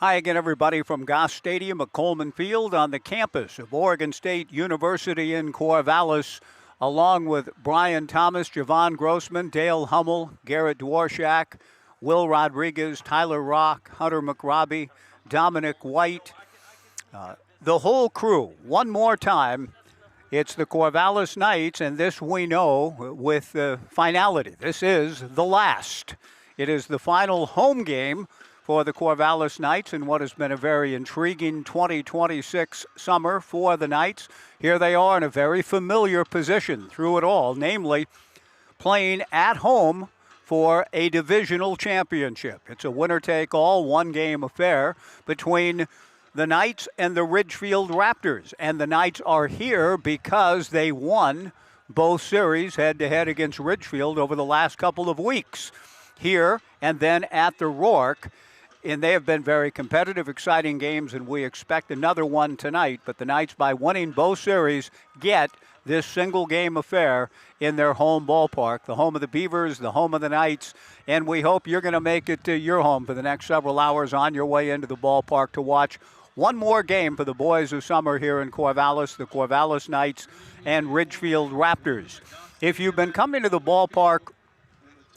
Hi again, everybody, from Goss Stadium at Coleman Field on the campus of Oregon State University in Corvallis, along with Brian Thomas, Javon Grossman, Dale Hummel, Garrett Dworshak, Will Rodriguez, Tyler Rock, Hunter McRobbie, Dominic White, the whole crew. One more time, it's the Corvallis Knights, and this we know with finality. This is the last. It is the final home game for the Corvallis Knights in what has been a very intriguing 2026 summer for the Knights. Here they are in a very familiar position through it all, namely playing at home for a divisional championship. It's a winner-take-all, one-game affair between the Knights and the Ridgefield Raptors. And the Knights are here because they won both series head-to-head against Ridgefield over the last couple of weeks. Here and then at the Rourke. And they have been very competitive, exciting games, and we expect another one tonight. But the Knights, by winning both series, get this single-game affair in their home ballpark, the home of the Beavers, the home of the Knights. And we hope you're going to make it to your home for the next several hours on your way into the ballpark to watch one more game for the boys of summer here in Corvallis, the Corvallis Knights and Ridgefield Raptors. If you've been coming to the ballpark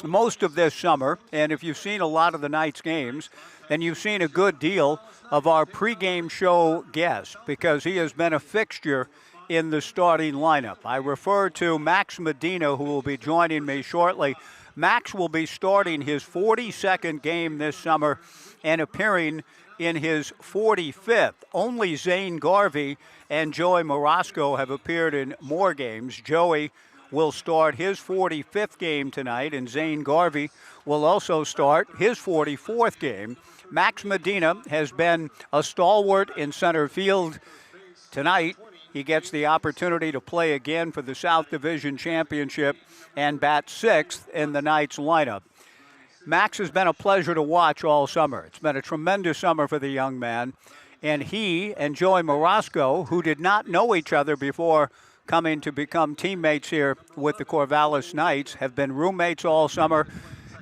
most of this summer, and if you've seen a lot of the Knights games, then you've seen a good deal of our pregame show guest because he has been a fixture in the starting lineup. I refer to Max Medina, who will be joining me shortly. Max will be starting his 42nd game this summer and appearing in his 45th. Only Zane Garvey and Joey Morosco have appeared in more games. Joey will start his 45th game tonight, and Zane Garvey will also start his 44th game. Max Medina has been a stalwart in center field. Tonight, he gets the opportunity to play again for the South Division Championship and bat sixth in the Knights lineup. Max has been a pleasure to watch all summer. It's been a tremendous summer for the young man. And he and Joey Morosco, who did not know each other before coming to become teammates here with the Corvallis Knights, have been roommates all summer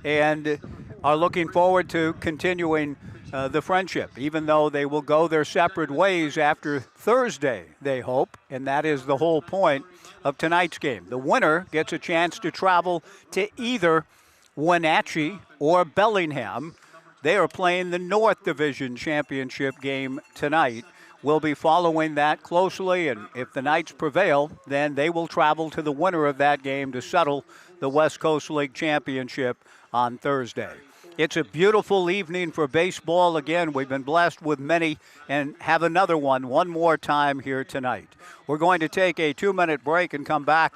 and are looking forward to continuing the friendship, even though they will go their separate ways after Thursday, they hope, and that is the whole point of tonight's game. The winner gets a chance to travel to either Wenatchee or Bellingham. They are playing the North Division Championship game tonight. We'll be following that closely, and if the Knights prevail, then they will travel to the winner of that game to settle the West Coast League Championship on Thursday. It's a beautiful evening for baseball. Again, we've been blessed with many and have another one more time here tonight. We're going to take a 2-minute break and come back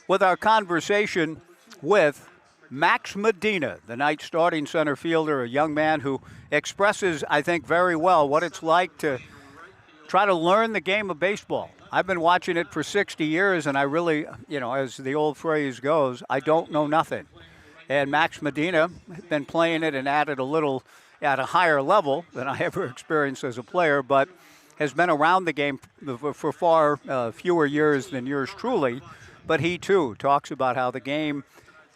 with our conversation with Max Medina, the Knights starting center fielder, a young man who expresses, I think, very well what it's like to try to learn the game of baseball. I've been watching it for 60 years, and I really, as the old phrase goes, I don't know nothing. And Max Medina has been playing it and at it a little at a higher level than I ever experienced as a player, but has been around the game for far fewer years than yours truly. But he, too, talks about how the game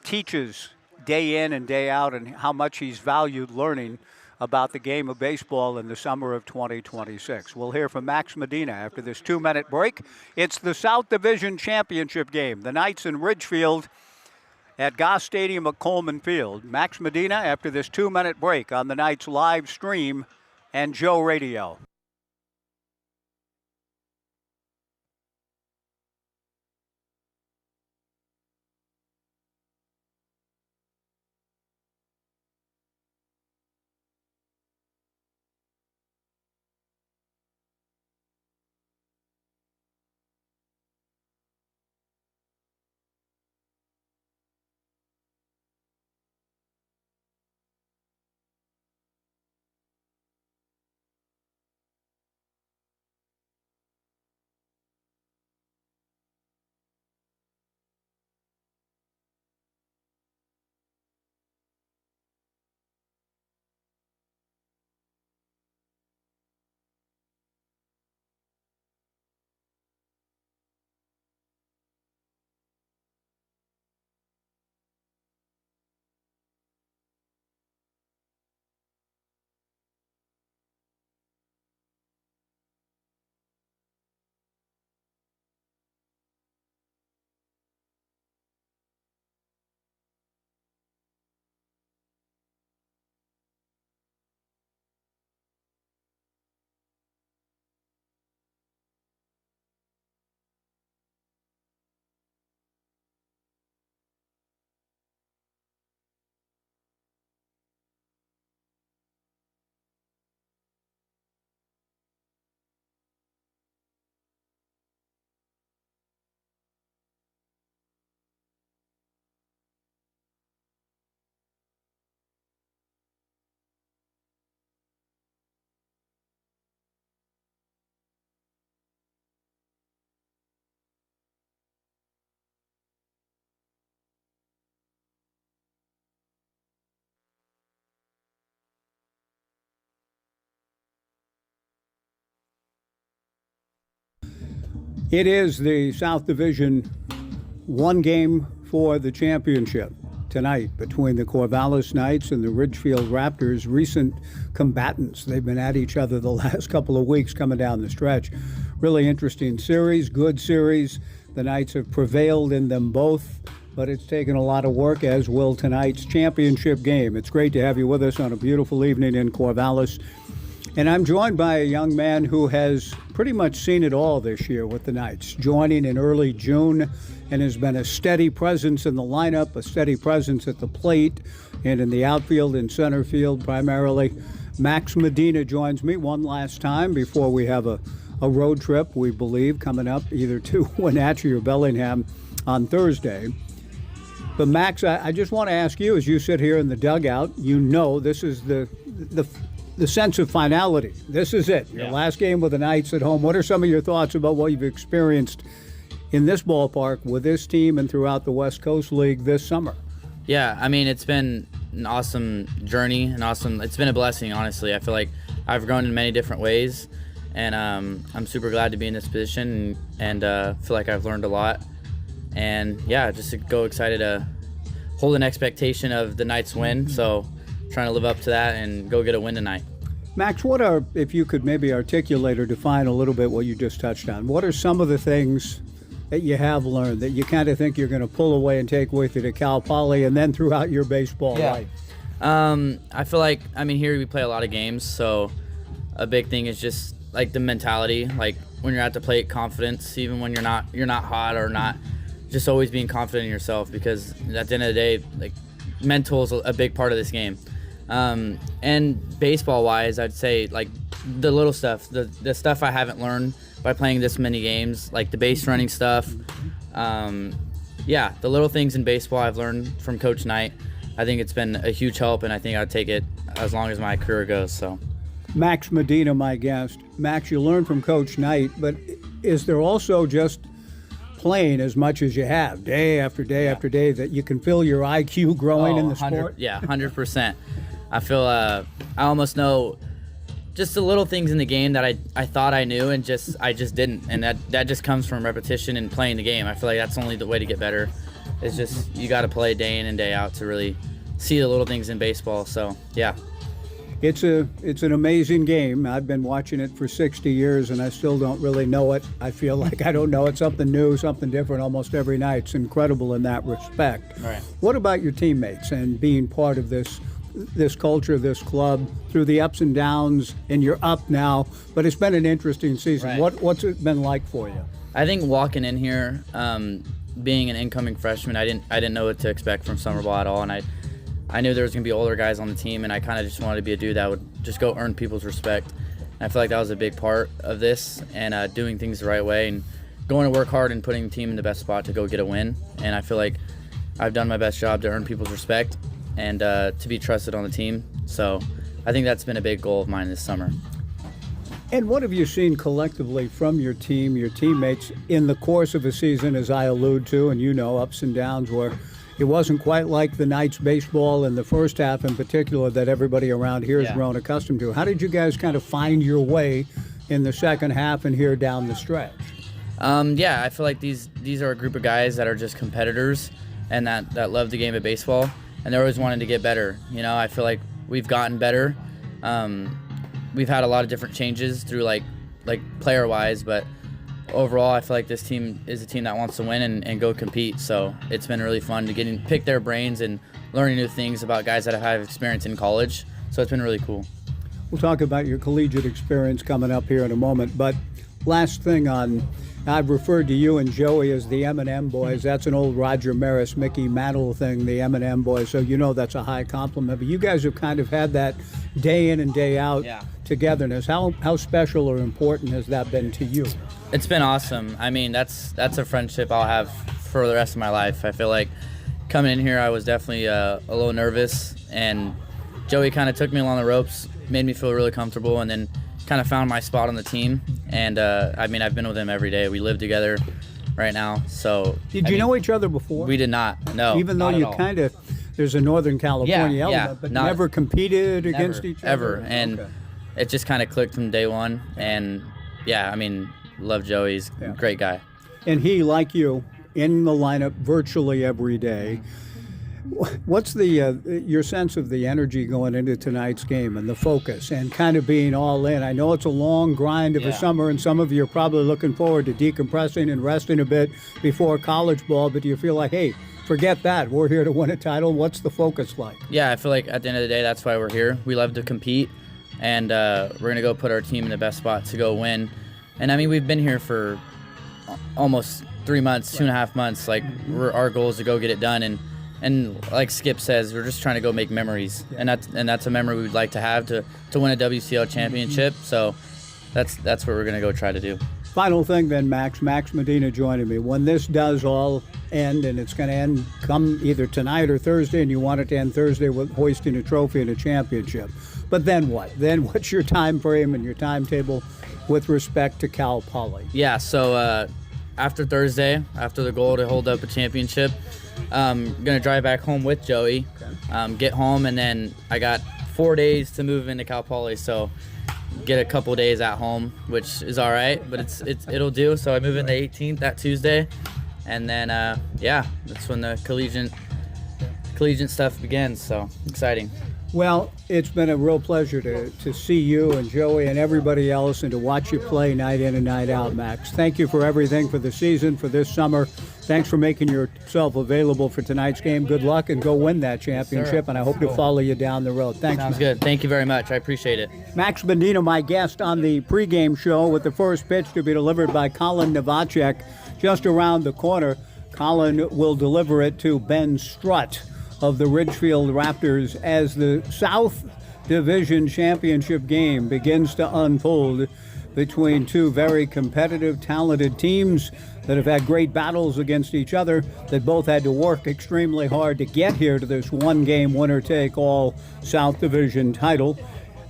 teaches day in and day out and how much he's valued learning about the game of baseball in the summer of 2026. We'll hear from Max Medina after this 2-minute break. It's the South Division Championship game. The Knights in Ridgefield at Goss Stadium at Coleman Field. Max Medina after this 2-minute break on the Knights live stream and Joe Radio. It is the South Division, one game for the championship tonight between the Corvallis Knights and the Ridgefield Raptors, recent combatants. They've been at each other the last couple of weeks coming down the stretch. Really interesting series, good series. The Knights have prevailed in them both, but it's taken a lot of work, as will tonight's championship game. It's great to have you with us on a beautiful evening in Corvallis. And I'm joined by a young man who has pretty much seen it all this year with the Knights, joining in early June, and has been a steady presence in the lineup, a steady presence at the plate, and in the outfield and center field primarily. Max Medina joins me one last time before we have a road trip, we believe, coming up either to Wenatchee or Bellingham on Thursday. But Max, I just want to ask you, as you sit here in the dugout, you know this is the sense of finality. This is it. Your last game with the Knights at home. What are some of your thoughts about what you've experienced in this ballpark with this team and throughout the West Coast League this summer? Yeah, I mean, it's been an awesome journey, it's been a blessing, honestly. I feel like I've grown in many different ways, and I'm super glad to be in this position, and feel like I've learned a lot. And yeah, just to go excited to hold an expectation of the Knights win, so trying to live up to that and go get a win tonight. Max, what are, if you could maybe articulate or define a little bit what you just touched on, what are some of the things that you have learned that you kind of think you're going to pull away and take with you to Cal Poly and then throughout your baseball life? I feel like, here we play a lot of games, so a big thing is just like the mentality, like when you're at the plate, confidence, even when you're not hot or not, just always being confident in yourself, because at the end of the day, like, mental is a big part of this game. And baseball-wise, I'd say, like, the little stuff, the stuff I haven't learned by playing this many games, like the base running stuff. The little things in baseball I've learned from Coach Knight. I think it's been a huge help, and I think I'd take it as long as my career goes. So, Max Medina, my guest. Max, you learned from Coach Knight, but is there also just playing as much as you have, day after day after day, that you can feel your IQ growing in the sport? Yeah, 100%. I feel I almost know just the little things in the game that I thought I knew and I just didn't, and that just comes from repetition and playing the game. I feel like that's only the way to get better. It's just you got to play day in and day out to really see the little things in baseball. So yeah. It's an amazing game. I've been watching it for 60 years, and I still don't really know it. I feel like I don't know it. Something new, something different almost every night. It's incredible in that respect. Right. What about your teammates and being part of this culture, this club, through the ups and downs, and you're up now, but it's been an interesting season. Right. What's it been like for you? I think walking in here, being an incoming freshman, I didn't know what to expect from summer ball at all, and I knew there was going to be older guys on the team, and I kind of just wanted to be a dude that would just go earn people's respect. And I feel like that was a big part of this, and doing things the right way and going to work hard and putting the team in the best spot to go get a win. And I feel like I've done my best job to earn people's respect and to be trusted on the team. So I think that's been a big goal of mine this summer. And what have you seen collectively from your team, your teammates, in the course of a season, as I allude to, and you know, ups and downs where it wasn't quite like the Knights baseball in the first half in particular that everybody around here has grown accustomed to. How did you guys kind of find your way in the second half and here down the stretch? I feel like these are a group of guys that are just competitors and that love the game of baseball, and they're always wanting to get better. You know, I feel like we've gotten better. We've had a lot of different changes through like player-wise, but overall, I feel like this team is a team that wants to win and go compete. So it's been really fun to pick their brains and learning new things about guys that have had experience in college. So it's been really cool. We'll talk about your collegiate experience coming up here in a moment. But last thing I've referred to you and Joey as the M&M boys. That's an old Roger Maris, Mickey Mantle thing, the M&M boys. So you know that's a high compliment. But you guys have kind of had that day in and day out togetherness. How special or important has that been to you? It's been awesome. I mean, that's a friendship I'll have for the rest of my life. I feel like coming in here, I was definitely a little nervous, and Joey kind of took me along the ropes, made me feel really comfortable, and then kind of found my spot on the team. And I've been with him every day. We live together right now. So did you know each other before? We did not. No. Even though you kind of, there's a Northern California element, but never competed against each other. Ever. And it just kind of clicked from day one. And yeah, I mean, love Joey. He's a great guy. And he, like you, in the lineup virtually every day. What's your sense of the energy going into tonight's game and the focus and kind of being all in? I know it's a long grind of a summer, and some of you are probably looking forward to decompressing and resting a bit before college ball, but do you feel like, hey, forget that, we're here to win a title? What's the focus like? Yeah, I feel like at the end of the day, that's why we're here. We love to compete, and we're going to go put our team in the best spot to go win. And, I mean, we've been here for almost 3 months, 2.5 months. Like, our goal is to go get it done, and like Skip says, we're just trying to go make memories, and that's a memory we'd like to have to win a WCL championship. So that's what we're gonna go try to do. Final thing then, Max Medina joining me. When this does all end, and it's going to end come either tonight or Thursday, and you want it to end Thursday with hoisting a trophy and a championship, but then what? Then what's your time frame and your timetable with respect to Cal Poly? Yeah, so after Thursday, after the goal to hold up a championship, I'm going to drive back home with Joey, get home, and then I got 4 days to move into Cal Poly, so get a couple days at home, which is all right, but it'll do. So I move in the 18th, that Tuesday, and then, that's when the collegiate stuff begins, so exciting. Well, it's been a real pleasure to see you and Joey and everybody else and to watch you play night in and night out, Max. Thank you for everything for the season, for this summer. Thanks for making yourself available for tonight's game. Good luck and go win that championship, and I hope to follow you down the road. Thanks, Sounds Max. good. Thank you very much. I appreciate it. Max Medina, my guest on the pregame show, with the first pitch to be delivered by Colin Novacek just around the corner. Colin will deliver it to Ben Strutt of the Ridgefield Raptors as the South Division Championship game begins to unfold between two very competitive, talented teams that have had great battles against each other, that both had to work extremely hard to get here to this one-game winner-take-all South Division title.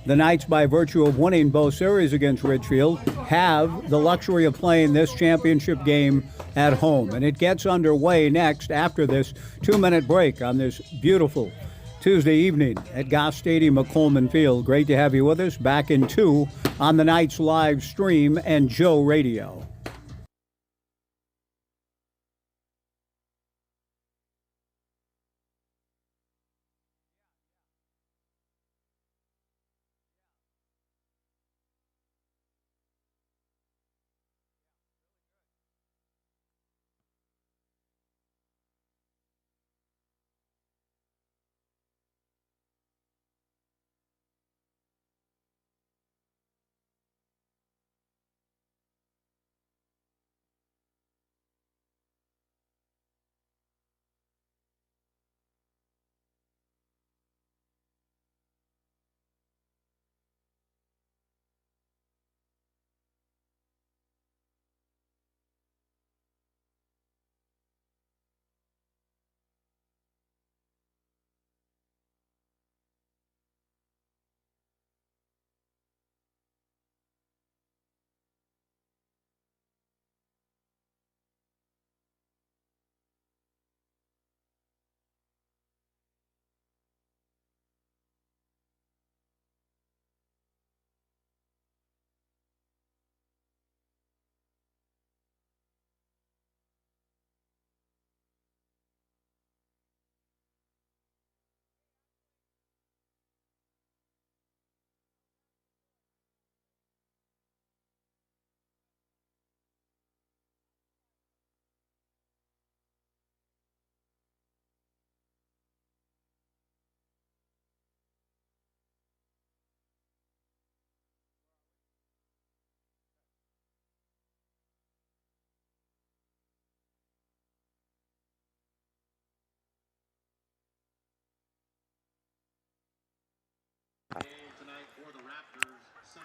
The Knights, by virtue of winning both series against Ridgefield, have the luxury of playing this championship game at home. And it gets underway next after this 2-minute break on this beautiful Tuesday evening at Goss Stadium at Coleman Field. Great to have you with us. Back in 2 on the Knights live stream and Joe Radio.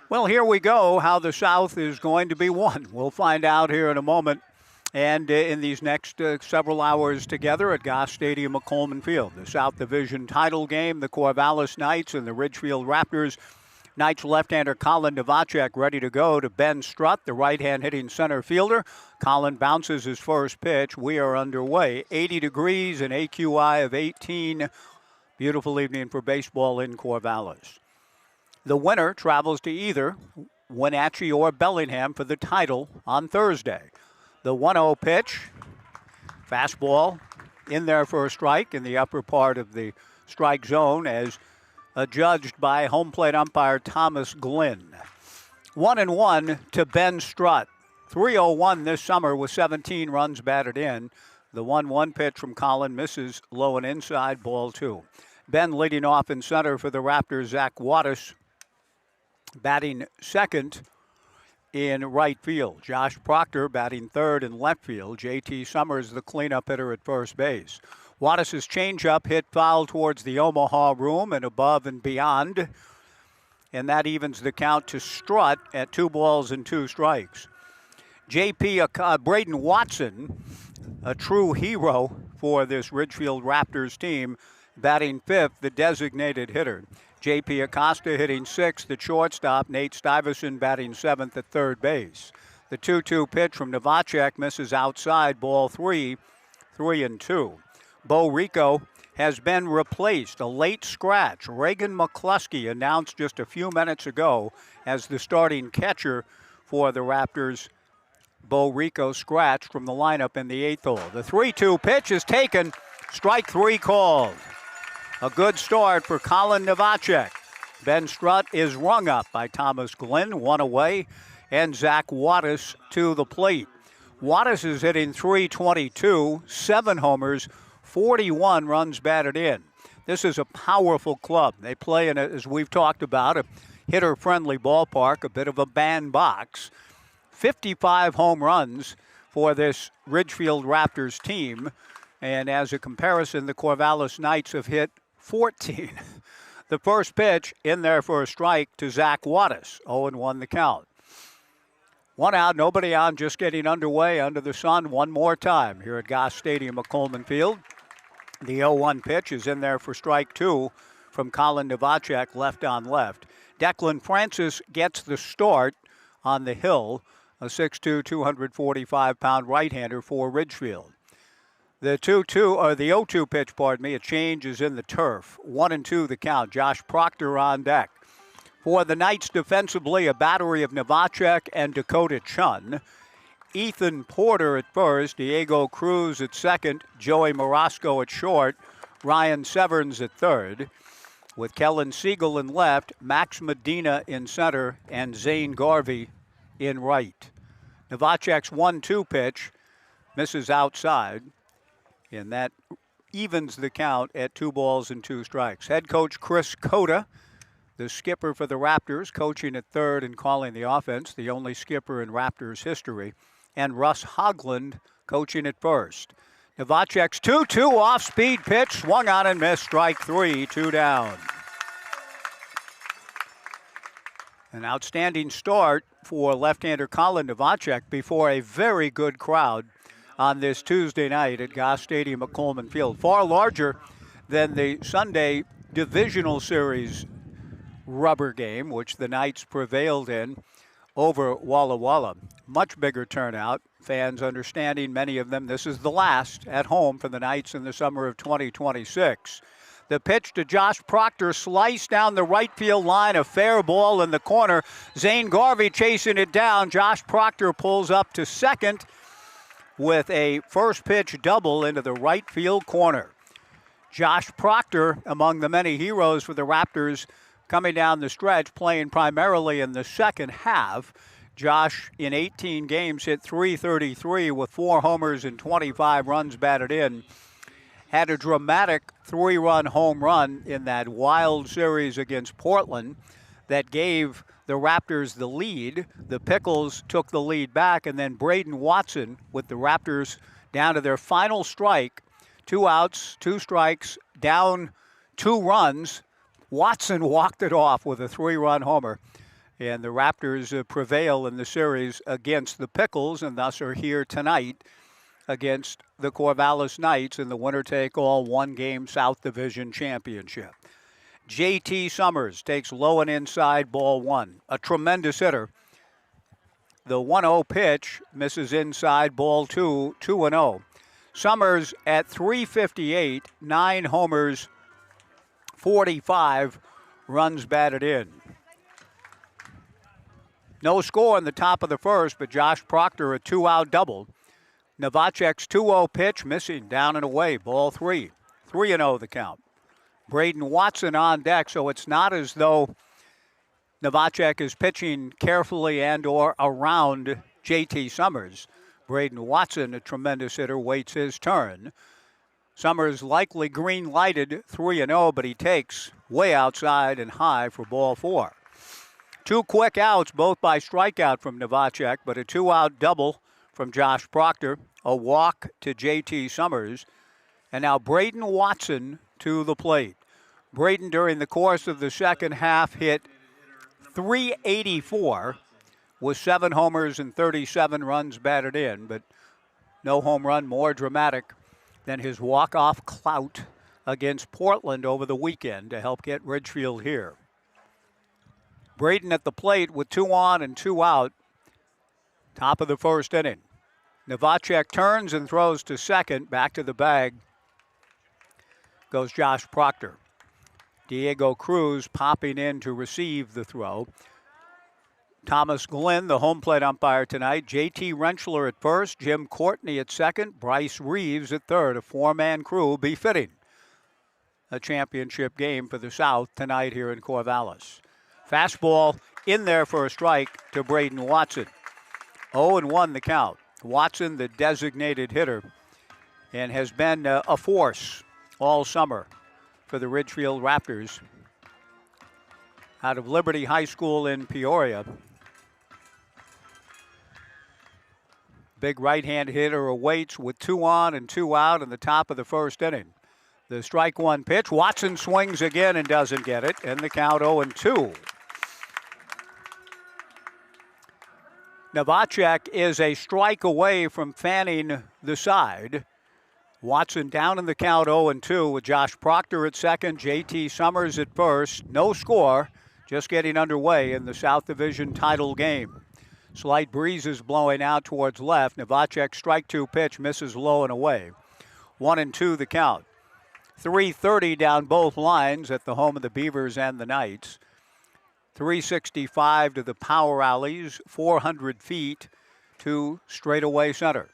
Well, here we go, how the South is going to be won. We'll find out here in a moment. And in these next several hours together at Goss Stadium at Coleman Field, the South Division title game, the Corvallis Knights and the Ridgefield Raptors. Knights left-hander Colin Novacek ready to go to Ben Strutt, the right-hand hitting center fielder. Colin bounces his first pitch. We are underway. 80 degrees, an AQI of 18. Beautiful evening for baseball in Corvallis. The winner travels to either Wenatchee or Bellingham for the title on Thursday. The 1-0 pitch, fastball in there for a strike in the upper part of the strike zone as adjudged by home plate umpire Thomas Glynn. 1-1 to Ben Strutt. 301 this summer with 17 runs batted in. The 1-1 pitch from Colin misses low and inside, ball 2. Ben leading off in center for the Raptors. Zach Wattis batting second in right field. Josh Proctor batting third in left field. J.T. Summers the cleanup hitter at first base. Wattis' changeup hit foul towards the Omaha room and above and beyond. And that evens the count to Strutt at 2 balls and 2 strikes. Braden Watson, a true hero for this Ridgefield Raptors team, batting 5th, the designated hitter. J.P. Acosta hitting 6th at shortstop. Nate Stuyvesant batting 7th at third base. The 2-2 pitch from Novacek misses outside, ball 3, 3-2. Bo Rico has been replaced, a late scratch. Reagan McCluskey announced just a few minutes ago as the starting catcher for the Raptors. Bo Rico scratched from the lineup in the 8th hole. The 3-2 pitch is taken, strike 3 called. A good start for Colin Novacek. Ben Strutt is rung up by Thomas Glynn, 1 away, and Zach Wattis to the plate. Wattis is hitting .322, 7 homers, 41 runs batted in. This is a powerful club. They play in, as we've talked about, a hitter-friendly ballpark, a bit of a bandbox. 55 home runs for this Ridgefield Raptors team. And as a comparison, the Corvallis Knights have hit 14. The first pitch in there for a strike to Zach Wattis. 0-1 the count. 1 out, nobody on, just getting underway under the sun one more time here at Goss Stadium at Coleman Field. The 0-1 pitch is in there for strike 2 from Colin Novacek, left on left. Declan Francis gets the start on the hill, a 6'2", 245-pound right-hander for Ridgefield. The 0-2 pitch, a change is in the turf. 1-2 the count. Josh Proctor on deck. For the Knights defensively, a battery of Novacek and Dakota Chun. Ethan Porter at first, Diego Cruz at second, Joey Morosco at short, Ryan Severns at third. With Kellen Siegel in left, Max Medina in center, and Zane Garvey in right. Novacek's 1-2 pitch misses outside, and that evens the count at 2 balls and 2 strikes. Head coach Chris Cota, the skipper for the Raptors, coaching at third and calling the offense, the only skipper in Raptors history. And Russ Hogland coaching at first. Novacek's 2-2 off-speed pitch, swung on and missed, strike 3, 2 down. An outstanding start for left-hander Colin Novacek before a very good crowd on this Tuesday night at Goss Stadium at Coleman Field. Far larger than the Sunday Divisional Series rubber game, which the Knights prevailed in over Walla Walla. Much bigger turnout. Fans understanding, many of them, this is the last at home for the Knights in the summer of 2026. The pitch to Josh Proctor, sliced down the right field line, a fair ball in the corner. Zane Garvey chasing it down. Josh Proctor pulls up to second with a first pitch double into the right field corner. Josh Proctor, among the many heroes for the Raptors coming down the stretch, playing primarily in the second half. Josh, in 18 games, hit .333 with 4 homers and 25 runs batted in. Had a dramatic 3-run home run in that wild series against Portland that gave the Raptors the lead. The Pickles took the lead back, and then Braden Watson, with the Raptors down to their final strike, 2 outs, 2 strikes, down 2 runs. Watson walked it off with a 3-run homer. And the Raptors prevail in the series against the Pickles, and thus are here tonight against the Corvallis Knights in the winner-take-all one-game South Division Championship. J.T. Summers takes low and inside, ball 1. A tremendous hitter. The 1-0 pitch misses inside, ball 2, 2-0. Summers at .358, 9 homers, 45 runs batted in. No score in the top of the first, but Josh Proctor a 2-out double. Novacek's 2-0 pitch missing, down and away, ball 3. 3-0 the count. Braden Watson on deck, so it's not as though Novacek is pitching carefully and or around J.T. Summers. Braden Watson, a tremendous hitter, waits his turn. Summers likely green-lighted 3-0, but he takes way outside and high for ball 4. 2 quick outs, both by strikeout from Novacek, but a 2-out double from Josh Proctor, a walk to J.T. Summers, and now Braden Watson to the plate. Braden, during the course of the second half, hit .384 with 7 homers and 37 runs batted in, but no home run more dramatic than his walk-off clout against Portland over the weekend to help get Ridgefield here. Braden at the plate with 2 on and 2 out. Top of the first inning. Novacek turns and throws to second. Back to the bag goes Josh Proctor. Diego Cruz popping in to receive the throw. Thomas Glenn, the home plate umpire tonight. J.T. Rentschler at first. Jim Courtney at second. Bryce Reeves at third. A 4-man crew befitting a championship game for the South tonight here in Corvallis. Fastball in there for a strike to Braden Watson. 0-1 the count. Watson, the designated hitter, and has been a force all summer for the Ridgefield Raptors. Out of Liberty High School in Peoria. Big right-hand hitter awaits with 2 on and 2 out in the top of the first inning. The strike 1 pitch. Watson swings again and doesn't get it, and the count 0-2. Novacek is a strike away from fanning the side. Watson down in the count 0-2 with Josh Proctor at second, J.T. Summers at first. No score, just getting underway in the South Division title game. Slight breezes blowing out towards left. Novacek's strike 2 pitch misses low and away. 1-2 the count. 330 down both lines at the home of the Beavers and the Knights. 365 to the power alleys, 400 feet to straightaway center.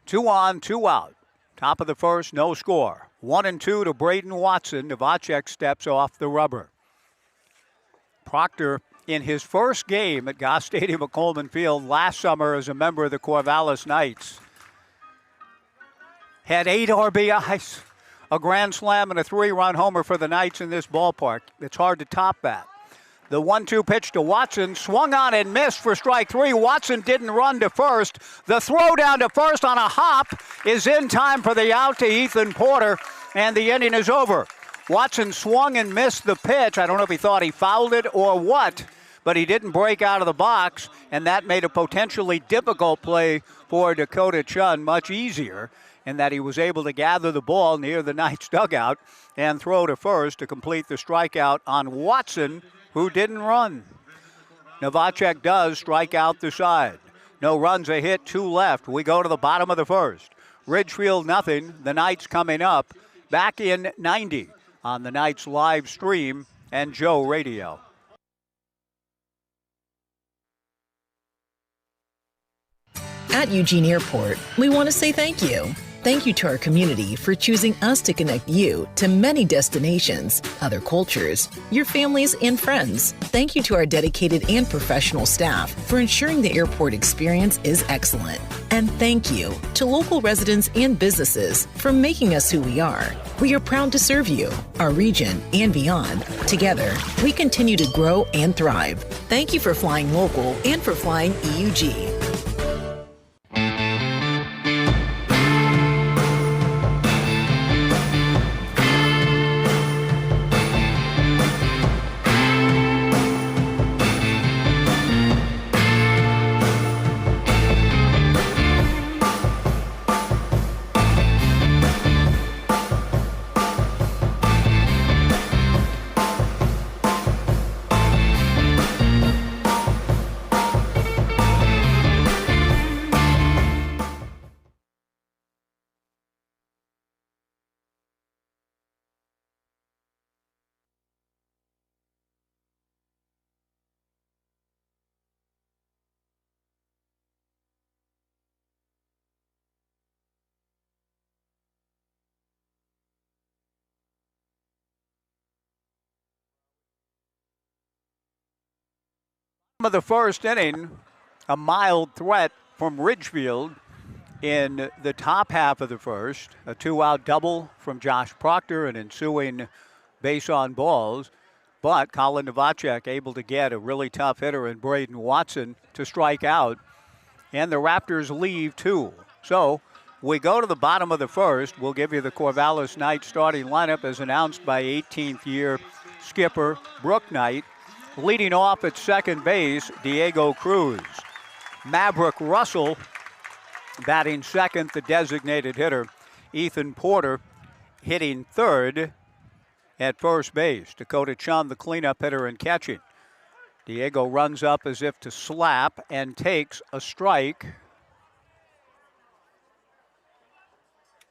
2 on, 2 out. Top of the first, no score. 1-2 to Braden Watson. Novacek steps off the rubber. Proctor, in his first game at Goss Stadium at Coleman Field last summer as a member of the Corvallis Knights, had 8 RBIs. A grand slam and a 3-run homer for the Knights in this ballpark. It's hard to top that. The 1-2 pitch to Watson, swung on and missed for strike 3. Watson didn't run to first. The throw down to first on a hop is in time for the out to Ethan Porter, and the inning is over. Watson swung and missed the pitch. I don't know if he thought he fouled it or what, but he didn't break out of the box, and that made a potentially difficult play for Dakota Chun much easier, in that he was able to gather the ball near the Knights dugout and throw to first to complete the strikeout on Watson, who didn't run. Novacek does strike out the side. No runs, a hit, 2 left. We go to the bottom of the first. Ridgefield nothing. The Knights coming up back in 90 on the Knights live stream and Joe Radio. At Eugene Airport, we want to say thank you. Thank you to our community for choosing us to connect you to many destinations, other cultures, your families, and friends. Thank you to our dedicated and professional staff for ensuring the airport experience is excellent. And thank you to local residents and businesses for making us who we are. We are proud to serve you, our region, and beyond. Together, we continue to grow and thrive. Thank you for flying local and for flying EUG. of the first inning, a mild threat from Ridgefield in the top half of the first. A 2-out double from Josh Proctor and ensuing base on balls. But Colin Novacek able to get a really tough hitter in Braden Watson to strike out. And the Raptors leave 2. So we go to the bottom of the first. We'll give you the Corvallis Knights starting lineup as announced by 18th year skipper Brooke Knight. Leading off at second base, Diego Cruz. Maverick Russell batting second, the designated hitter. Ethan Porter hitting third at first base. Dakota Chun, the cleanup hitter and catching. Diego runs up as if to slap and takes a strike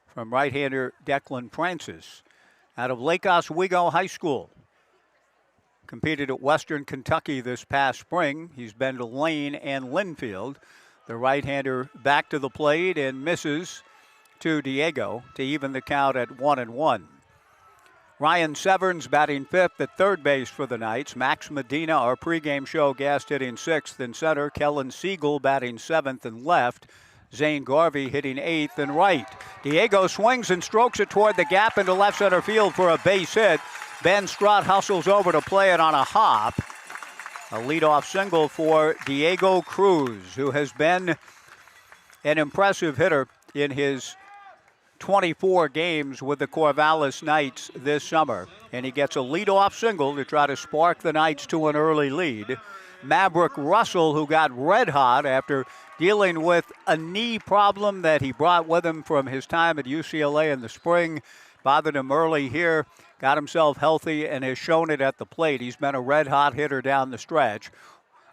from right-hander Declan Francis out of Lake Oswego High School. Competed at Western Kentucky this past spring. He's been to Lane and Linfield. The right-hander back to the plate and misses to Diego to even the count at 1-1. Ryan Severns batting fifth at third base for the Knights. Max Medina, our pregame show guest, hitting sixth in center. Kellen Siegel batting seventh and left. Zane Garvey hitting eighth and right. Diego swings and strokes it toward the gap into left center field for a base hit. Ben Strutt hustles over to play it on a hop. A leadoff single for Diego Cruz, who has been an impressive hitter in his 24 games with the Corvallis Knights this summer. And he gets a leadoff single to try to spark the Knights to an early lead. Maverick Russell, who got red hot after dealing with a knee problem that he brought with him from his time at UCLA in the spring, bothered him early here, got himself healthy, and has shown it at the plate. He's been a red-hot hitter down the stretch.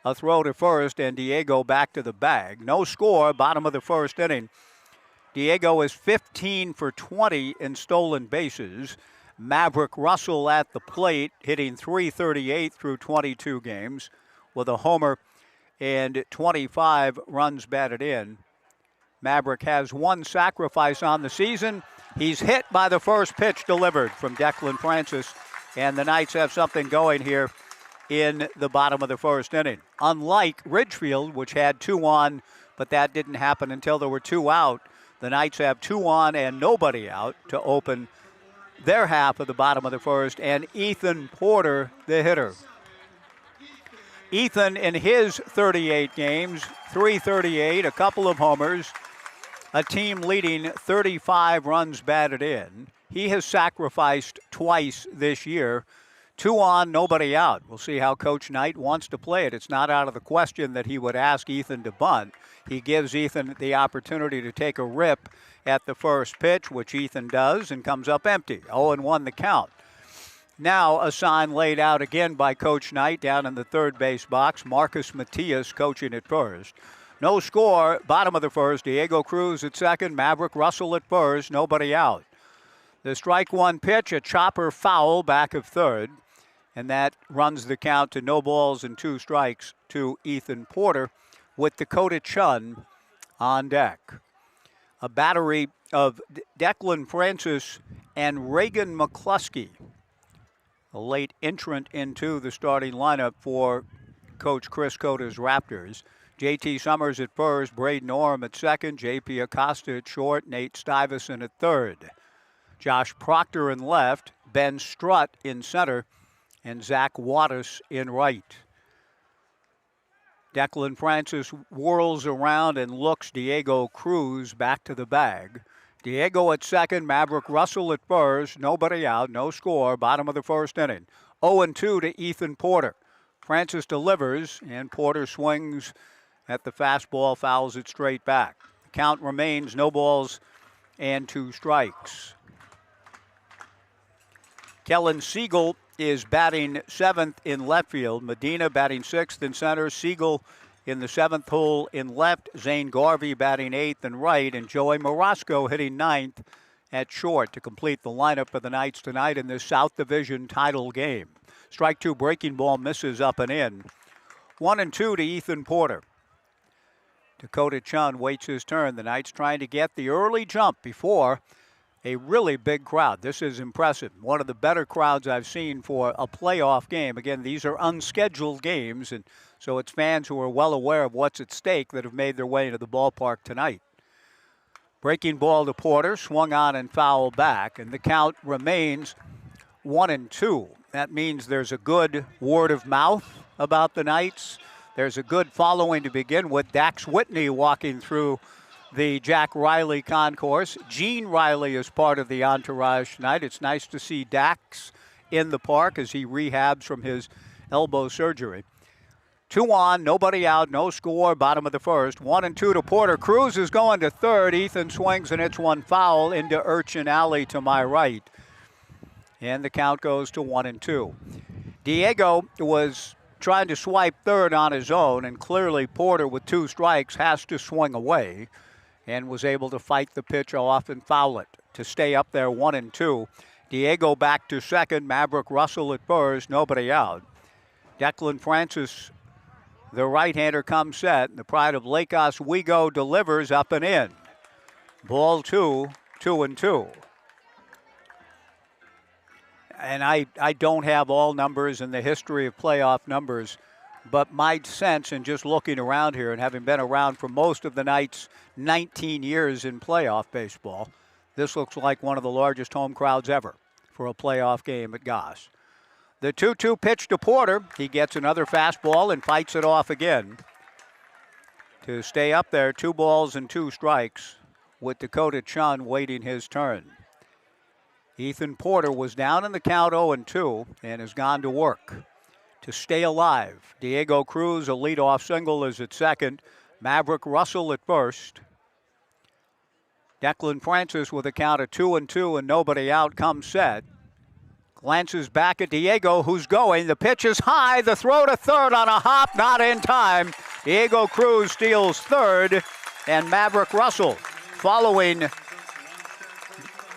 A throw to first, and Diego back to the bag. No score, bottom of the first inning. Diego is 15 for 20 in stolen bases. Maverick Russell at the plate, hitting .338 through 22 games with a homer and 25 runs batted in. Maverick has one sacrifice on the season. He's hit by the first pitch delivered from Declan Francis, and the Knights have something going here in the bottom of the first inning. Unlike Ridgefield, which had 2 on, but that didn't happen until there were 2 out, the Knights have 2 on and nobody out to open their half of the bottom of the first, and Ethan Porter, the hitter. Ethan, in his 38 games, .338, a couple of homers, a team-leading 35 runs batted in. He has sacrificed twice this year. 2 on, nobody out. We'll see how Coach Knight wants to play it. It's not out of the question that he would ask Ethan to bunt. He gives Ethan the opportunity to take a rip at the first pitch, which Ethan does, and comes up empty. 0-1 the count. Now a sign laid out again by Coach Knight down in the third base box. Marcus Matias coaching at first. No score, bottom of the first. Diego Cruz at second, Maverick Russell at first, nobody out. The strike one pitch, a chopper foul back of third, and that runs the count to no balls and 2 strikes to Ethan Porter with Dakota Chun on deck. A battery of Declan Francis and Reagan McCluskey, a late entrant into the starting lineup for Coach Chris Cota's Raptors. J.T. Summers at first, Braden Orm at second, J.P. Acosta at short, Nate Stuyvesant at third. Josh Proctor in left, Ben Strutt in center, and Zach Wattis in right. Declan Francis whirls around and looks Diego Cruz back to the bag. Diego at second, Maverick Russell at first, nobody out, no score, bottom of the first inning. 0-2 to Ethan Porter. Francis delivers, and Porter swings at the fastball, fouls it straight back. The count remains no balls and 2 strikes. Kellen Siegel is batting 7th in left field. Medina batting 6th in center. Siegel in the 7th hole in left. Zane Garvey batting 8th in right. And Joey Morosco hitting 9th at short to complete the lineup for the Knights tonight in this South Division title game. Strike 2 breaking ball misses up and in. 1-2 to Ethan Porter. Dakota Chun waits his turn. The Knights trying to get the early jump before a really big crowd. This is impressive. One of the better crowds I've seen for a playoff game. Again, these are unscheduled games, and so it's fans who are well aware of what's at stake that have made their way into the ballpark tonight. Breaking ball to Porter, swung on and fouled back, and the count remains 1-2. That means there's a good word of mouth about the Knights. There's a good following to begin with. Dax Whitney walking through the Jack Riley concourse. Gene Riley is part of the entourage tonight. It's nice to see Dax in the park as he rehabs from his elbow surgery. 2 on, nobody out, no score, bottom of the first. 1-2 to Porter. Cruz is going to third. Ethan swings and hits one foul into Urchin Alley to my right. And the count goes to 1-2. Diego was trying to swipe third on his own, and clearly Porter with 2 strikes has to swing away, and was able to fight the pitch off and foul it to stay up there 1-2. Diego back to second, Maverick Russell at first, nobody out. Declan Francis, the right-hander, comes set. The pride of Lake Oswego delivers up and in. Ball 2, 2-2. And I don't have all numbers in the history of playoff numbers, but my sense in just looking around here and having been around for most of the Knights' 19 years in playoff baseball, this looks like one of the largest home crowds ever for a playoff game at Goss. The 2-2 pitch to Porter. He gets another fastball and fights it off again to stay up there. 2 balls and 2 strikes with Dakota Chun waiting his turn. Ethan Porter was down in the count 0-2 and has gone to work to stay alive. Diego Cruz, a leadoff single, is at second. Maverick Russell at first. Declan Francis with a count of 2-2 and nobody out comes set. Glances back at Diego, who's going. The pitch is high. The throw to third on a hop, not in time. Diego Cruz steals third, and Maverick Russell, following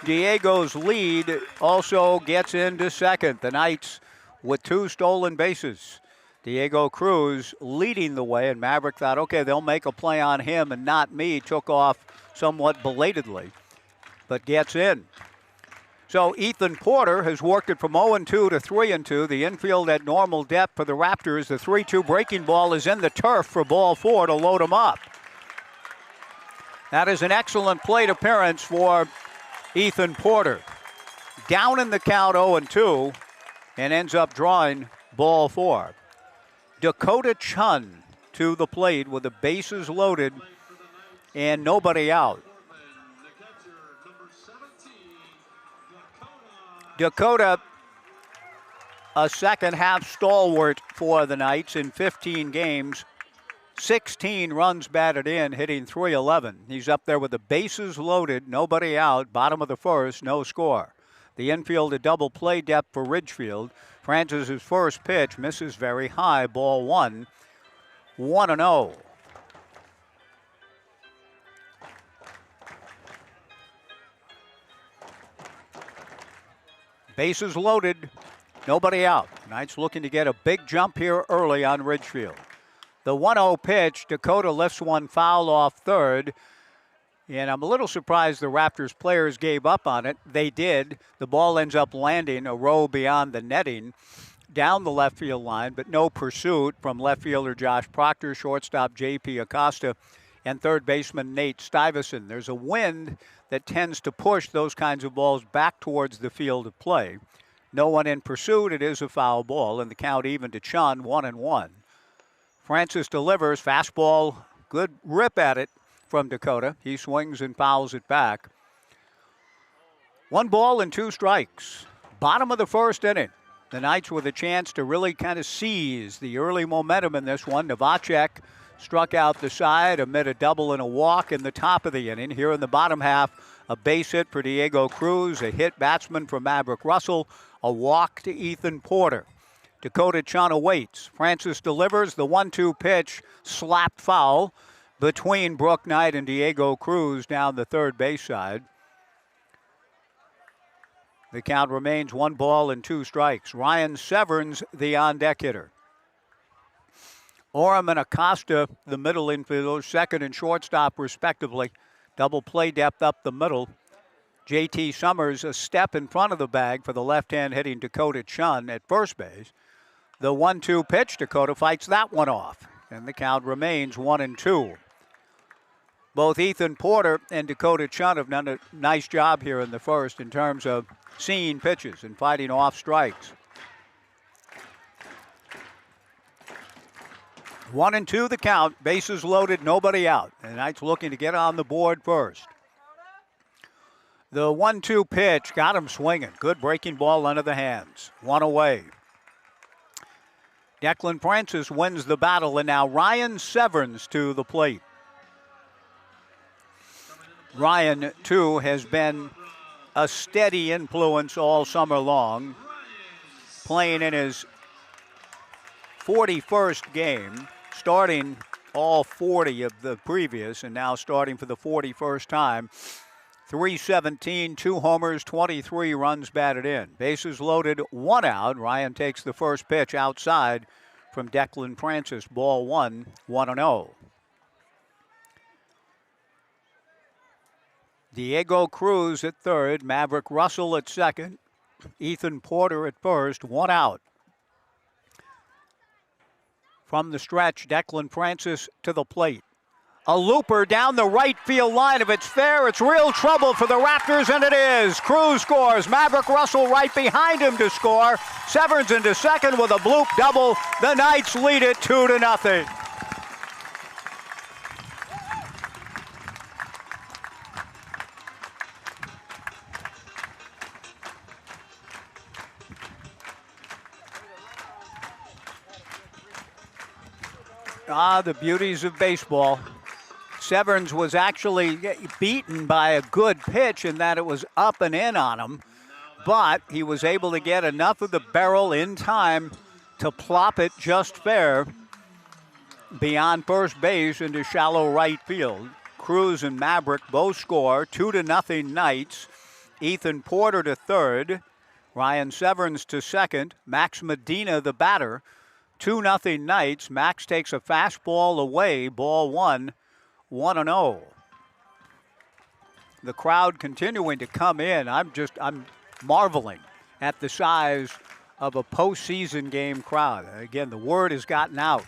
Diego's lead, also gets into second. The Knights with 2 stolen bases. Diego Cruz leading the way, and Maverick thought, okay, they'll make a play on him and not me. Took off somewhat belatedly, but gets in. So Ethan Porter has worked it from 0-2 to 3-2. The infield at normal depth for the Raptors. The 3-2 breaking ball is in the turf for ball 4 to load him up. That is an excellent plate appearance for Ethan Porter. Down in the count 0-2 and ends up drawing ball 4. Dakota Chun to the plate with the bases loaded and nobody out. Dakota, a second half stalwart for the Knights in 15 games. 16 runs batted in, hitting .311. He's up there with the bases loaded, nobody out, bottom of the first, no score. The infield a double play depth for Ridgefield. Francis' first pitch misses very high, ball 1, 1-0. Bases loaded, nobody out. Knights looking to get a big jump here early on Ridgefield. The 1-0 pitch, Dakota lifts one foul off third, and I'm a little surprised the Raptors players gave up on it. They did. The ball ends up landing a row beyond the netting down the left field line, but no pursuit from left fielder Josh Proctor, shortstop J.P. Acosta, and third baseman Nate Stuyvesant. There's a wind that tends to push those kinds of balls back towards the field of play. No one in pursuit. It is a foul ball, and the count even to Chun, 1-1. Francis delivers, fastball, good rip at it from Dakota. He swings and fouls it back. 1 ball and 2 strikes. Bottom of the first inning. The Knights with a chance to really kind of seize the early momentum in this one. Novacek struck out the side amid a double and a walk in the top of the inning. Here in the bottom half, a base hit for Diego Cruz, a hit batsman for Maverick Russell, a walk to Ethan Porter. Dakota Chun awaits. Francis delivers the 1-2 pitch, slapped foul between Brooke Knight and Diego Cruz down the third base side. The count remains 1 ball and 2 strikes. Ryan Severns, the on-deck hitter. Orem and Acosta, the middle infielders, second and shortstop respectively. Double play depth up the middle. J.T. Summers a step in front of the bag for the left-hand hitting Dakota Chun at first base. The 1-2 pitch, Dakota fights that one off, and the count remains 1-2. Both Ethan Porter and Dakota Chun have done a nice job here in the first in terms of seeing pitches and fighting off strikes. 1-2 the count, bases loaded, nobody out. And the Knights looking to get on the board first. The 1-2 pitch got him swinging. Good breaking ball under the hands. One away. Declan Francis wins the battle, and now Ryan Severns to the plate. Ryan, too, has been a steady influence all summer long, playing in his 41st game, starting all 40 of the previous, and now starting for the 41st time. 317, 2 homers, 23 runs batted in. Bases loaded, 1 out. Ryan takes the first pitch outside from Declan Francis. Ball 1, 1-0. Diego Cruz at third, Maverick Russell at second, Ethan Porter at first, 1 out. From the stretch, Declan Francis to the plate. A looper down the right field line. If it's fair, it's real trouble for the Raptors, and it is. Cruz scores. Maverick Russell right behind him to score. Severns into second with a bloop double. The Knights lead it 2-0. The beauties of baseball. Severns was actually beaten by a good pitch in that it was up and in on him, but he was able to get enough of the barrel in time to plop it just fair beyond first base into shallow right field. Cruz and Maverick both score. 2-0 Knights. Ethan Porter to third. Ryan Severns to second. Max Medina the batter. 2-0 Knights. Max takes a fastball away. Ball 1, 1-0. The crowd continuing to come in. I'm marveling at the size of a postseason game crowd. Again, the word has gotten out.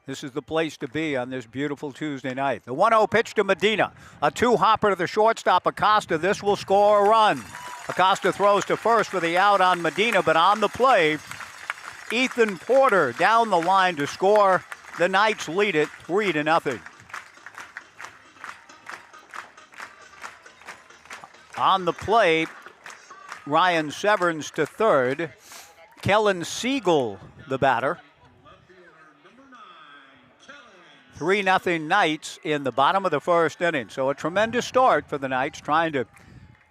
This is the place to be on this beautiful Tuesday night. The 1-0 pitch to Medina. A 2-hopper to the shortstop, Acosta. This will score a run. Acosta throws to first for the out on Medina, but on the play, Ethan Porter down the line to score. The Knights lead it 3-0. On the plate, Ryan Severns to third. Kellen Siegel, the batter. 3-0 Knights in the bottom of the first inning. So a tremendous start for the Knights, trying to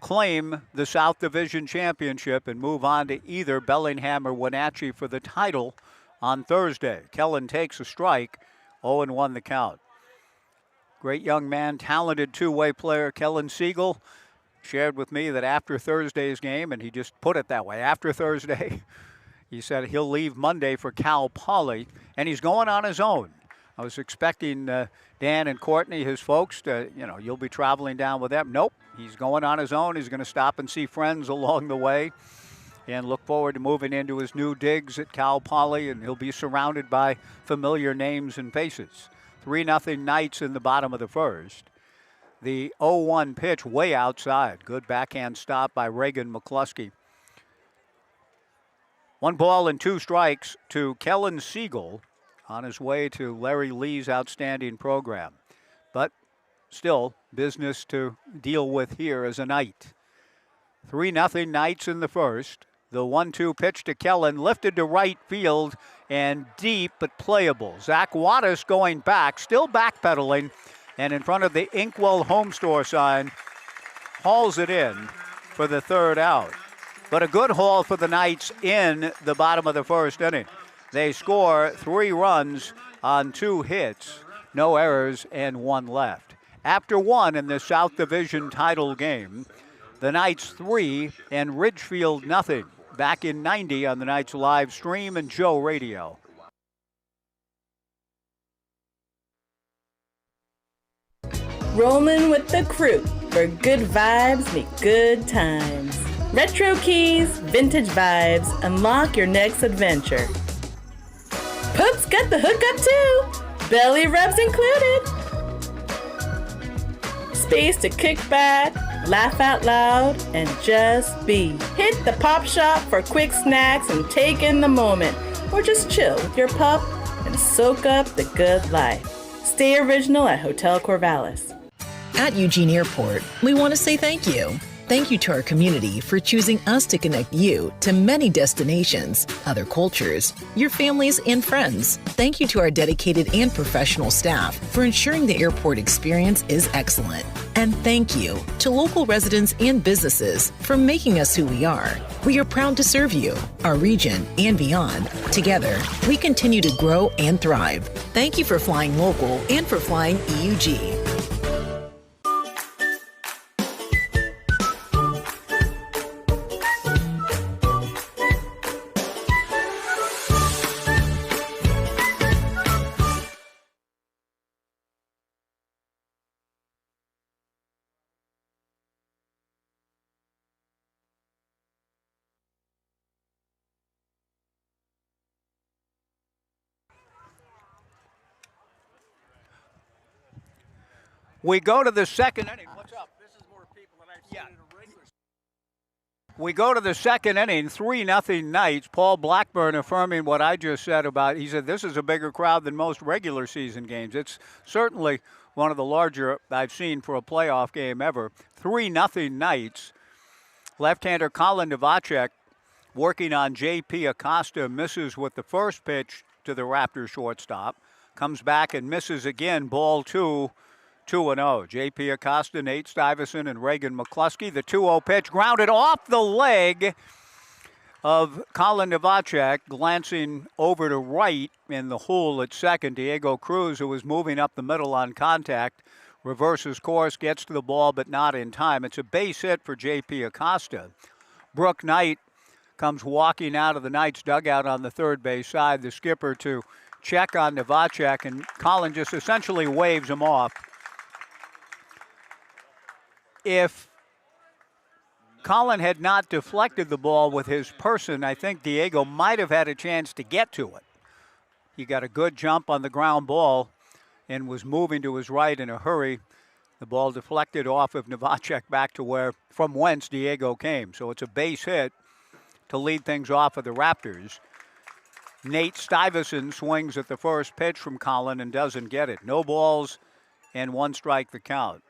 claim the South Division Championship and move on to either Bellingham or Wenatchee for the title on Thursday. Kellen takes a strike, 0-1 the count. Great young man, talented two-way player, Kellen Siegel, shared with me that after Thursday's game, and he just put it that way, after Thursday, he said he'll leave Monday for Cal Poly, and he's going on his own. I was expecting Dan and Courtney, his folks, you'll be traveling down with them. Nope, he's going on his own. He's going to stop and see friends along the way and look forward to moving into his new digs at Cal Poly, and he'll be surrounded by familiar names and faces. 3-0 Knights in the bottom of the first. The 0-1 pitch way outside. Good backhand stop by Reagan McCluskey. 1 ball and 2 strikes to Kellen Siegel on his way to Larry Lee's outstanding program. But still, business to deal with here as a Knight. 3-0 Knights in the first. The 1-2 pitch to Kellen, lifted to right field and deep but playable. Zach Wattis going back, still backpedaling, and in front of the Inkwell Home Store sign, hauls it in for the third out. But a good haul for the Knights in the bottom of the first inning. They score 3 runs on 2 hits, no errors, and 1 left. After 1 in the South Division title game, the Knights 3 and Ridgefield nothing. Back in 90 on the Knights live stream and Joe Radio. Rolling with the crew where good vibes meet good times. Retro keys, vintage vibes, unlock your next adventure. Pups got the hookup too, belly rubs included. Space to kick back, laugh out loud, and just be. Hit the pop shop for quick snacks and take in the moment, or just chill with your pup and soak up the good life. Stay original at Hotel Corvallis. At Eugene Airport, we want to say thank you. Thank you to our community for choosing us to connect you to many destinations, other cultures, your families, and friends. Thank you to our dedicated and professional staff for ensuring the airport experience is excellent. And thank you to local residents and businesses for making us who we are. We are proud to serve you, our region, and beyond. Together, we continue to grow and thrive. Thank you for flying local and for flying EUG. We go to the second inning. What's up? This is more people than I've seen in a regular. We go to the second inning, 3-0 Knights. Paul Blackburn affirming what I just said about, he said this is a bigger crowd than most regular season games. It's certainly one of the larger I've seen for a playoff game ever. 3-0 Knights. Left-hander Colin Novacek working on J.P. Acosta, misses with the first pitch to the Raptors shortstop. Comes back and misses again, ball 2. 2-0. J.P. Acosta, Nate Stuyvesant, and Reagan McCluskey. The 2-0 pitch grounded off the leg of Colin Novacek, glancing over to right in the hole at second. Diego Cruz, who was moving up the middle on contact, reverses course, gets to the ball, but not in time. It's a base hit for J.P. Acosta. Brooke Knight comes walking out of the Knights dugout on the third base side. The skipper to check on Novacek, and Colin just essentially waves him off. If Colin had not deflected the ball with his person, I think Diego might have had a chance to get to it. He got a good jump on the ground ball and was moving to his right in a hurry. The ball deflected off of Novacek back to from whence Diego came. So it's a base hit to lead things off of the Raptors. Nate Stuyvesant swings at the first pitch from Colin and doesn't get it. No balls and 1 strike the count.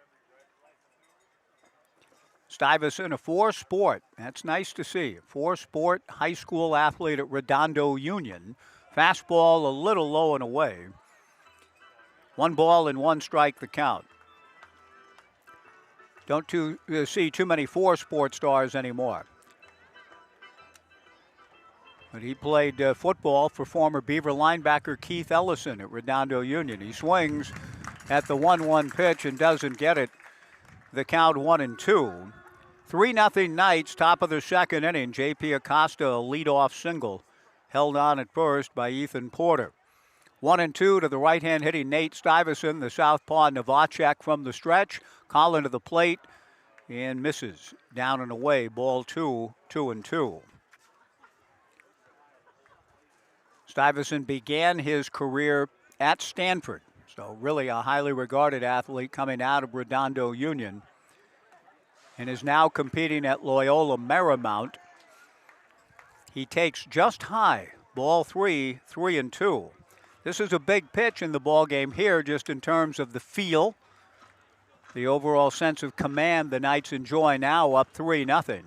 Stuyvesant, a 4-sport. That's nice to see. 4-sport high school athlete at Redondo Union. Fastball a little low and away. 1 ball and 1 strike the count. Don't see too many 4-sport stars anymore. But he played football for former Beaver linebacker Keith Ellison at Redondo Union. He swings at the 1-1 pitch and doesn't get it. The count 1-2. 3-0 Knights, top of the second inning. J.P. Acosta, a leadoff single, held on at first by Ethan Porter. 1-2 to the right-hand hitting Nate Stuyvesant, the southpaw Novacek from the stretch. Colin to the plate and misses. Down and away, ball 2, 2-2. Stuyvesant began his career at Stanford, so really a highly regarded athlete coming out of Redondo Union, and is now competing at Loyola Marymount. He takes just high, ball 3, 3-2. This is a big pitch in the ball game here, just in terms of the feel, the overall sense of command the Knights enjoy now, up 3-0.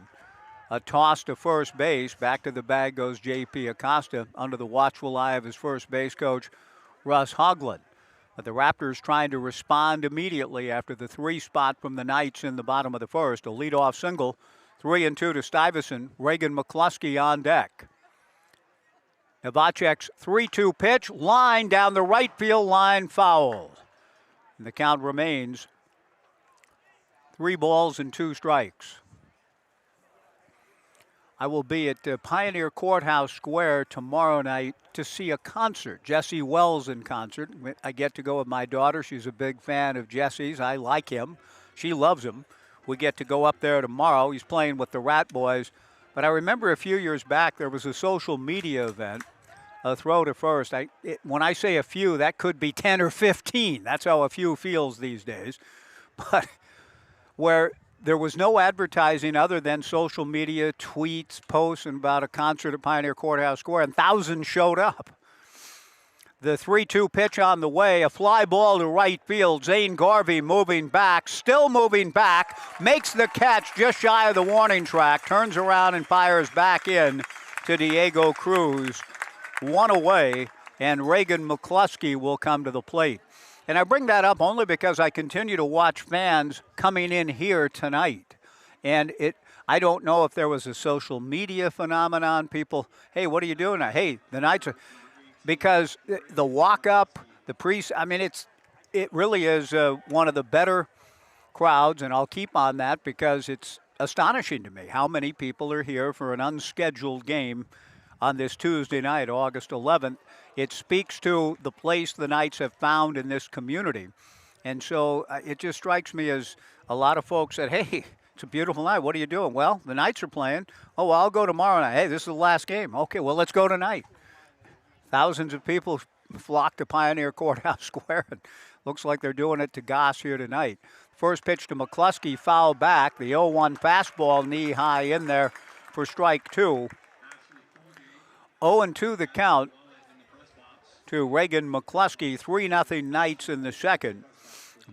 A toss to first base. Back to the bag goes J.P. Acosta under the watchful eye of his first base coach, Russ Hoagland. But the Raptors trying to respond immediately after the 3 spot from the Knights in the bottom of the first. A leadoff single, 3-2 to Stuyvesant. Reagan McCluskey on deck. Novacek's 3-2 pitch, line down the right field line, foul. And the count remains 3 balls and 2 strikes. I will be at Pioneer Courthouse Square tomorrow night to see a concert, Jesse Wells in concert. I get to go with my daughter. She's a big fan of Jesse's. I like him. She loves him. we get to go up there tomorrow. He's playing with the Rat Boys. But I remember a few years back there was a social media event, a throw to first. When I say a few, that could be 10 or 15. That's how a few feels these days. But where there was no advertising other than social media, tweets, posts, and about a concert at Pioneer Courthouse Square, and thousands showed up. The 3-2 pitch on the way, a fly ball to right field. Zane Garvey moving back, still moving back, makes the catch just shy of the warning track, turns around and fires back in to Diego Cruz. One away, and Reagan McCluskey will come to the plate. And I bring that up only because I continue to watch fans coming in here tonight. And I don't know if there was a social media phenomenon. People, hey, what are you doing? Hey, the Knights are... Because the walk-up, it really is one of the better crowds, and I'll keep on that because it's astonishing to me how many people are here for an unscheduled game on this Tuesday night, August 11th. It speaks to the place the Knights have found in this community. And so it just strikes me as a lot of folks said, hey, it's a beautiful night. What are you doing? Well, the Knights are playing. Oh, well, I'll go tomorrow night. Hey, this is the last game. Okay, well, let's go tonight. Thousands of people flock to Pioneer Courthouse Square, and looks like they're doing it to Goss here tonight. First pitch to McCluskey, foul back. The 0-1 fastball knee high in there for strike two. 0-2 the count to Reagan McCluskey. 3-0 Knights in the second.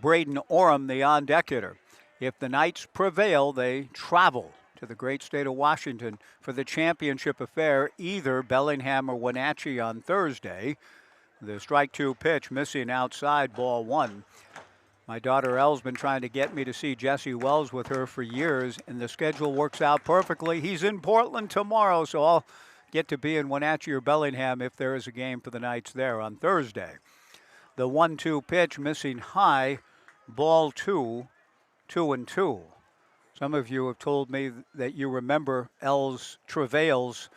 Braden Orem, the on-deck hitter. If the Knights prevail, they travel to the great state of Washington for the championship affair, either Bellingham or Wenatchee on Thursday. The strike two pitch missing outside, ball one. My daughter Elle's been trying to get me to see Jesse Wells with her for years, and the schedule works out perfectly. He's in Portland tomorrow, so I'll get to be in Wenatchee or Bellingham if there is a game for the Knights there on Thursday. The 1-2 pitch missing high, ball two, 2-2. Some of you have told me that you remember Elle's travails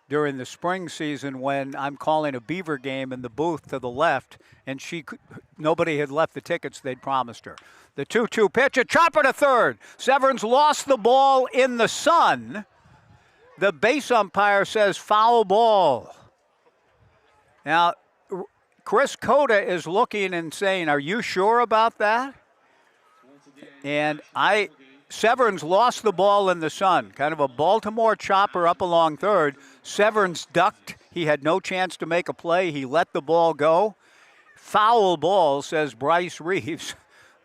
during the spring season when I'm calling a Beaver game in the booth to the left, and nobody had left the tickets they'd promised her. The 2-2 pitch, a chopper to third. Severns lost the ball in the sun. The base umpire says foul ball. Now, Chris Cota is looking and saying, are you sure about that? And Severns lost the ball in the sun. Kind of a Baltimore chopper up along third. Severns ducked. He had no chance to make a play. He let the ball go. Foul ball, says Bryce Reeves,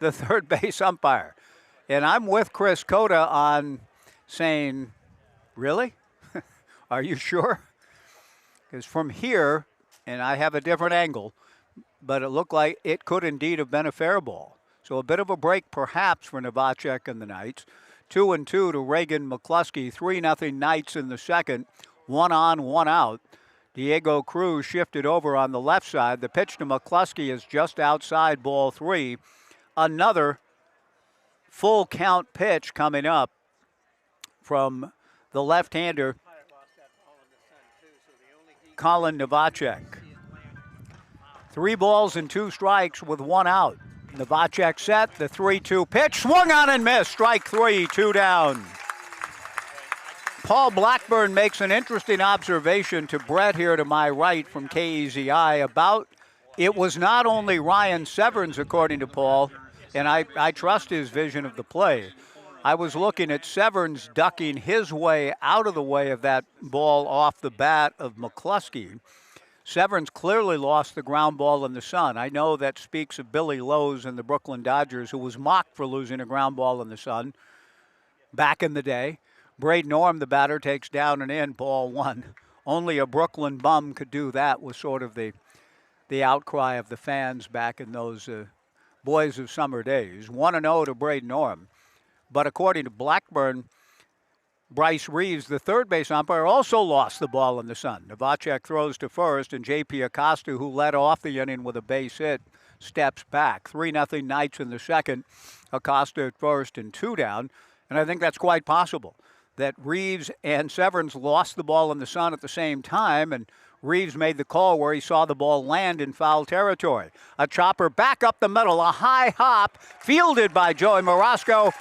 the third base umpire. And I'm with Chris Cota on saying, really? Are you sure? Because from here, and I have a different angle, but it looked like it could indeed have been a fair ball. So a bit of a break perhaps for Novacek and the Knights. 2-2 to Reagan McCluskey. 3-0 Knights in the second. 1 on, 1 out. Diego Cruz shifted over on the left side. The pitch to McCluskey is just outside, ball three. Another full count pitch coming up from the left-hander, Colin Novacek. 3 balls and 2 strikes with 1 out. Novacek set, the 3-2 pitch, swung on and missed. Strike 3, 2 down. Paul Blackburn makes an interesting observation to Brett here to my right from KEZI about it was not only Ryan Severns, according to Paul, and I trust his vision of the play. I was looking at Severns ducking his way out of the way of that ball off the bat of McCluskey. Severns clearly lost the ground ball in the sun. I know that speaks of Billy Lowe's and the Brooklyn Dodgers, who was mocked for losing a ground ball in the sun back in the day. Braden Orem, the batter, takes down and in, ball one. Only a Brooklyn bum could do that, was sort of the outcry of the fans back in those boys of summer days. 1-0 to Braden Orem. But according to Blackburn, Bryce Reeves, the third base umpire, also lost the ball in the sun. Novacek throws to first, and J.P. Acosta, who led off the inning with a base hit, steps back. 3-0 Knights in the second. Acosta at first and 2 down. And I think that's quite possible, that Reeves and Severns lost the ball in the sun at the same time, and Reeves made the call where he saw the ball land in foul territory. A chopper back up the middle, a high hop, fielded by Joey Morosco.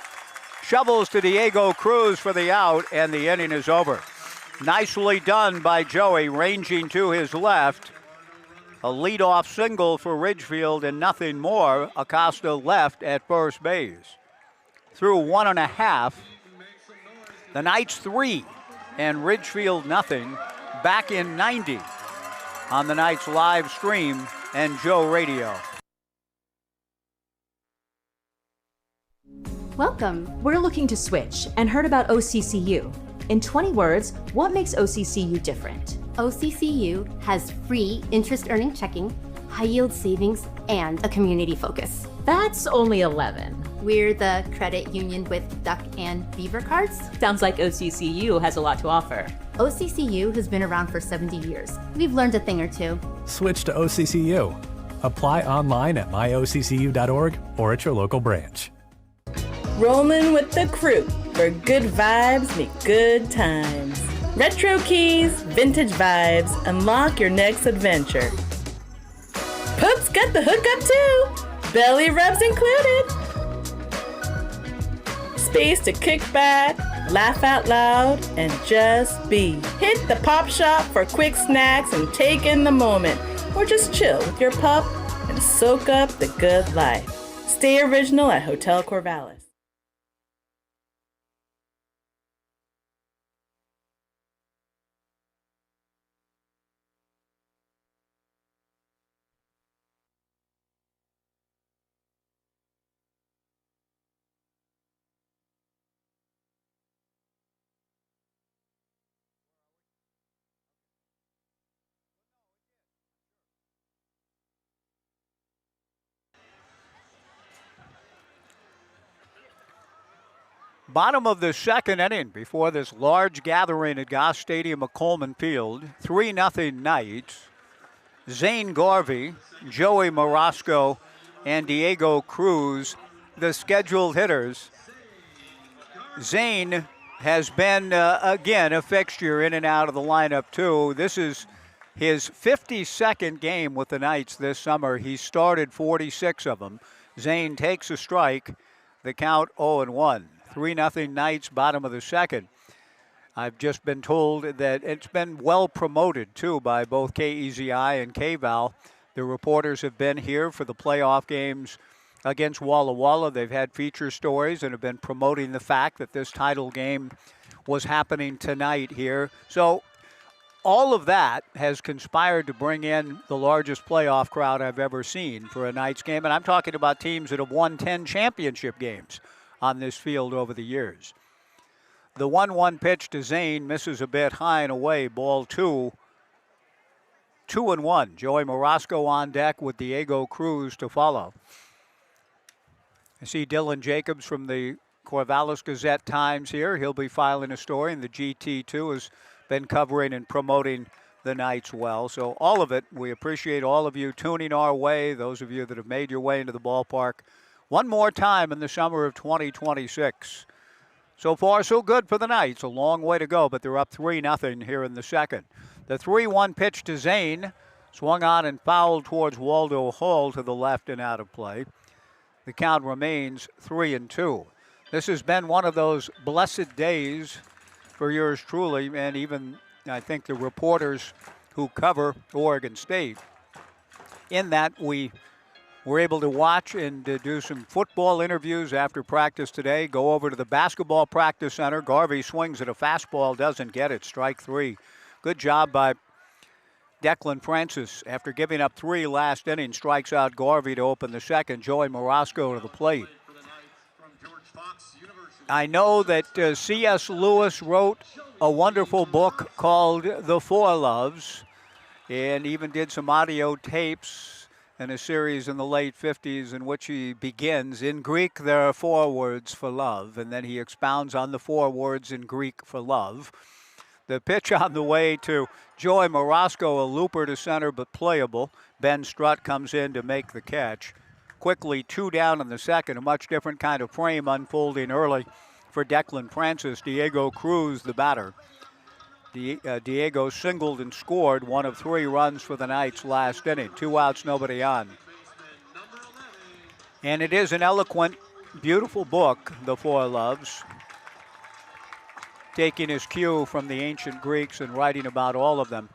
Shovels to Diego Cruz for the out, and the inning is over. Nicely done by Joey, ranging to his left. A leadoff single for Ridgefield and nothing more. Acosta left at first base. Through 1.5. The Knights 3 and Ridgefield nothing. Back in 90 on the Knights live stream and Joe Radio. Welcome. We're looking to switch and heard about OCCU. In 20 words, what makes OCCU different? OCCU has free interest-earning checking, high-yield savings, and a community focus. That's only 11. We're the credit union with duck and beaver cards. Sounds like OCCU has a lot to offer. OCCU has been around for 70 years. We've learned a thing or two. Switch to OCCU. Apply online at myoccu.org or at your local branch. Rolling with the crew, where good vibes meet good times. Retro keys, vintage vibes, unlock your next adventure. Poop's got the hookup too, belly rubs included. Space to kick back, laugh out loud, and just be. Hit the pop shop for quick snacks and take in the moment, or just chill with your pup and soak up the good life. Stay original at Hotel Corvallis. Bottom of the second inning before this large gathering at Goss Stadium at Coleman Field. 3-0 Knights. Zane Garvey, Joey Morosco, and Diego Cruz, the scheduled hitters. Zane has been, again, a fixture in and out of the lineup, too. This is his 52nd game with the Knights this summer. He started 46 of them. Zane takes a strike. The count 0-1. 3-0 Knights, bottom of the second. I've just been told that it's been well promoted, too, by both KEZI and KVAL. The reporters have been here for the playoff games against Walla Walla. They've had feature stories and have been promoting the fact that this title game was happening tonight here. So all of that has conspired to bring in the largest playoff crowd I've ever seen for a Knights game. And I'm talking about teams that have won 10 championship games on this field over the years. The 1-1 pitch to Zane misses a bit high and away. Ball 2. 2-1. Joey Morosco on deck with Diego Cruz to follow. I see Dylan Jacobs from the Corvallis Gazette-Times here. He'll be filing a story, and the GT2 has been covering and promoting the Knights well. So all of it, we appreciate all of you tuning our way, those of you that have made your way into the ballpark one more time in the summer of 2026. So far, so good for the Knights. A long way to go, but they're up 3-0 here in the second. The 3-1 pitch to Zane, swung on and fouled towards Waldo Hall to the left and out of play. The count remains 3-2. This has been one of those blessed days for yours truly, and even, I think, the reporters who cover Oregon State, in that we were able to watch and do some football interviews after practice today, go over to the basketball practice center. Garvey swings at a fastball, doesn't get it, strike 3. Good job by Declan Francis. After giving up 3 last inning, strikes out Garvey to open the second. Joey Morosco to the plate. I know that C.S. Lewis wrote a wonderful book called The Four Loves, and even did some audio tapes in a series in the late 50s in which he begins, in Greek there are 4 words for love, and then he expounds on the 4 words in Greek for love. The pitch on the way to Joey Morosco, a looper to center but playable. Ben Strutt comes in to make the catch. Quickly 2 down in the second, a much different kind of frame unfolding early for Declan Francis. Diego Cruz, the batter. Diego singled and scored 1 of 3 runs for the Knights last inning. 2 outs, nobody on. And it is an eloquent Beautiful book, The Four Loves, taking his cue from the ancient Greeks and writing about all of them.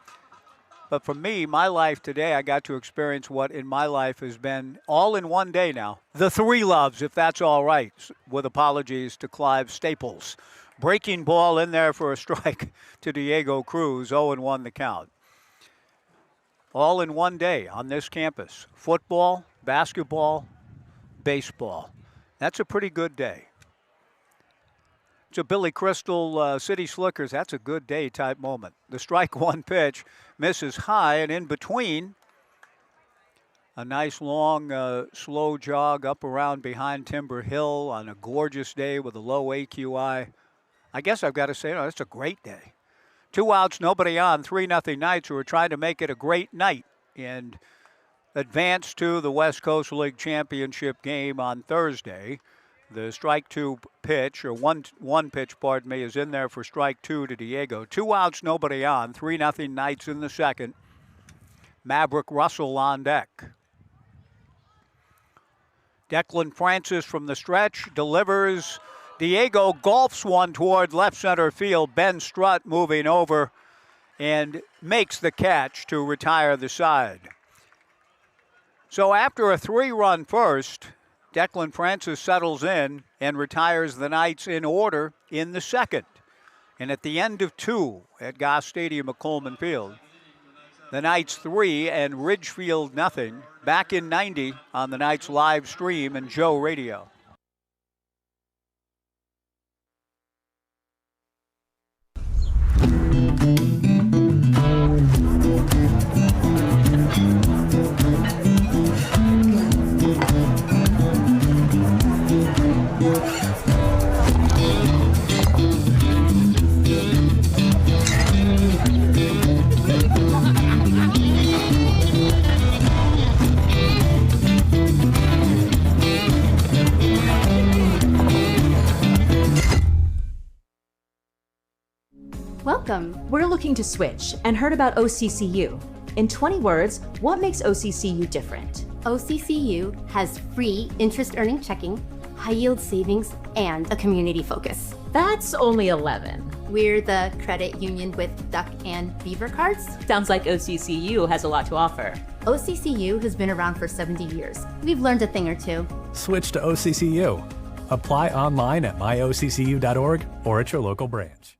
But for me, my life today, I got to experience what in my life has been all in one day now. The three loves, if that's all right, with apologies to Clive Staples. Breaking ball in there for a strike to Diego Cruz, 0-1 the count. All in one day on this campus. Football, basketball, baseball. That's a pretty good day. It's a Billy Crystal City Slickers, that's a good day type moment. The strike one pitch misses high, and in between, a nice long slow jog up around behind Timber Hill on a gorgeous day with a low AQI. I guess I've got to say, it's a great day. 2 outs, nobody on, 3-0 Knights, who are trying to make it a great night and advance to the West Coast League Championship game on Thursday. The strike two pitch, or one pitch, pardon me, is in there for strike two to Diego. 2 outs, nobody on, 3-0 Knights in the second. Maverick Russell on deck. Declan Francis from the stretch delivers. Diego golfs one toward left center field. Ben Strutt moving over and makes the catch to retire the side. So after a 3-run first, Declan Francis settles in and retires the Knights in order in the second. And at the end of 2 at Goss Stadium at Coleman Field, the Knights 3 and Ridgefield nothing. Back in 90 on the Knights live stream and Joe Radio. Welcome. We're looking to switch and heard about OCCU. In 20 words, what makes OCCU different? OCCU has free interest-earning checking, high-yield savings, and a community focus. That's only 11. We're the credit union with duck and beaver cards. Sounds like OCCU has a lot to offer. OCCU has been around for 70 years. We've learned a thing or two. Switch to OCCU. Apply online at myoccu.org or at your local branch.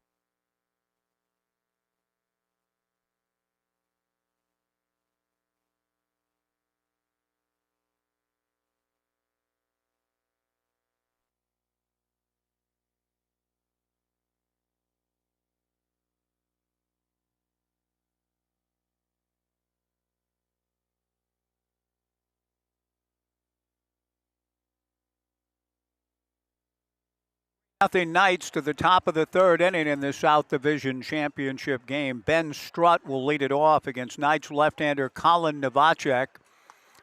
Nothing Knights to the top of the third inning in the South Division Championship game. Ben Strutt will lead it off against Knights left-hander Colin Novacek.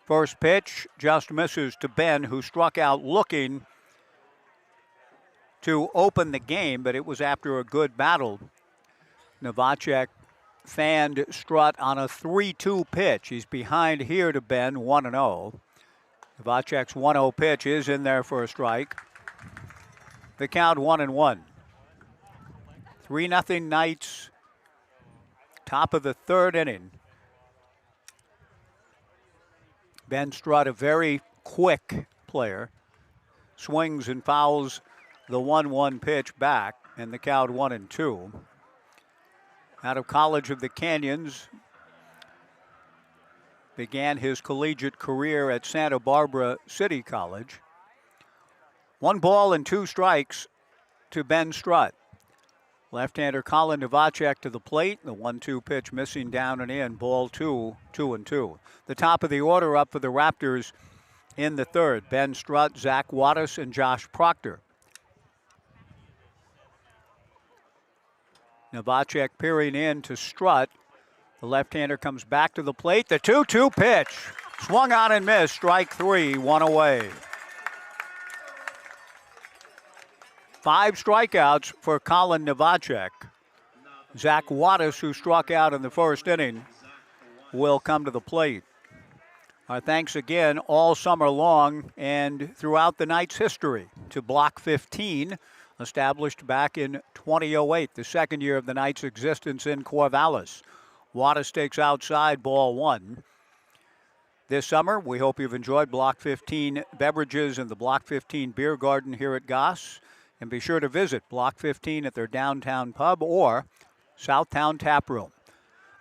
First pitch just misses to Ben, who struck out looking to open the game, but it was after a good battle. Novacek fanned Strutt on a 3-2 pitch. He's behind here to Ben, 1-0. Novacek's 1-0 pitch is in there for a strike. The count 1-1. 3-0 Knights. Top of the third inning. Ben Strutt, a very quick player. Swings and fouls the 1-1 pitch back, and the count 1-2. Out of College of the Canyons. Began his collegiate career at Santa Barbara City College. 1 ball and 2 strikes to Ben Strutt. Left-hander Colin Novacek to the plate. The 1-2 pitch missing down and in. Ball 2, 2-2. The top of the order up for the Raptors in the third. Ben Strutt, Zach Wattis, and Josh Proctor. Novacek peering in to Strutt. The left-hander comes back to the plate. The 2-2 pitch. Swung on and missed. Strike 3, 1 away. 5 strikeouts for Colin Novacek. Zach Wattis, who struck out in the first inning, will come to the plate. Our thanks again all summer long and throughout the night's history to Block 15, established back in 2008, the second year of the night's existence in Corvallis. Water Stakes outside, ball one. This summer, we hope you've enjoyed Block 15 beverages in the Block 15 Beer Garden here at Goss. And be sure to visit Block 15 at their downtown pub or Southtown Tap Room.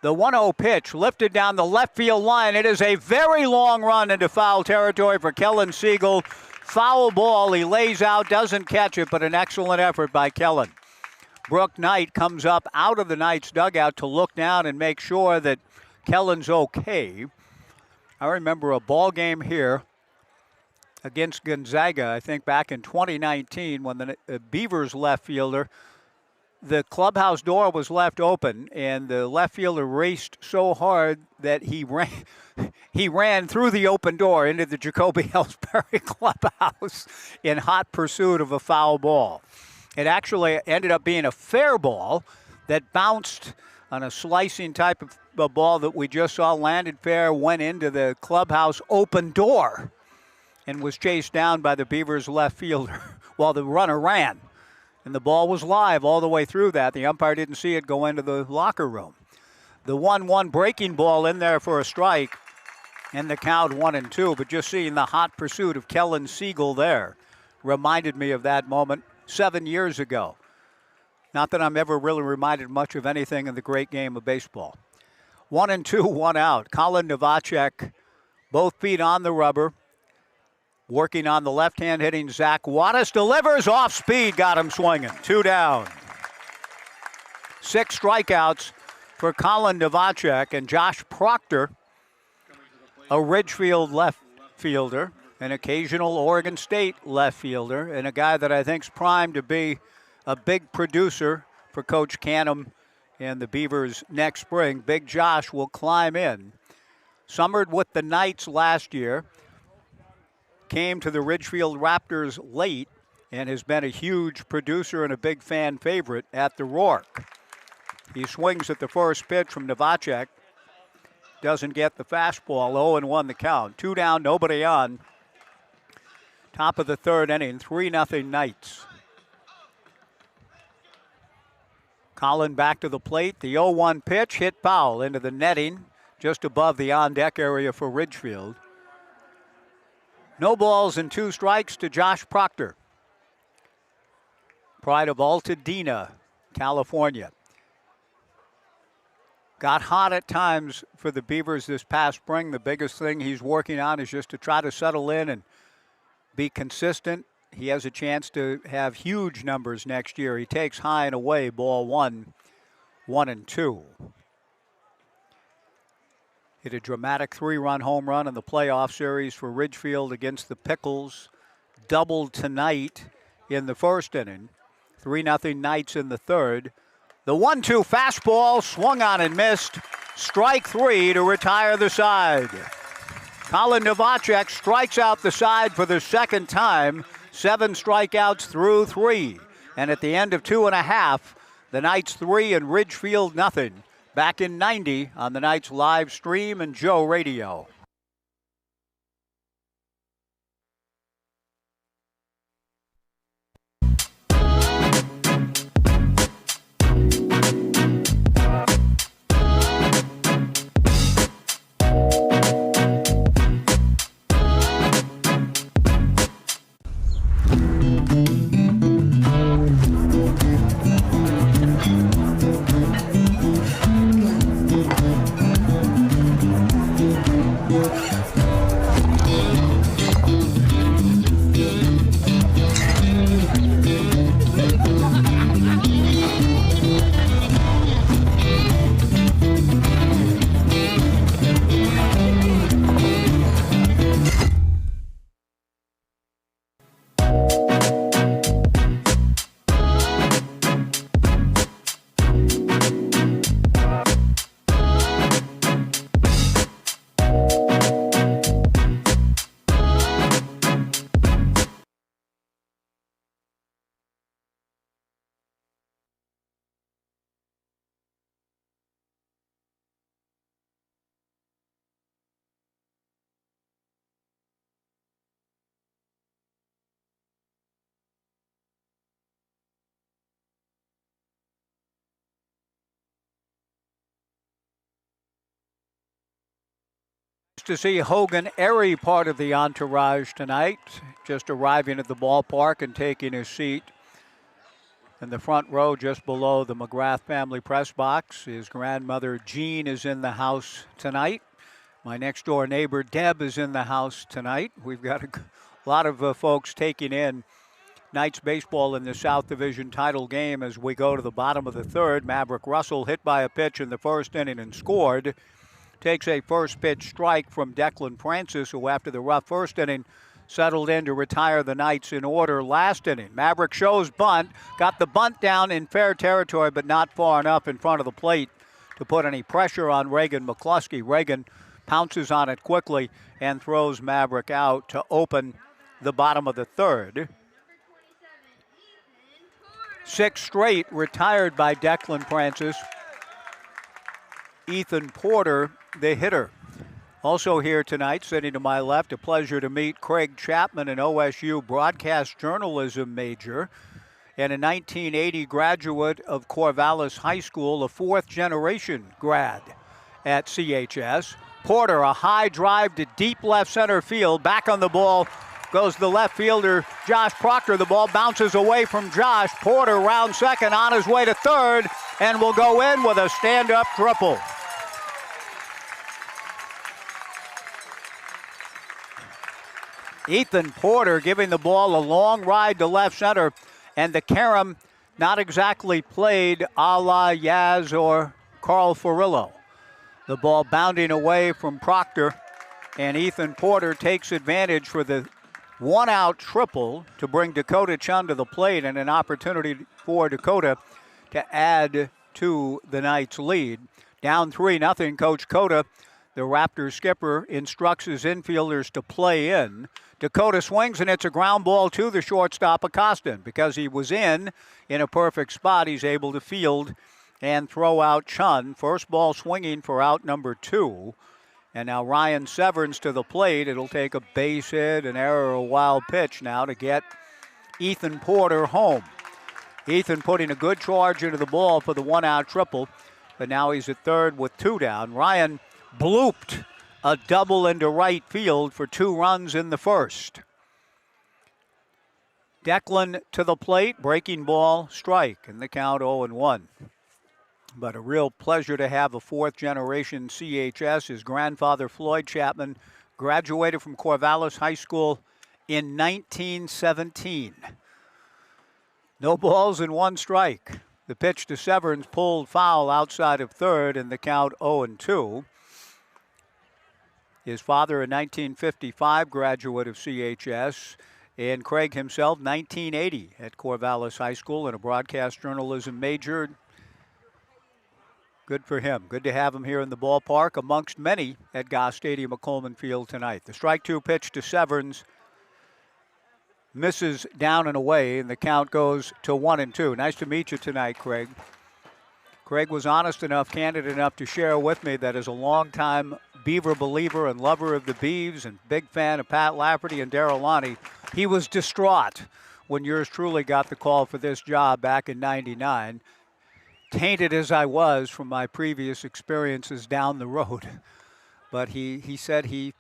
The 1-0 pitch lifted down the left field line. It is a very long run into foul territory for Kellen Siegel. Foul ball. He lays out, doesn't catch it, but an excellent effort by Kellen. Brooke Knight comes up out of the Knights dugout to look down and make sure that Kellen's okay. I remember a ball game here against Gonzaga, I think back in 2019, when the Beavers left fielder, the clubhouse door was left open, and the left fielder raced so hard that he ran through the open door into the Jacoby Ellsbury clubhouse in hot pursuit of a foul ball. It actually ended up being a fair ball that bounced on a slicing type of ball that we just saw, landed fair, went into the clubhouse open door, and was chased down by the Beavers left fielder while the runner ran. And the ball was live all the way through that. The umpire didn't see it go into the locker room. The 1-1 breaking ball in there for a strike, and the count 1-2. But just seeing the hot pursuit of Kellen Siegel there reminded me of that moment 7 years ago. Not that I'm ever really reminded much of anything in the great game of baseball. 1-2, 1 out. Colin Novacek, both feet on the rubber. Working on the left-hand hitting Zach Wattis, delivers off speed, got him swinging. 2 down. 6 strikeouts for Colin Novacek, and Josh Proctor, a Ridgefield left fielder, an occasional Oregon State left fielder, and a guy that I think's primed to be a big producer for Coach Canham and the Beavers next spring. Big Josh will climb in. Summered with the Knights last year. Came to the Ridgefield Raptors late and has been a huge producer and a big fan favorite at the Rourke. He swings at the first pitch from Novacek. Doesn't get the fastball. 0-1 the count. 2 down, nobody on. Top of the third inning, 3-0 Knights. Colin back to the plate. The 0-1 pitch hit foul into the netting just above the on-deck area for Ridgefield. No balls and 2 strikes to Josh Proctor. Pride of Altadena, California. Got hot at times for the Beavers this past spring. The biggest thing he's working on is just to try to settle in and be consistent. He has a chance to have huge numbers next year. He takes high and away, ball 1, 1-2. Hit a dramatic 3-run home run in the playoff series for Ridgefield against the Pickles. Doubled tonight in the first inning. 3-0 Knights in the third. The 1-2 fastball swung on and missed. Strike 3 to retire the side. Colin Novacek strikes out the side for the second time. 7 strikeouts through 3. And at the end of 2.5, the Knights 3 and Ridgefield nothing. Back in 90 on the Knights live stream and Joe Radio. To see Hogan Airy part of the entourage tonight, just arriving at the ballpark and taking his seat in the front row just below the McGrath family press box. His grandmother Jean is in the house tonight. My next door neighbor Deb is in the house tonight. We've got a lot of folks taking in Knights baseball in the South Division title game as we go to the bottom of the third. Maverick Russell hit by a pitch in the first inning and scored. Takes a first pitch strike from Declan Francis, who after the rough first inning settled in to retire the Knights in order last inning. Maverick shows bunt, got the bunt down in fair territory, but not far enough in front of the plate to put any pressure on Reagan McCluskey. Reagan pounces on it quickly and throws Maverick out to open the bottom of the third. 6 straight retired by Declan Francis. Ethan Porter, the hitter. Also here tonight, sitting to my left, a pleasure to meet Craig Chapman, an OSU broadcast journalism major and a 1980 graduate of Corvallis High School, a fourth-generation grad at CHS. Porter, a high drive to deep left center field. Back on the ball goes the left fielder, Josh Proctor. The ball bounces away from Josh. Porter round second, on his way to third, and will go in with a stand-up triple. Ethan Porter giving the ball a long ride to left center, and the carom not exactly played a la Yaz or Carl Furillo. The ball bounding away from Proctor, and Ethan Porter takes advantage for the one-out triple to bring Dakota Chun to the plate, and an opportunity for Dakota to add to the Knights' lead. Down 3-0, Coach Cota, the Raptors skipper, instructs his infielders to play in. Dakota swings, and it's a ground ball to the shortstop, Acosta. Because he was in a perfect spot, he's able to field and throw out Chun. First ball swinging for out number 2. And now Ryan Severns to the plate. It'll take a base hit, an error, a wild pitch now to get Ethan Porter home. Ethan putting a good charge into the ball for the one-out triple, but now he's at third with 2 down. Ryan blooped a double into right field for 2 runs in the first. Declan to the plate, breaking ball, strike, and the count 0-1. But a real pleasure to have a fourth-generation CHS. His grandfather, Floyd Chapman, graduated from Corvallis High School in 1917. No balls and 1 strike. The pitch to Severns pulled foul outside of third, and the count 0-2. His father, a 1955 graduate of CHS, and Craig himself, 1980 at Corvallis High School and a broadcast journalism major. Good for him. Good to have him here in the ballpark amongst many at Goss Stadium at Coleman Field tonight. The strike 2 pitch to Severns misses down and away, and the count goes to 1-2. Nice to meet you tonight, Craig. Craig was honest enough, candid enough to share with me that as a longtime Beaver believer and lover of the Beavs and big fan of Pat Lafferty and Darryl Lonnie, he was distraught when yours truly got the call for this job back in '99. Tainted as I was from my previous experiences down the road. But he said he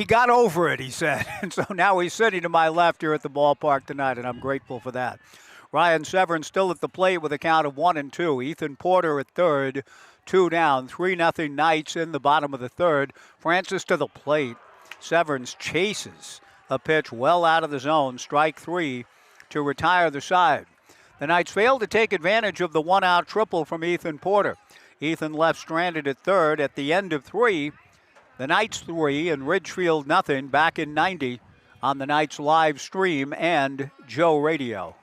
got over it, he said. And so now he's sitting to my left here at the ballpark tonight, and I'm grateful for that. Ryan Severns still at the plate with a count of 1-2. Ethan Porter at third, 2 down, 3-0 Knights in the bottom of the third. Francis to the plate. Severns chases a pitch well out of the zone, strike 3 to retire the side. The Knights failed to take advantage of the one-out triple from Ethan Porter. Ethan left stranded at third at the end of 3. The Knights 3 and Ridgefield nothing back in 90 on the Knights live stream and Joe Radio.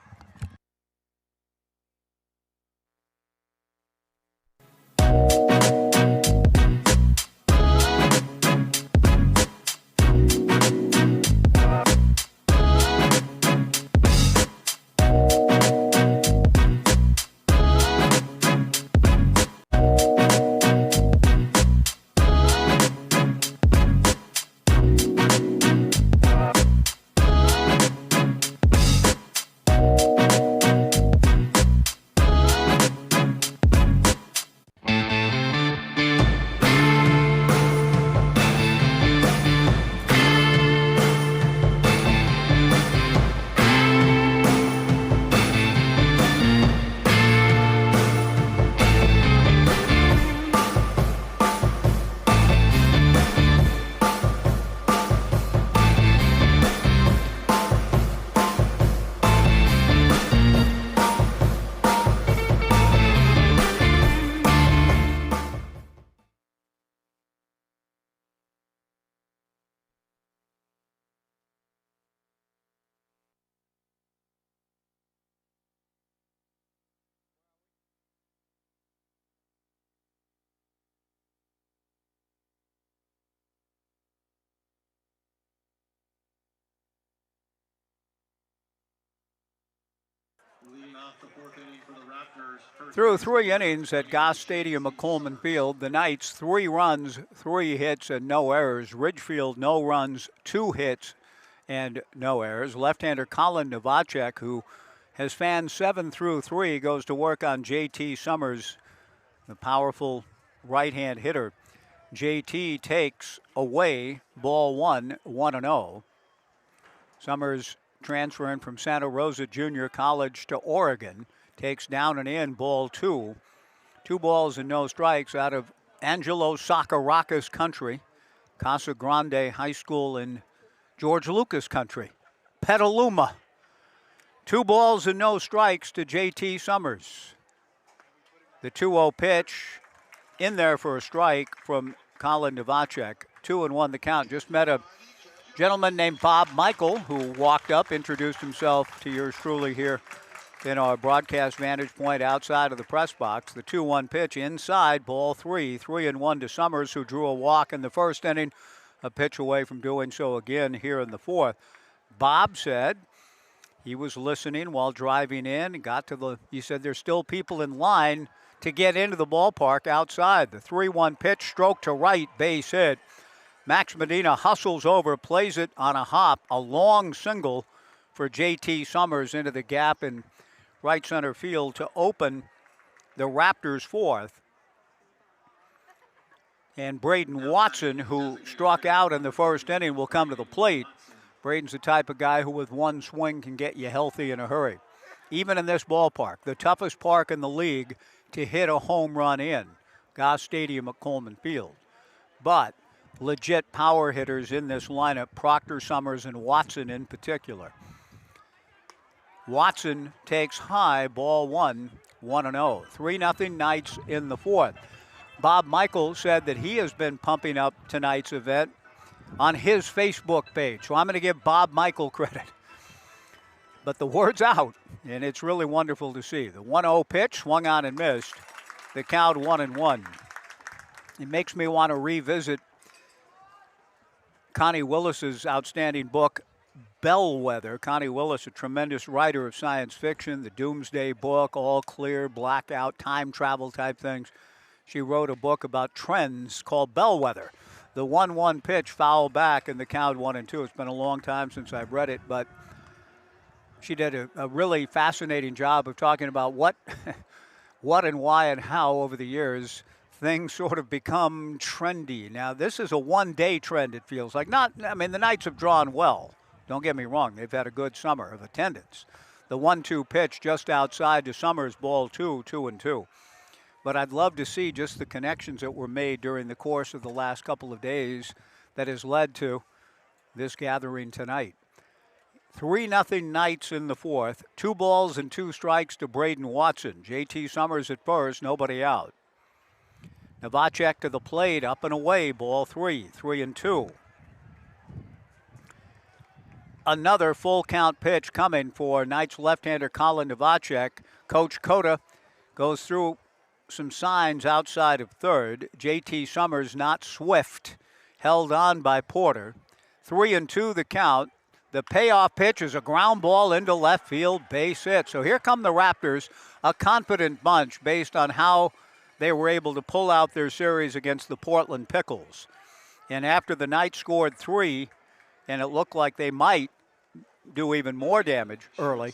Through 3 innings at Goss Stadium at Coleman Field, the Knights 3 runs, 3 hits, and no errors. Ridgefield, no runs, 2 hits, and no errors. Left-hander Colin Novacek, who has fanned 7 through 3, goes to work on J.T. Summers, the powerful right-hand hitter. J.T. takes away ball 1, 1-0. Summers transferring from Santa Rosa Junior College to Oregon. Takes down and in ball 2. 2 balls and no strikes out of Angelo Sakarakis country. Casa Grande High School in George Lucas country. Petaluma. 2 balls and no strikes to J.T. Summers. The 2-0 pitch in there for a strike from Colin Novacek. 2-1 the count. Just met a gentleman named Bob Michael who walked up, introduced himself to yours truly here in our broadcast vantage point outside of the press box. The 2-1 pitch inside, ball 3. 3-1 to Summers, who drew a walk in the first inning. A pitch away from doing so again here in the 4th. Bob said he was listening while driving in. He said there's still people in line to get into the ballpark outside. The 3-1 pitch, stroke to right, base hit. Max Medina hustles over, plays it on a hop. A long single for J.T. Summers into the gap in right center field to open the Raptors' 4th. And Braden Watson, who struck out in the first inning, will come to the plate. Braden's the type of guy who with one swing can get you healthy in a hurry. Even in this ballpark, the toughest park in the league to hit a home run in, Goss Stadium at Coleman Field. But legit power hitters in this lineup, Proctor, Summers, and Watson in particular. Watson takes high, ball 1, 1-0. 3-0 Knights in the 4th. Bob Michael said that he has been pumping up tonight's event on his Facebook page. So I'm going to give Bob Michael credit. But the word's out, and it's really wonderful to see. The 1-0 pitch swung on and missed. The count 1-1. It makes me want to revisit Connie Willis's outstanding book, Bellwether. Connie Willis, a tremendous writer of science fiction, the Doomsday Book, all clear, blackout, time travel type things. She wrote a book about trends called Bellwether. The 1-1 pitch foul back and the count 1-2. It's been a long time since I've read it, but she did a really fascinating job of talking about what and why and how over the years things sort of become trendy. Now, this is a one-day trend, it feels like. The Knights have drawn well. Don't get me wrong. They've had a good summer of attendance. The 1-2 pitch just outside to Summers, ball 2, 2-2. But I'd love to see just the connections that were made during the course of the last couple of days that has led to this gathering tonight. 3-0 Knights in the 4th. 2 balls and 2 strikes to Braden Watson. J.T. Summers at first, nobody out. Novacek to the plate, up and away, ball 3, 3-2. Another full count pitch coming for Knights left-hander Colin Novacek. Coach Cota goes through some signs outside of third. J.T. Summers not swift, held on by Porter. 3-2 the count. The payoff pitch is a ground ball into left field, base hit. So here come the Raptors, a confident bunch based on how they were able to pull out their series against the Portland Pickles. And after the Knights scored 3, and it looked like they might do even more damage early,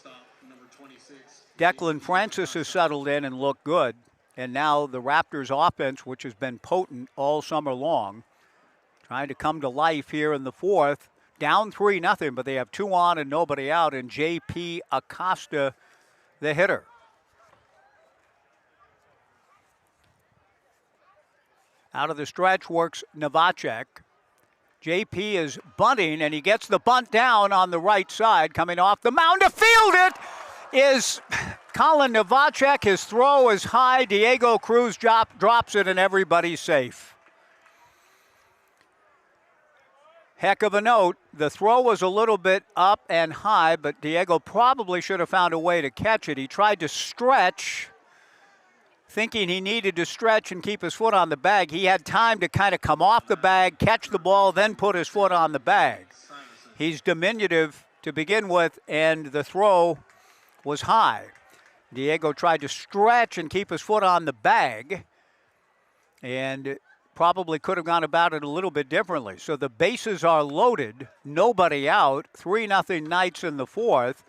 Declan Francis has settled in and looked good. And now the Raptors offense, which has been potent all summer long, trying to come to life here in the 4th. Down 3-0, but they have 2 on and nobody out, and J.P. Acosta, the hitter. Out of the stretch works Novacek. J.P. is bunting, and he gets the bunt down on the right side. Coming off the mound to field it is Colin Novacek. His throw is high. Diego Cruz drops it, and everybody's safe. Heck of a note. The throw was a little bit up and high, but Diego probably should have found a way to catch it. He tried to stretch, thinking he needed to stretch and keep his foot on the bag. He had time to kind of come off the bag, catch the ball, then put his foot on the bag. He's diminutive to begin with, and the throw was high. Diego tried to stretch and keep his foot on the bag, and probably could have gone about it a little bit differently. So the bases are loaded, nobody out, 3-0 Knights in the fourth.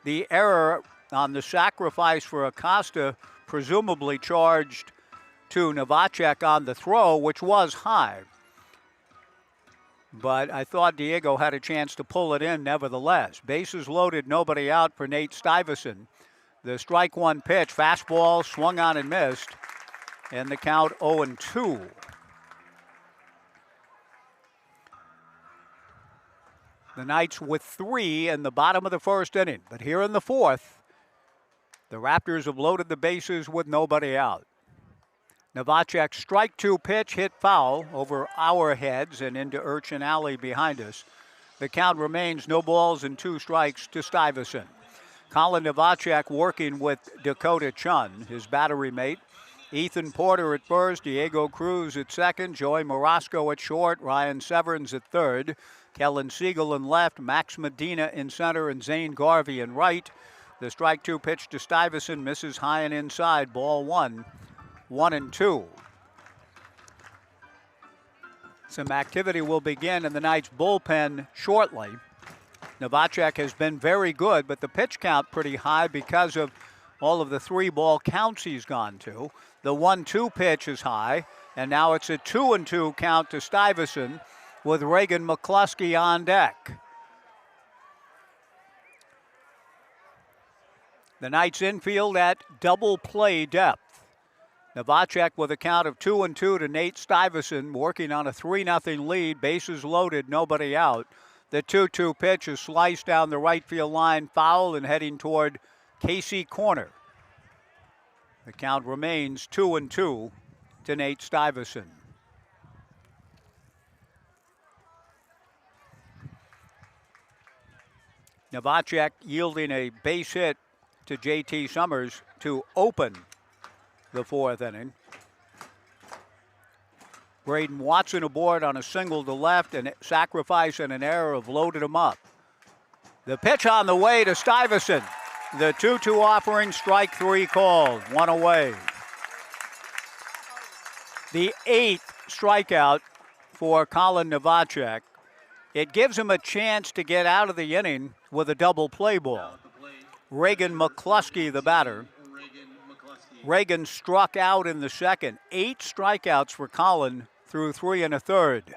The error on the sacrifice for Acosta, presumably charged to Novacek on the throw, which was high. But I thought Diego had a chance to pull it in nevertheless. Bases loaded, nobody out for Nate Stuyvesant. The strike one pitch, fastball, swung on and missed, and the count 0-2. The Knights with 3 in the bottom of the first inning. But here in the fourth, the Raptors have loaded the bases with nobody out. Novacek strike 2 pitch, hit foul over our heads and into Urchin Alley behind us. The count remains no balls and 2 strikes to Stuyvesant. Colin Novacek working with Dakota Chun, his battery mate. Ethan Porter at first, Diego Cruz at second, Joey Morosco at short, Ryan Severns at third, Kellen Siegel in left, Max Medina in center, and Zane Garvey in right. The strike 2 pitch to Stuyvesant misses high and inside, ball 1, 1-2. Some activity will begin in the Knights bullpen shortly. Novacek has been very good, but the pitch count pretty high because of all of the 3-ball counts he's gone to. The 1-2 pitch is high, and now it's a 2-2 count to Stuyvesant with Reagan McCluskey on deck. The Knights infield at double play depth. Novacek with a count of 2-2 to Nate Stuyvesant, working on a 3-0 lead. Bases loaded, nobody out. The 2-2 pitch is sliced down the right field line, foul, and heading toward Casey corner. The count remains 2-2 to Nate Stuyvesant. Novacek yielding a base hit to J.T. Summers to open the fourth inning. Braden Watson aboard on a single to left, and sacrifice and an error have loaded him up. The pitch on the way to Stuyvesant. The 2-2 offering, strike 3 called, 1 away. The 8th strikeout for Colin Novacek. It gives him a chance to get out of the inning with a double play ball. Reagan McCluskey, the batter. Reagan struck out in the second. 8 strikeouts for Colin through 3 1/3.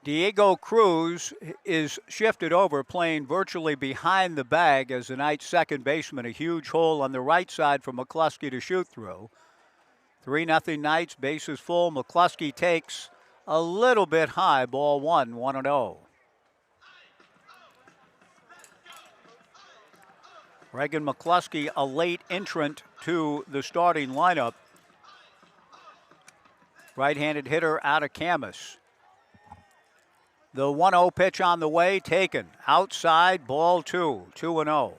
Diego Cruz is shifted over, playing virtually behind the bag as the Knights' second baseman. A huge hole on the right side for McCluskey to shoot through. 3-0 Knights, bases full. McCluskey takes a little bit high, ball 1, 1-0. Reagan McCluskey, a late entrant to the starting lineup. Right-handed hitter out of Camas. The 1-0 pitch on the way, taken. Outside, ball 2, 2-0.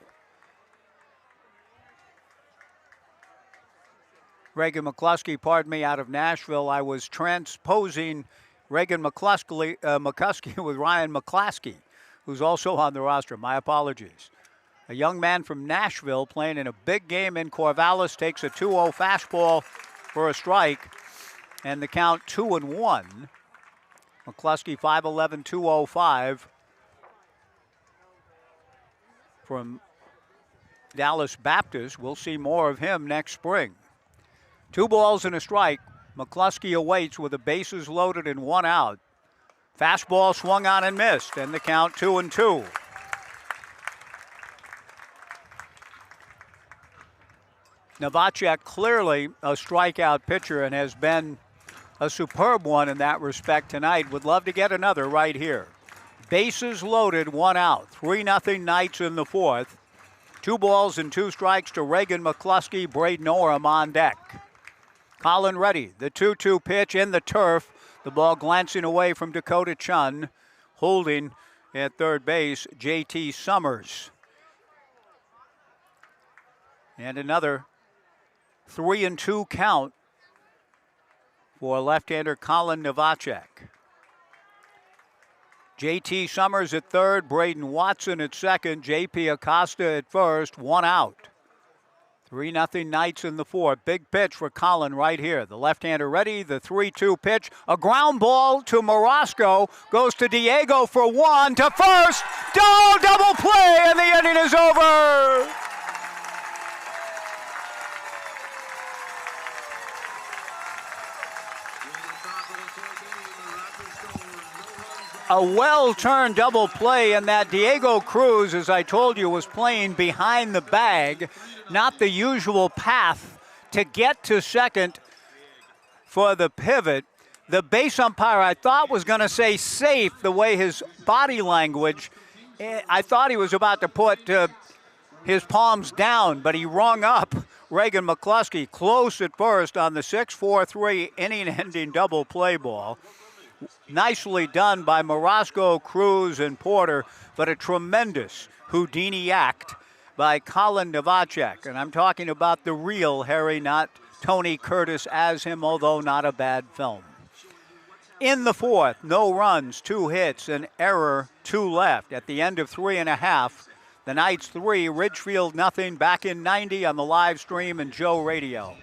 Reagan McCluskey, out of Nashville. I was transposing Reagan McCluskey with Ryan McClaskey, who's also on the roster. My apologies. A young man from Nashville playing in a big game in Corvallis takes a 2-0 fastball for a strike, and the count 2-1. McCluskey 5'11", 205 from Dallas Baptist. We'll see more of him next spring. 2 balls and a strike. McCluskey awaits with the bases loaded and 1 out. Fastball swung on and missed, and the count 2-2. Novacek clearly a strikeout pitcher and has been a superb one in that respect tonight. Would love to get another right here. Bases loaded, 1 out. 3-0 Knights in the fourth. 2 balls and 2 strikes to Reagan McCluskey. Braden Oram on deck. Colin ready. The 2-2 pitch in the turf. The ball glancing away from Dakota Chun. Holding at third base, J.T. Summers. And another 3-2 count for left-hander Colin Novacek. J.T. Summers at third, Braden Watson at second, J.P. Acosta at first, 1 out. 3-0 Knights in the fourth. Big pitch for Colin right here. The left-hander ready. The 3-2 pitch. A ground ball to Morosco. Goes to Diego for one. To first. Double play, and the inning is over. A well-turned double play, and that Diego Cruz, as I told you, was playing behind the bag. Not the usual path to get to second for the pivot. The base umpire, I thought, was going to say safe the way his body language. I thought he was about to put his palms down, but he rung up Reagan McCluskey close at first on the 6-4-3 inning-ending double play ball. Nicely done by Morosco, Cruz, and Porter, but a tremendous Houdini act by Colin Novacek. And I'm talking about the real Harry, not Tony Curtis as him, although not a bad film. In the fourth, no runs, 2 hits, an error, 2 left. At the end of 3.5, the Knights 3, Ridgefield nothing. Back in 90 on the live stream and Joe Radio.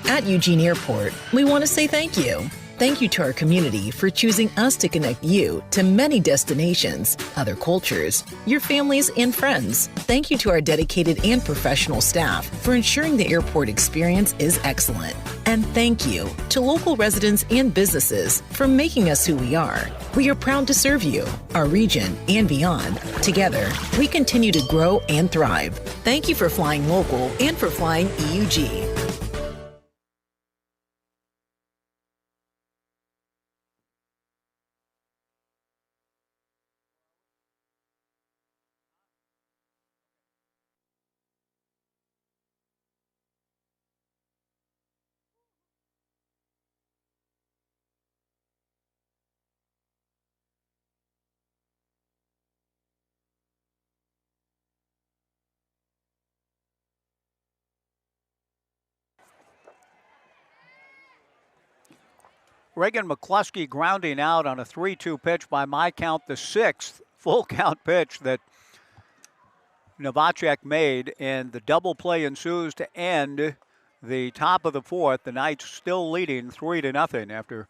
At Eugene Airport, we want to say thank you. Thank you to our community for choosing us to connect you to many destinations, other cultures, your families, and friends. Thank you to our dedicated and professional staff for ensuring the airport experience is excellent. And thank you to local residents and businesses for making us who we are. We are proud to serve you, our region, and beyond. Together, we continue to grow and thrive. Thank you for flying local and for flying EUG. Reagan McCluskey grounding out on a 3-2 pitch, by my count, the 6th full count pitch that Novacek made, and the double play ensues to end the top of the fourth. The Knights still leading 3-0 after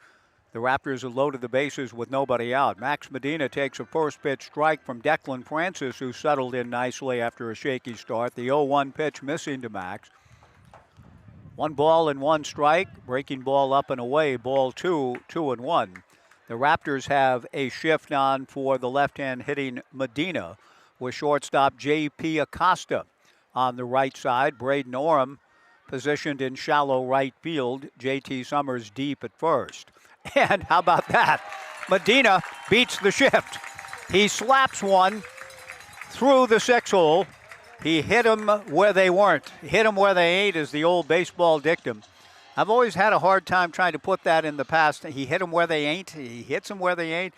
the Raptors have loaded the bases with nobody out. Max Medina takes a first pitch strike from Declan Francis, who settled in nicely after a shaky start. The 0-1 pitch missing to Max. 1 ball and 1 strike, breaking ball up and away, ball 2, 2-1. The Raptors have a shift on for the left-hand hitting Medina, with shortstop J.P. Acosta on the right side. Braden Orem positioned in shallow right field. J.T. Summers deep at first. And how about that? Medina beats the shift. He slaps one through the 6-hole. He hit them where they weren't. Hit them where they ain't is the old baseball dictum. I've always had a hard time trying to put that in the past. He hit them where they ain't. He hits them where they ain't.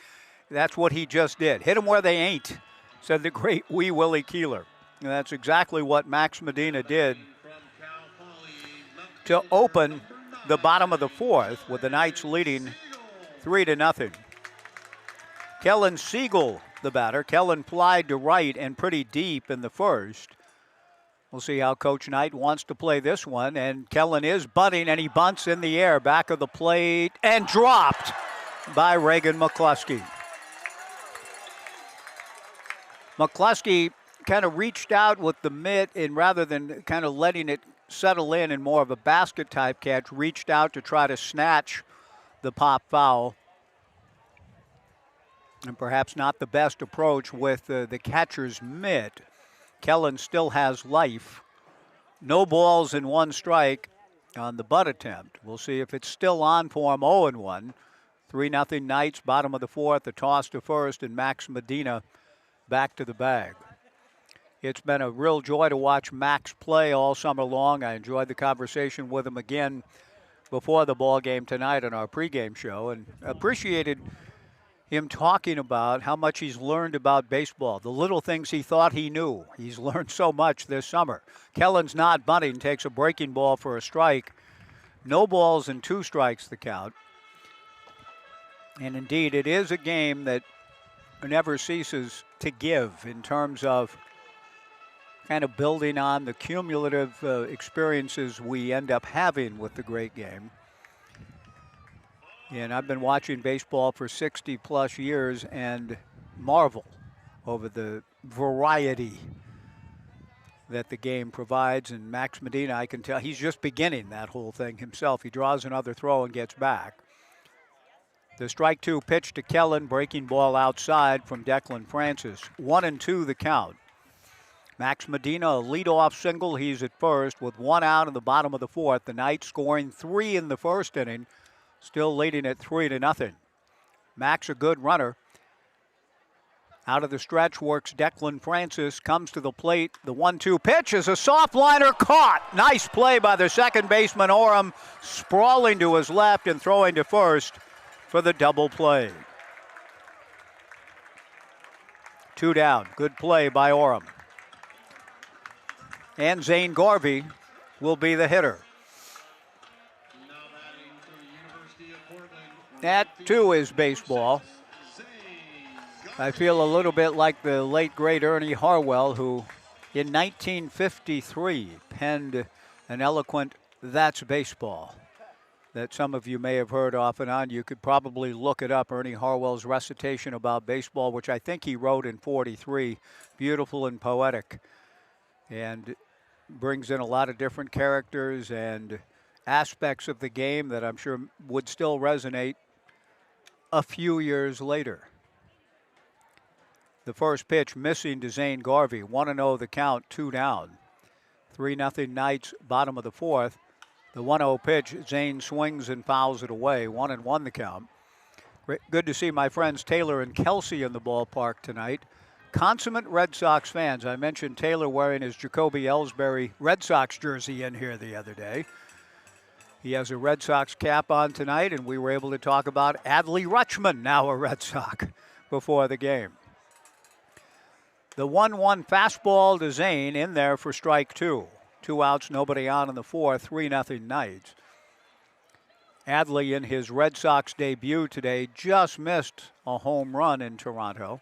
That's what he just did. Hit them where they ain't, said the great Wee Willie Keeler. And that's exactly what Max Medina did to open the bottom of the fourth, with the Knights leading 3-0. Kellen Siegel, the batter. Kellen plied to right and pretty deep in the first. We'll see how Coach Knight wants to play this one. And Kellen is bunting, and he bunts in the air, back of the plate, and dropped by Reagan McCluskey. McCluskey kind of reached out with the mitt, and rather than kind of letting it settle in more of a basket type catch, reached out to try to snatch the pop foul. And perhaps not the best approach with the catcher's mitt. Kellen still has life. No balls and 1 strike on the butt attempt. We'll see if it's still on for him. 0-1. 3-0 Knights, bottom of the fourth. The toss to first, and Max Medina back to the bag. It's been a real joy to watch Max play all summer long. I enjoyed the conversation with him again before the ball game tonight on our pregame show, and appreciated him talking about how much he's learned about baseball, the little things he thought he knew. He's learned so much this summer. Kellen's not bunting, takes a breaking ball for a strike. No balls and 2 strikes the count. And indeed, it is a game that never ceases to give in terms of kind of building on the cumulative experiences we end up having with the great game. And I've been watching baseball for 60 plus years and marvel over the variety that the game provides. And Max Medina, I can tell, he's just beginning that whole thing himself. He draws another throw and gets back. The strike 2 pitch to Kellen, breaking ball outside from Declan Francis. 1-2 the count. Max Medina, a leadoff single. He's at first with 1 out in the bottom of the 4th. The Knights scoring 3 in the first inning. Still leading at 3-0. Max, a good runner. Out of the stretch works Declan Francis, comes to the plate. The 1-2 pitch is a soft liner caught. Nice play by the second baseman Oram, sprawling to his left and throwing to first for the double play. 2 down. Good play by Oram. And Zane Garvey will be the hitter. That, too, is baseball. I feel a little bit like the late, great Ernie Harwell, who in 1953 penned an eloquent "That's Baseball" that some of you may have heard off and on. You could probably look it up, Ernie Harwell's recitation about baseball, which I think he wrote in 43. Beautiful and poetic, and brings in a lot of different characters and aspects of the game that I'm sure would still resonate a few years later. The first pitch missing to Zane Garvey. 1-0 the count, 2 down. 3-0 Knights, bottom of the 4th. The 1-0 pitch, Zane swings and fouls it away. 1-1 the count. Good to see my friends Taylor and Kelsey in the ballpark tonight. Consummate Red Sox fans. I mentioned Taylor wearing his Jacoby Ellsbury Red Sox jersey in here the other day. He has a Red Sox cap on tonight, and we were able to talk about Adley Rutschman, now a Red Sox, before the game. The 1-1 fastball to Zane in there for strike 2. 2 outs, nobody on in the 4th, 3-0 Knights. Adley in his Red Sox debut today just missed a home run in Toronto.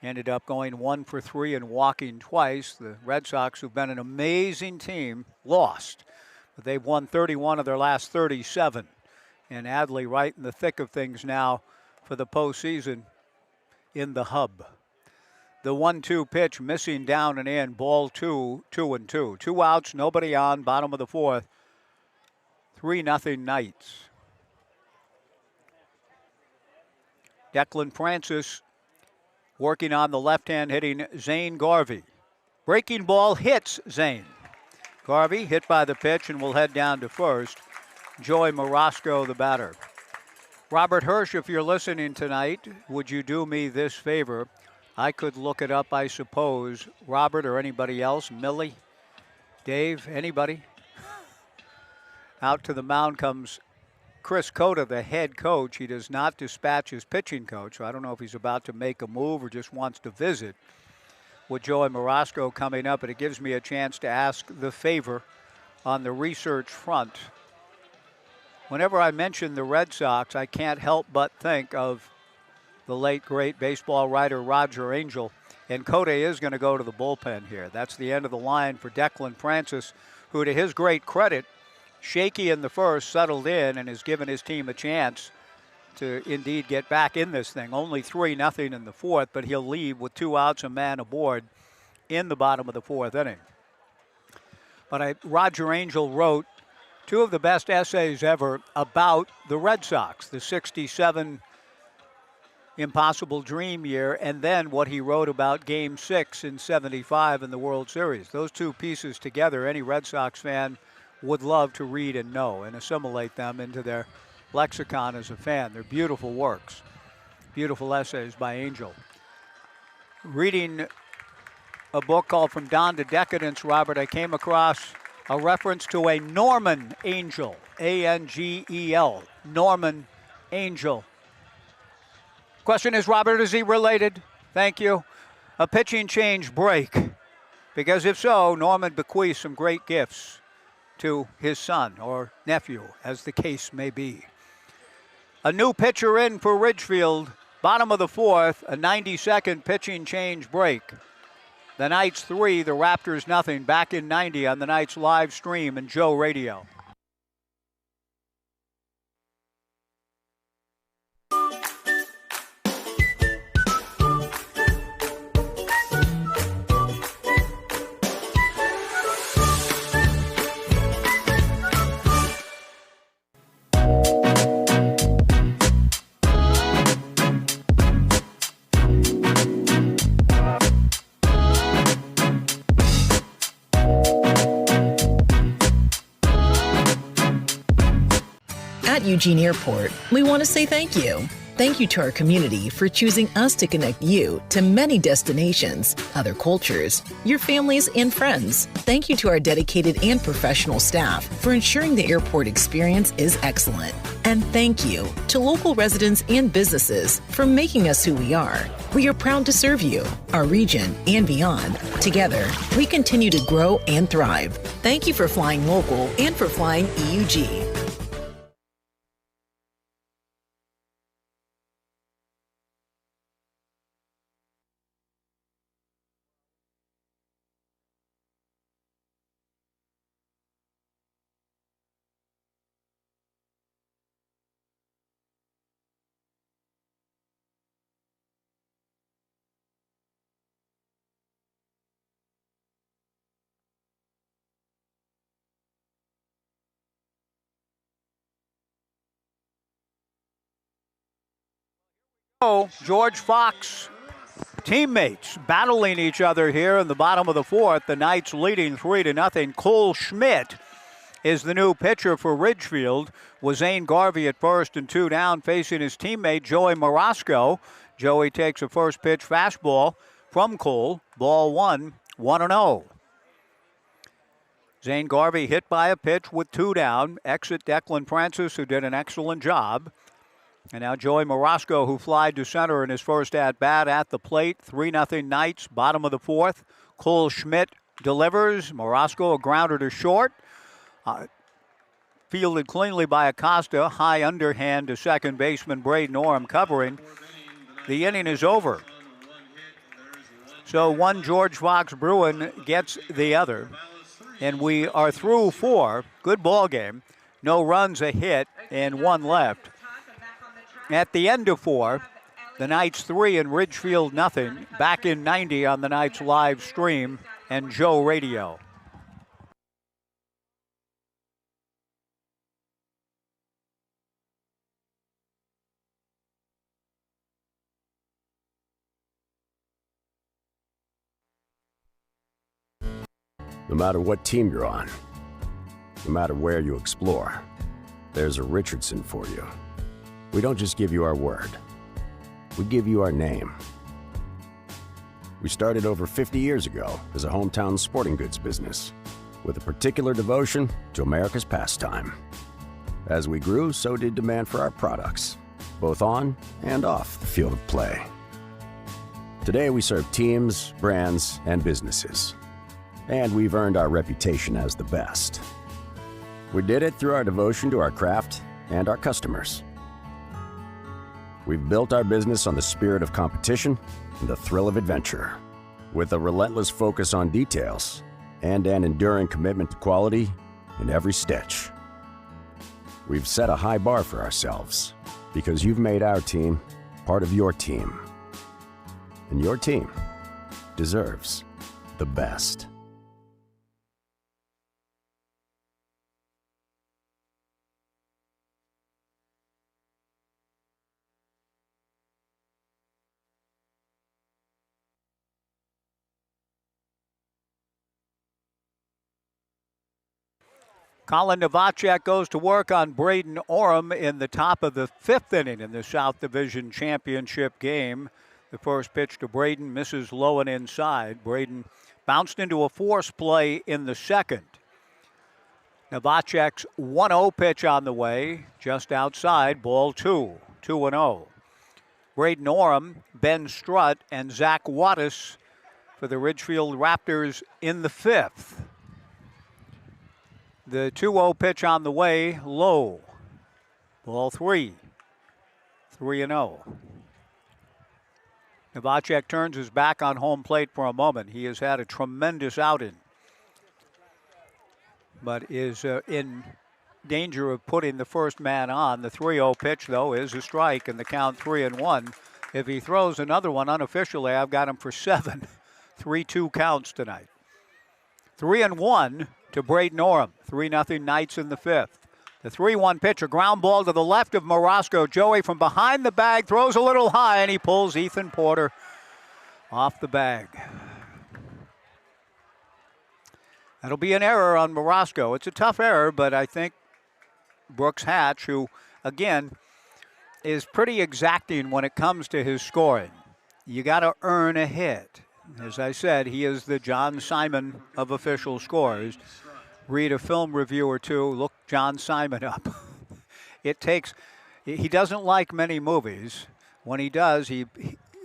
Ended up going 1 for 3 and walking twice. The Red Sox, who've been an amazing team, lost. But they've won 31 of their last 37. And Adley right in the thick of things now for the postseason in the hub. The 1-2 pitch missing down and in, ball 2, 2-2. 2 outs, nobody on, bottom of the 4th. 3-0 Knights. Declan Francis working on the left-hand hitting Zane Garvey. Breaking ball hits Zane. Garvey hit by the pitch and will head down to first. Joey Morosco, the batter. Robert Hirsch, if you're listening tonight, would you do me this favor? I could look it up, I suppose. Robert or anybody else? Millie? Dave? Anybody? Out to the mound comes Chris Cota, the head coach. He does not dispatch his pitching coach, so I don't know if he's about to make a move or just wants to visit with Joey Morosco coming up, but it gives me a chance to ask the favor on the research front. Whenever I mention the Red Sox, I can't help but think of the late, great baseball writer Roger Angel, and Cota is going to go to the bullpen here. That's the end of the line for Declan Francis, who, to his great credit, shaky in the first, settled in, and has given his team a chance to indeed get back in this thing. Only 3-0 in the 4th, but he'll leave with 2 outs, a man aboard in the bottom of the 4th inning. But Roger Angel wrote 2 of the best essays ever about the Red Sox, the 67 impossible dream year, and then what he wrote about Game 6 in 75 in the World Series. Those 2 pieces together, any Red Sox fan would love to read and know and assimilate them into their lexicon as a fan. They're beautiful works, beautiful essays by Angel. Reading a book called From Dawn to Decadence, Robert, I came across a reference to a Norman angel, A-N-G-E-L, Norman angel. Question is, Robert, is he related? Thank you. A pitching change break, because if so, Norman bequeaths some great gifts to his son or nephew, as the case may be. A new pitcher in for Ridgefield, bottom of the fourth, a 90-second pitching change break. The Knights 3, the Raptors nothing. Back in 90 on the Knights live stream and Joe Radio. At Eugene Airport, we want to say thank you. Thank you to our community for choosing us to connect you to many destinations, other cultures, your families, and friends. Thank you to our dedicated and professional staff for ensuring the airport experience is excellent. And thank you to local residents and businesses for making us who we are. We are proud to serve you, our region, and beyond. Together, we continue to grow and thrive. Thank you for flying local and for flying EUG. George Fox teammates battling each other here in the bottom of the fourth. The Knights leading 3-0. Cole Schmidt is the new pitcher for Ridgefield. Was Zane Garvey at first and 2 down, facing his teammate Joey Morosco. Joey takes a first pitch fastball from Cole. Ball 1, 1-0. Zane Garvey hit by a pitch with 2 down. Exit Declan Francis, who did an excellent job. And now Joey Morosco, who flied to center in his first at-bat at the plate. 3-0 Knights, bottom of the fourth. Cole Schmidt delivers. Morosco a grounder to short. Fielded cleanly by Acosta. High underhand to second baseman Braden Orem covering. The inning is over. So one George Fox Bruin gets the other. And we are through 4. Good ball game. No runs, a hit, and 1 left. At the end of 4, the Knights 3 and Ridgefield nothing. Back in 90 on the Knights live stream and Joe Radio. No matter what team you're on, no matter where you explore, there's a Richardson for you. We don't just give you our word, we give you our name. We started over 50 years ago as a hometown sporting goods business, with a particular devotion to America's pastime. As we grew, so did demand for our products, both on and off the field of play. Today we serve teams, brands, and businesses, and we've earned our reputation as the best. We did it through our devotion to our craft and our customers. We've built our business on the spirit of competition and the thrill of adventure, with a relentless focus on details and an enduring commitment to quality in every stitch. We've set a high bar for ourselves because you've made our team part of your team. And your team deserves the best. Colin Novacek goes to work on Braden Orem in the top of the 5th inning in the South Division Championship game. The first pitch to Braden misses low and inside. Braden bounced into a force play in the second. Novacek's 1-0 pitch on the way, just outside, ball 2, 2-0. Braden Orem, Ben Strutt, and Zach Wattis for the Ridgefield Raptors in the fifth. The 2-0 pitch on the way, low. Ball 3, 3-0. Novacek turns his back on home plate for a moment. He has had a tremendous outing, but is in danger of putting the first man on. The 3-0 pitch, though, is a strike, and the count 3-1. If he throws another one unofficially, I've got him for 7. 3-2 counts tonight. 3-1 to Braden Orem. 3-0 Knights in the fifth. The 3-1 pitch, a ground ball to the left of Morosco. Joey from behind the bag throws a little high, and he pulls Ethan Porter off the bag. That'll be an error on Morosco. It's a tough error, but I think Brooks Hatch, who, again, is pretty exacting when it comes to his scoring. You got to earn a hit. As I said, he is the John Simon of official scores. Read a film review or two, look John Simon up. He doesn't like many movies. When he does, he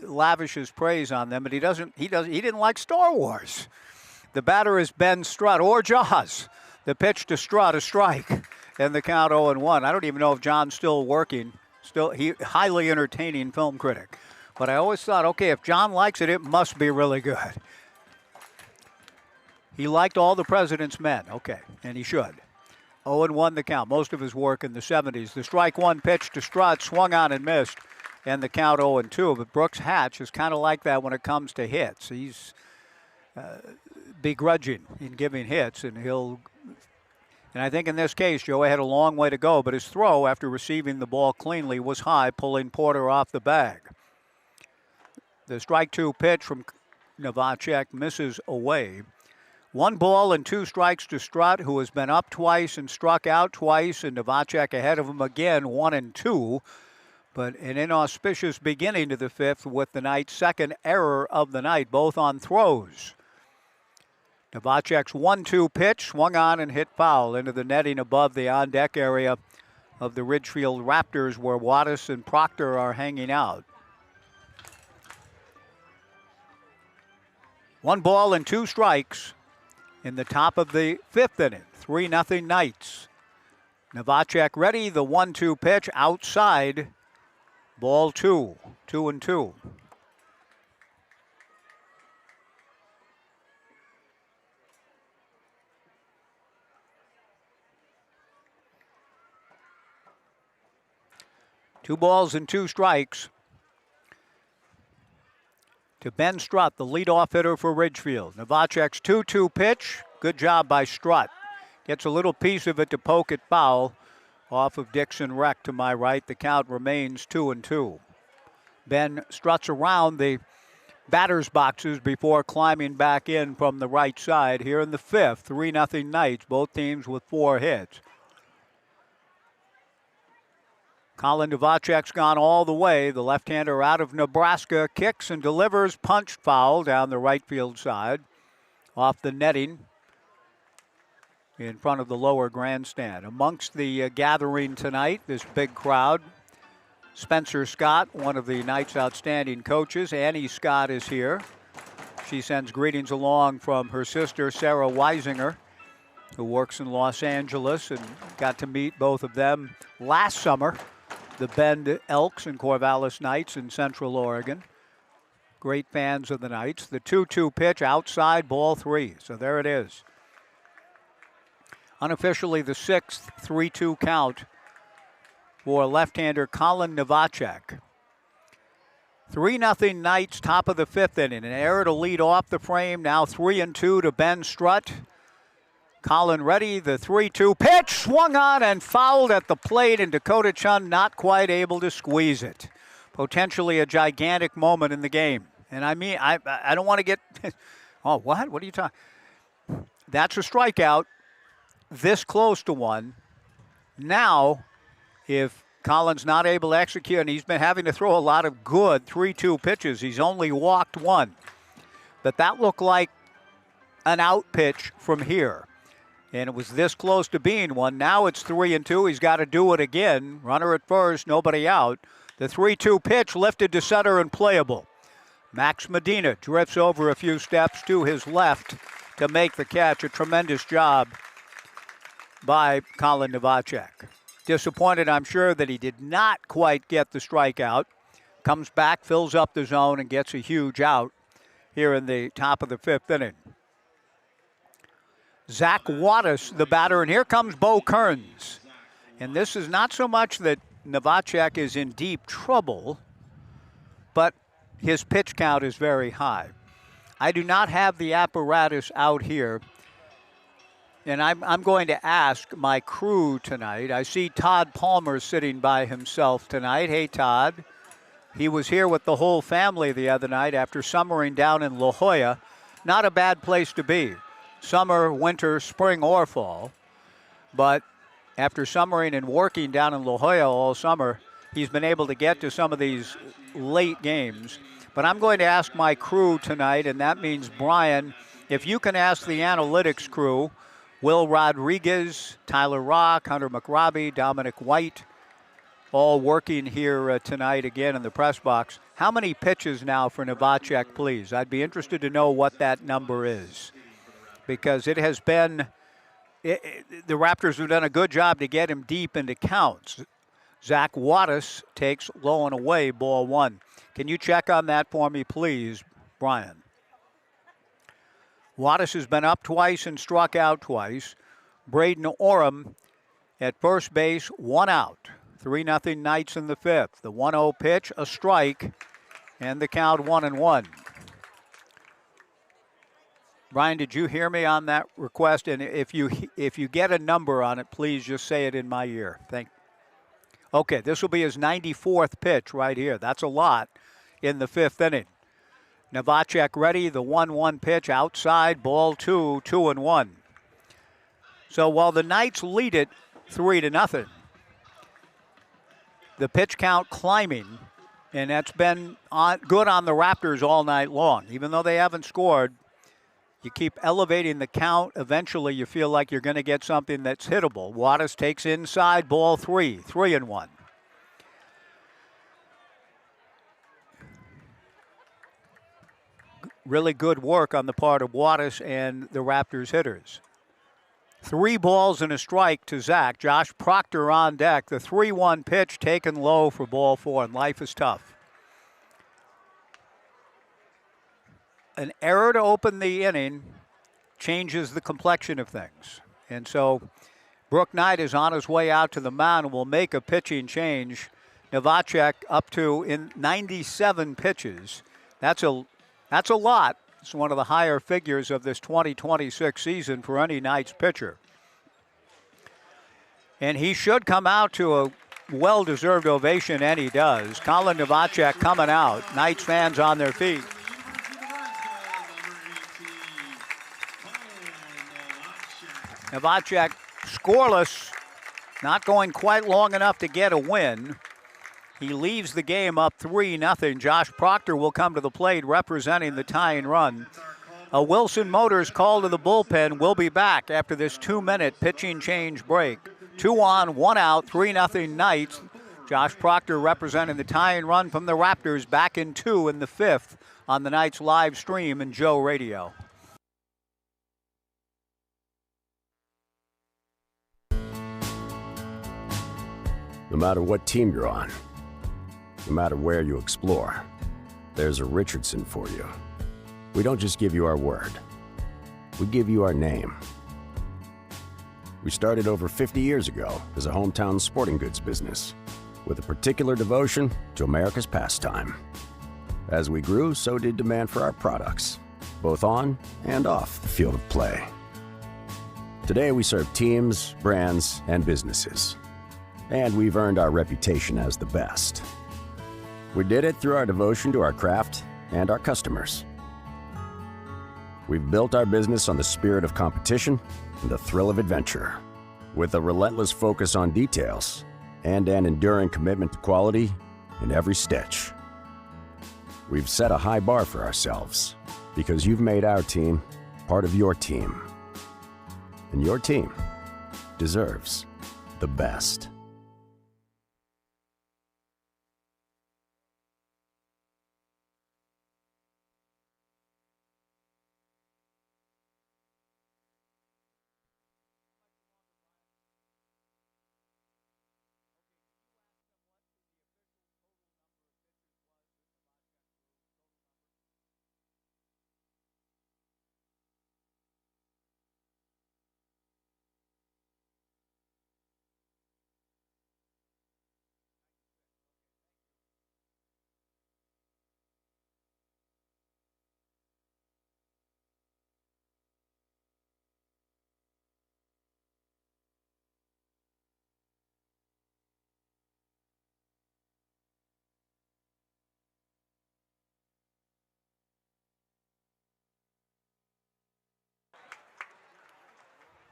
lavishes praise on them, but he didn't like Star Wars. The batter is Ben Strutt, or Jaws. The pitch to Strutt, a strike, and the count 0-1. I don't even know if John's still working. He highly entertaining film critic. But I always thought, okay, if John likes it, it must be really good. He liked All the President's Men, okay, and he should. 0-1 the count, most of his work in the 70s. The strike one pitch to Strutt, swung on and missed, and the count 0-2. But Brooks Hatch is kind of like that when it comes to hits. He's begrudging in giving hits, and I think in this case, Joey had a long way to go, but his throw after receiving the ball cleanly was high, pulling Porter off the bag. The strike 2 pitch from Novacek misses away. 1 ball and 2 strikes to Strutt, who has been up twice and struck out twice, and Novacek ahead of him again, 1-2. But an inauspicious beginning to the fifth with the Knights' second error of the night, both on throws. Novacek's 1-2 pitch swung on and hit foul into the netting above the on-deck area of the Ridgefield Raptors, where Wattis and Proctor are hanging out. 1 ball and 2 strikes in the top of the fifth inning. 3-0 Knights. Novacek ready, the 1-2 pitch outside. Ball 2, 2-2. Two balls and 2 strikes to Ben Strutt, the leadoff hitter for Ridgefield. Novacek's 2-2 pitch. Good job by Strutt. Gets a little piece of it to poke it foul off of Dixon Reck to my right. The count remains 2-2. Ben struts around the batter's boxes before climbing back in from the right side here in the fifth. 3-0 Knights, both teams with 4 hits. Colin Novacek's gone all the way. The left-hander out of Nebraska kicks and delivers, punched foul down the right field side off the netting in front of the lower grandstand. Amongst the gathering tonight, this big crowd, Spencer Scott, one of the Knights' outstanding coaches. Annie Scott is here. She sends greetings along from her sister, Sarah Weisinger, who works in Los Angeles, and got to meet both of them last summer. The Bend Elks and Corvallis Knights in Central Oregon. Great fans of the Knights. The 2-2 pitch outside, ball 3. So there it is. Unofficially the 6th 3-2 count for left-hander Colin Novacek. 3-0 Knights, top of the 5th inning. An error to lead off the frame. Now 3-2 to Ben Strutt. Colin ready, the 3-2 pitch, swung on and fouled at the plate, and Dakota Chun not quite able to squeeze it. Potentially a gigantic moment in the game. And I mean, I don't want to get, oh, what? What are you talking? That's a strikeout, this close to one. Now, if Collins not able to execute, and he's been having to throw a lot of good 3-2 pitches. He's only walked one. But that looked like an out pitch from here. And it was this close to being one. Now it's 3-2. He's got to do it again. Runner at first, nobody out. The 3-2 pitch lifted to center and playable. Max Medina drifts over a few steps to his left to make the catch. A tremendous job by Colin Novacek. Disappointed, I'm sure, that he did not quite get the strikeout. Comes back, fills up the zone, and gets a huge out here in the top of the fifth inning. Zach Wattis, the batter, and here comes Bo Kearns. And this is not so much that Novacek is in deep trouble, but his pitch count is very high. I do not have the apparatus out here, and I'm going to ask my crew tonight. I see Todd Palmer sitting by himself tonight. Hey, Todd. He was here with the whole family the other night after summering down in La Jolla. Not a bad place to be. Summer, winter, spring, or fall. But after summering and working down in La Jolla all summer, he's been able to get to some of these late games. But I'm going to ask my crew tonight, and that means Brian, if you can ask the analytics crew, Will Rodriguez, Tyler Rock, Hunter McRobbie, Dominic White, all working here tonight again in the press box. How many pitches now for Novacek, please? I'd be interested to know what that number is, because it has been, the Raptors have done a good job to get him deep into counts. Zach Wattis takes low and away, ball one. Can you check on that for me, please, Brian? Wattis has been up twice and struck out twice. Braden Orem at first base, one out. 3-0 Knights in the fifth. The 1-0 pitch, a strike, and the count 1-1. Brian, did you hear me on that request? And if you get a number on it, please just say it in my ear. Okay, this will be his 94th pitch right here. That's a lot in the fifth inning. Novacek ready, the 1-1 pitch outside, ball two, 2-1. So while the Knights lead it 3-0, the pitch count climbing, and that's been good on the Raptors all night long. Even though they haven't scored, you keep elevating the count. Eventually, you feel like you're going to get something that's hittable. Wattis takes inside, ball 3-1. Really good work on the part of Wattis and the Raptors hitters. 3 balls and a strike to Zach. Josh Proctor on deck. The 3-1 pitch taken low for ball 4, and life is tough. An error to open the inning changes the complexion of things. And so Brooke Knight is on his way out to the mound and will make a pitching change. Novacek up to in 97 pitches. That's a lot. It's one of the higher figures of this 2026 season for any Knights pitcher. And he should come out to a well-deserved ovation, and he does. Colin Novacek coming out. Knights fans on their feet. Novacek scoreless, not going quite long enough to get a win. He leaves the game up 3-0. Josh Proctor will come to the plate representing the tying run. A Wilson Motors call to the bullpen. We'll be back after this 2-minute pitching change break. 2 on, 1 out, 3-0 Knights. Josh Proctor representing the tying run from the Raptors, back in 2 in the fifth on the Knights live stream and Joe Radio. No matter what team you're on, no matter where you explore, there's a Richardson for you. We don't just give you our word. We give you our name. We started over 50 years ago as a hometown sporting goods business with a particular devotion to America's pastime. As we grew, so did demand for our products, both on and off the field of play. Today, we serve teams, brands, and businesses. And we've earned our reputation as the best. We did it through our devotion to our craft and our customers. We've built our business on the spirit of competition and the thrill of adventure. With a relentless focus on details, and an enduring commitment to quality in every stitch. We've set a high bar for ourselves because you've made our team part of your team. And your team deserves the best.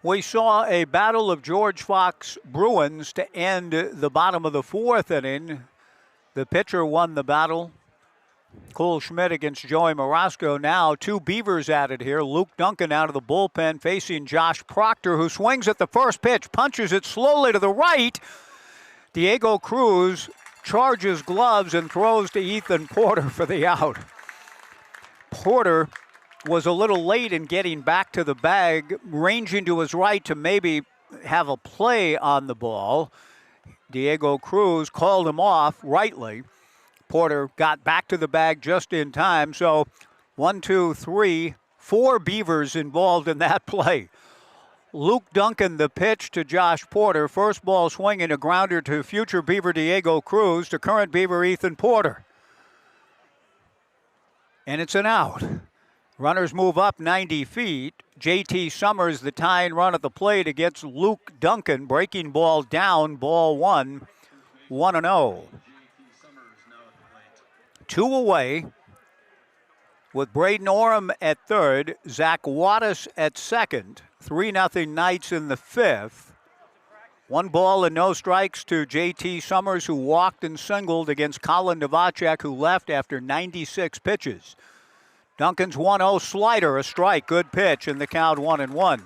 We saw a battle of George Fox Bruins to end the bottom of the fourth inning. The pitcher won the battle. Cole Schmidt against Joey Marasco. Now 2 Beavers added here. Luke Duncan out of the bullpen facing Josh Proctor, who swings at the first pitch, punches it slowly to the right. Diego Cruz charges gloves and throws to Ethan Porter for the out. Porter was a little late in getting back to the bag, ranging to his right to maybe have a play on the ball. Diego Cruz called him off rightly. Porter got back to the bag just in time. So 1, 2, 3, 4 Beavers involved in that play. Luke Duncan the pitch to Josh Porter. First ball swinging, a grounder to future Beaver Diego Cruz to current Beaver Ethan Porter. And it's an out. Runners move up 90 feet. J.T. Summers, the tying run at the plate against Luke Duncan. Breaking ball down, ball 1, 1-0. 2 away with Braden Oram at third, Zach Wattis at second. 3-0 Knights in the fifth. 1 ball and no strikes to J.T. Summers, who walked and singled against Colin Novacek, who left after 96 pitches. Duncan's 1-0 slider, a strike, good pitch, and the count 1-1.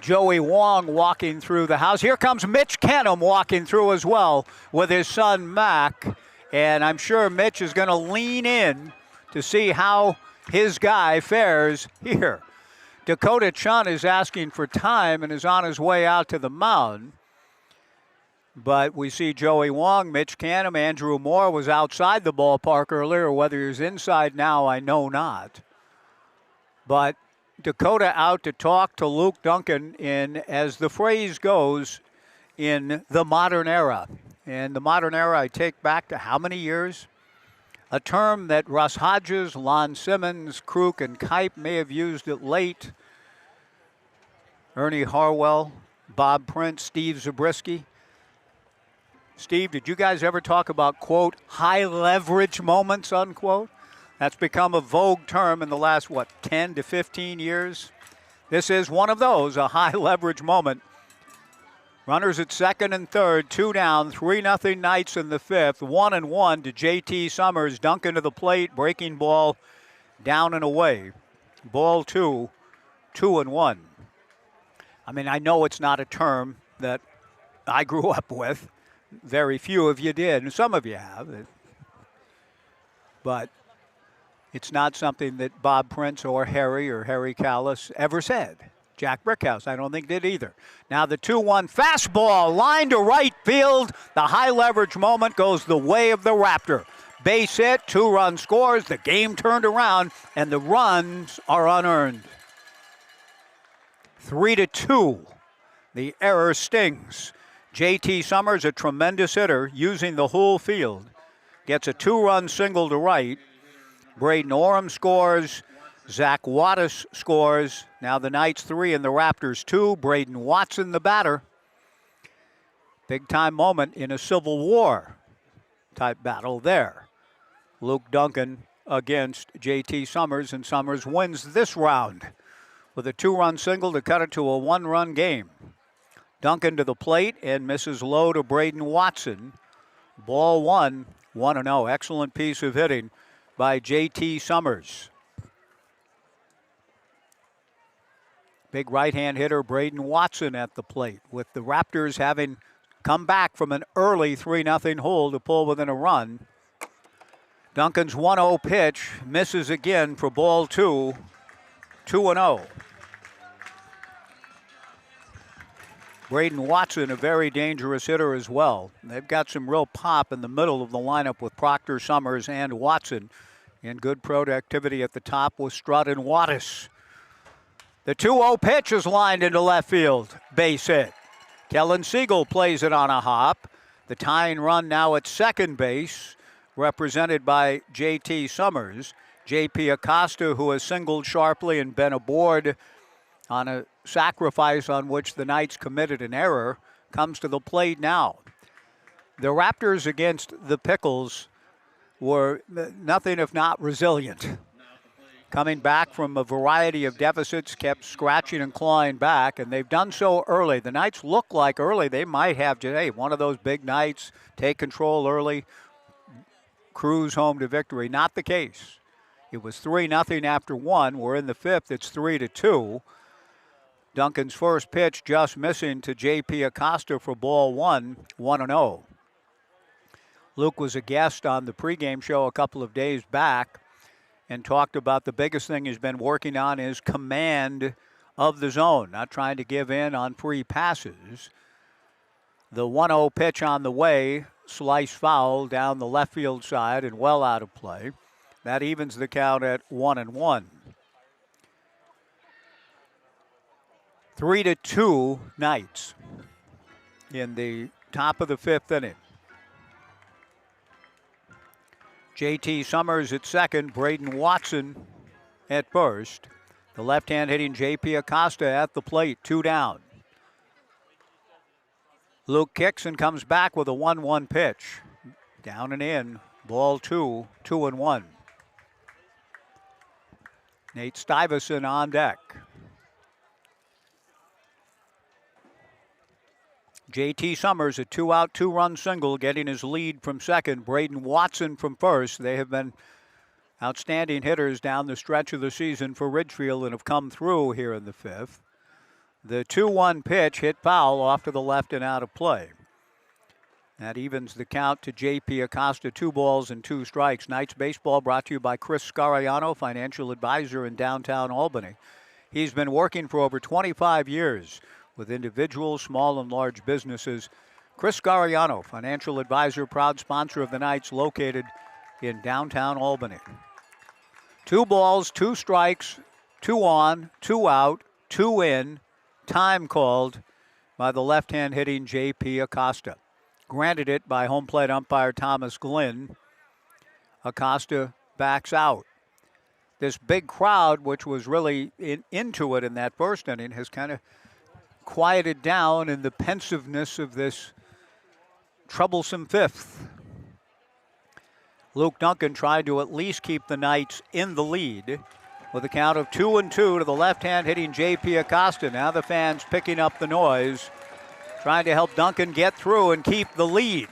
Joey Wong walking through the house. Here comes Mitch Kenham walking through as well with his son Mac. And I'm sure Mitch is going to lean in to see how his guy fares here. Dakota Chun is asking for time and is on his way out to the mound. But we see Joey Wong, Mitch Canham, Andrew Moore was outside the ballpark earlier. Whether he's inside now, I know not. But Dakota out to talk to Luke Duncan in, as the phrase goes, in the modern era. And the modern era I take back to how many years? A term that Russ Hodges, Lon Simmons, Kruk, and Kipe may have used it late. Ernie Harwell, Bob Prince, Steve Zabriskie. Steve, did you guys ever talk about, quote, high leverage moments, unquote? That's become a vogue term in the last, 10 to 15 years? This is one of those, a high leverage moment. Runners at second and third, 2 down, 3-0 Knights in the fifth, 1-1 to J.T. Summers. Duncan to the plate, breaking ball down and away. Ball 2, 2-1. I mean, I know it's not a term that I grew up with. Very few of you did, and some of you have. But it's not something that Bob Prince or Harry Callis ever said. Jack Brickhouse, I don't think, did either. Now the 2-1 fastball, line to right field. The high leverage moment goes the way of the Raptor. Base hit, 2-run scores, the game turned around, and the runs are unearned. 3-2. The error stings. J.T. Summers, a tremendous hitter, using the whole field. Gets a 2-run single to right. Braden Oram scores. Zach Wattis scores. Now the Knights 3 and the Raptors 2. Braden Watson, the batter. Big time moment in a Civil War type battle there. Luke Duncan against J.T. Summers, and Summers wins this round with a 2-run single to cut it to a 1-run game. Duncan to the plate and misses low to Braden Watson. Ball one, 1-0. Excellent piece of hitting by J.T. Summers. Big right-hand hitter Braden Watson at the plate, with the Raptors having come back from an early 3-0 hole to pull within a run. Duncan's 1-0 pitch misses again for ball two, 2-0. Braden Watson, a very dangerous hitter as well. They've got some real pop in the middle of the lineup with Proctor, Summers, and Watson. And good productivity at the top with Strutt and Wattis. The 2-0 pitch is lined into left field. Base hit. Kellen Siegel plays it on a hop. The tying run now at second base, represented by J.T. Summers. J.P. Acosta, who has singled sharply and been aboard on a sacrifice on which the Knights committed an error, comes to the plate now. The Raptors against the Pickles were nothing if not resilient. Coming back from a variety of deficits, kept scratching and clawing back, and they've done so early. The Knights look like early they might have today one of those big nights, take control early, cruise home to victory. Not the case. It was 3-0 after one. We're in the fifth. It's 3-2. Duncan's first pitch just missing to J.P. Acosta for ball one, 1-0. Luke was a guest on the pregame show a couple of days back and talked about the biggest thing he's been working on is command of the zone, not trying to give in on free passes. The 1-0 pitch on the way, slice foul down the left field side and well out of play. That evens the count at 1-1. 3-2 Knights in the top of the fifth inning. J.T. Summers at second, Braden Watson at first. The left-hand hitting J.P. Acosta at the plate, 2 down. Luke kicks and comes back with a 1-1 pitch. Down and in, ball two, 2-1. Nate Stuyvesant on deck. J.T. Summers, a 2-out, 2-run single, getting his lead from second. Braden Watson from first. They have been outstanding hitters down the stretch of the season for Ridgefield and have come through here in the fifth. The 2-1 pitch hit foul off to the left and out of play. That evens the count to J.P. Acosta, 2 balls and 2 strikes. Knights baseball brought to you by Chris Scariano, financial advisor in downtown Albany. He's been working for over 25 years with individuals, small and large businesses. Chris Scariano, financial advisor, proud sponsor of the Knights, located in downtown Albany. 2 balls, 2 strikes, 2 on, 2 out, 2 in. Time called by the left-hand hitting J.P. Acosta. Granted it by home plate umpire Thomas Glynn. Acosta backs out. This big crowd, which was really into it in that first inning, has kind of quieted down in the pensiveness of this troublesome fifth. Luke Duncan tried to at least keep the Knights in the lead with a count of 2-2 to the left-hand hitting J.P. Acosta. Now the fans picking up the noise, trying to help Duncan get through and keep the lead.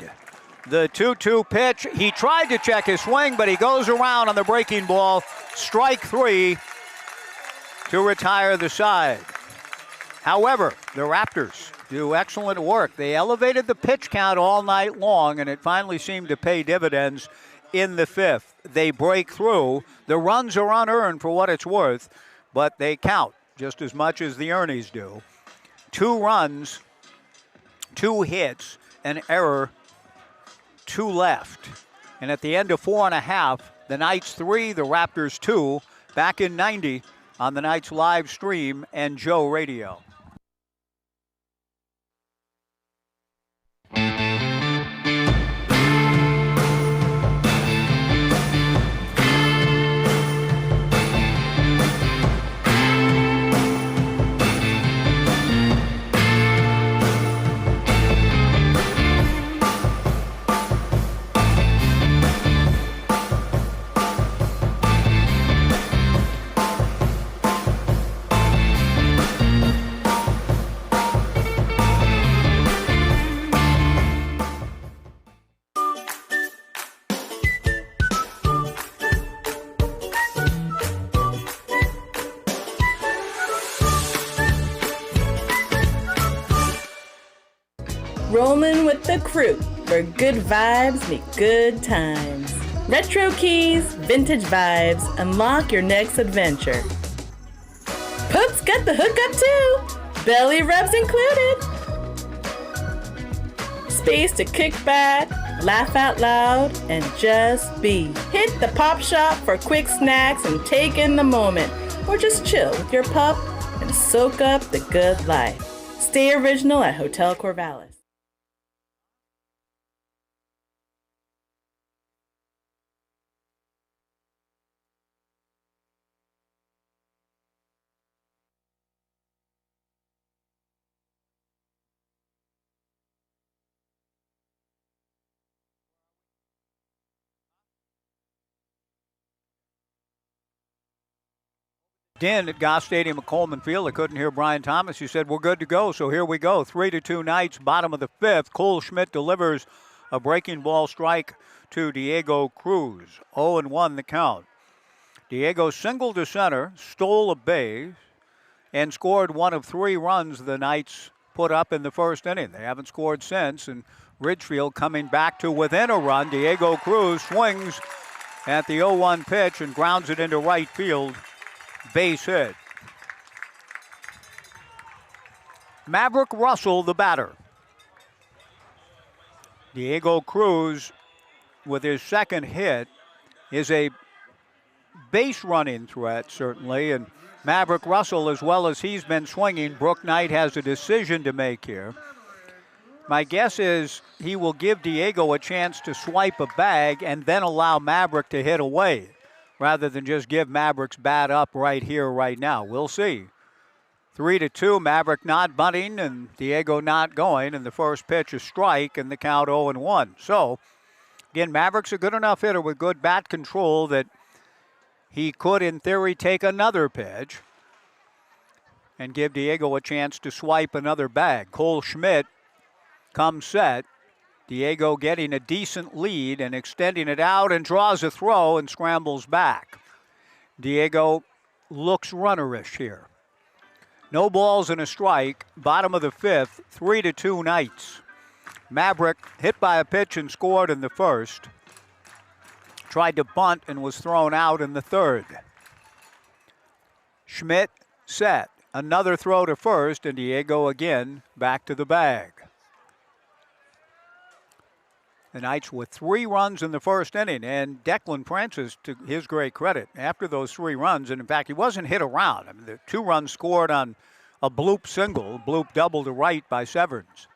The 2-2 pitch, he tried to check his swing, but he goes around on the breaking ball. Strike 3 to retire the side. However, the Raptors do excellent work. They elevated the pitch count all night long, and it finally seemed to pay dividends in the fifth. They break through. The runs are unearned for what it's worth, but they count just as much as the earnings do. 2 runs, 2 hits, an error, 2 left. And at the end of 4.5, the Knights 3, the Raptors 2, back in 90 on the Knights live stream and Joe Radio. rolling with the crew, where good vibes meet good times. Retro keys, vintage vibes, unlock your next adventure. Poop's got the hookup too, belly rubs included. Space to kick back, laugh out loud, and just be. Hit the pop shop for quick snacks and take in the moment, or just chill with your pup and soak up the good life. Stay original at Hotel Corvallis. Din at Goss Stadium at Coleman Field. I couldn't hear Brian Thomas. He said, we're good to go. So here we go. 3-2 Knights, bottom of the fifth. Cole Schmidt delivers a breaking ball strike to Diego Cruz. 0-1 the count. Diego singled to center, stole a base, and scored one of 3 runs the Knights put up in the first inning. They haven't scored since, and Ridgefield coming back to within a run. Diego Cruz swings at the 0-1 pitch and grounds it into right field. Base hit. Maverick Russell, the batter. Diego Cruz, with his second hit, is a base running threat, certainly. And Maverick Russell, as well as he's been swinging, Brooke Knight has a decision to make here. My guess is he will give Diego a chance to swipe a bag and then allow Maverick to hit away, rather than just give Maverick's bat up right here, right now. We'll see. 3-2, Maverick not bunting and Diego not going, and the first pitch a strike and the count 0-1. So, again, Maverick's a good enough hitter with good bat control that he could, in theory, take another pitch and give Diego a chance to swipe another bag. Cole Schmidt comes set. Diego getting a decent lead and extending it out and draws a throw and scrambles back. Diego looks runnerish here. No balls and a strike. Bottom of the fifth, 3-2 Knights. Maverick hit by a pitch and scored in the first. Tried to bunt and was thrown out in the third. Schmidt set. Another throw to first, and Diego again back to the bag. The Knights with 3 runs in the first inning, and Declan Francis, to his great credit, after those 3 runs, and in fact, he wasn't hit around. I mean, the 2 runs scored on a bloop single, bloop double to right by Severns.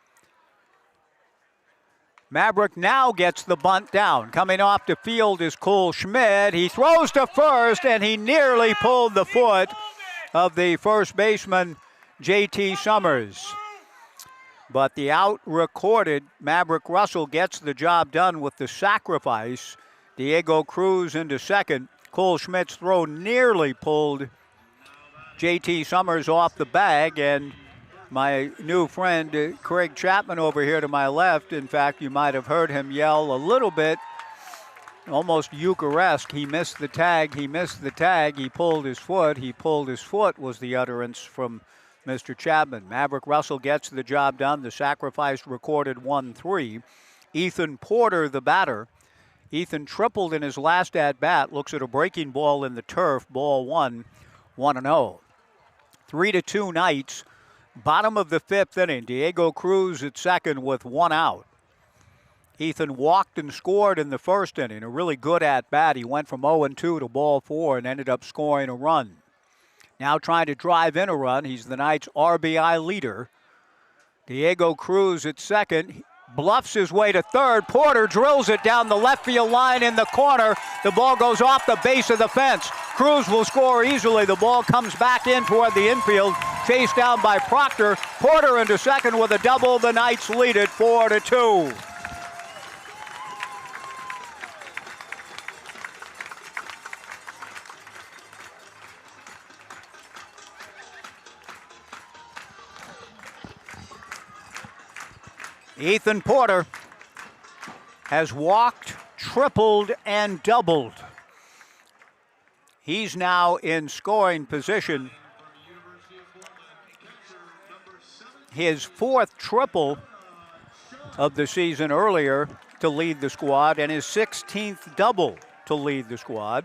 Maverick now gets the bunt down. Coming off the field is Cole Schmidt. He throws to first, and he nearly pulled the foot of the first baseman, J.T. Summers. But the out recorded, Maverick Russell gets the job done with the sacrifice. Diego Cruz into second. Cole Schmidt's throw nearly pulled J.T. Summers off the bag, and my new friend Craig Chapman over here to my left, in fact, you might have heard him yell a little bit, almost Eucharesque. He missed the tag, he missed the tag, he pulled his foot was the utterance from Mr. Chapman. Maverick Russell gets the job done. The sacrifice recorded 1-3. Ethan Porter, the batter. Ethan tripled in his last at-bat. Looks at a breaking ball in the turf. Ball 1, 1-0. 3-2 Knights. Bottom of the fifth inning. Diego Cruz at second with 1 out. Ethan walked and scored in the first inning. A really good at-bat. He went from 0-2 to ball 4 and ended up scoring a run. Now trying to drive in a run. He's the Knights' RBI leader. Diego Cruz at second. Bluffs his way to third. Porter drills it down the left field line in the corner. The ball goes off the base of the fence. Cruz will score easily. The ball comes back in toward the infield. Chased down by Proctor. Porter into second with a double. The Knights lead it 4-2. Ethan Porter has walked, tripled, and doubled. He's now in scoring position. His 4th triple of the season earlier to lead the squad, and his 16th double to lead the squad.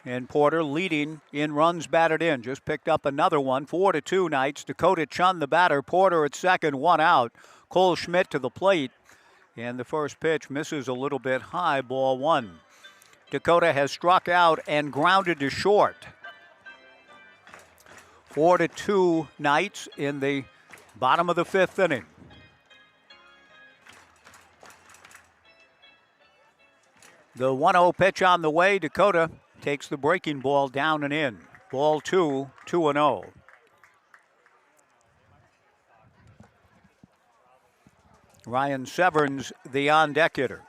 And Porter leading in runs batted in. Just picked up another one. 4-2 Knights. Dakota Chun the batter. Porter at second, one out. Cole Schmidt to the plate. And the first pitch misses a little bit high, ball one. Dakota has struck out and grounded to short. 4-2 Knights in the bottom of the fifth inning. The 1-0 pitch on the way. Dakota takes the breaking ball down and in. Ball two, 2-0. Ryan Severns, the on-deck hitter.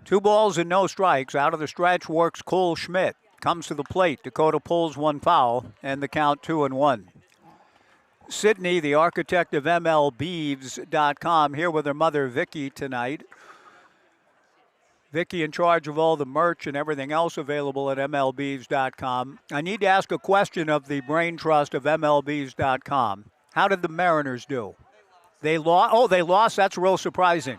Two balls and no strikes. Out of the stretch works Cole Schmidt. Comes to the plate. Dakota pulls one foul, and the count 2-1. Sydney, the architect of MLBeeves.com, here with her mother, Vicky, tonight. Vicky in charge of all the merch and everything else available at MLBeeves.com. I need to ask a question of the brain trust of MLBeeves.com. How did the Mariners do? They lost? Oh, they lost? That's real surprising.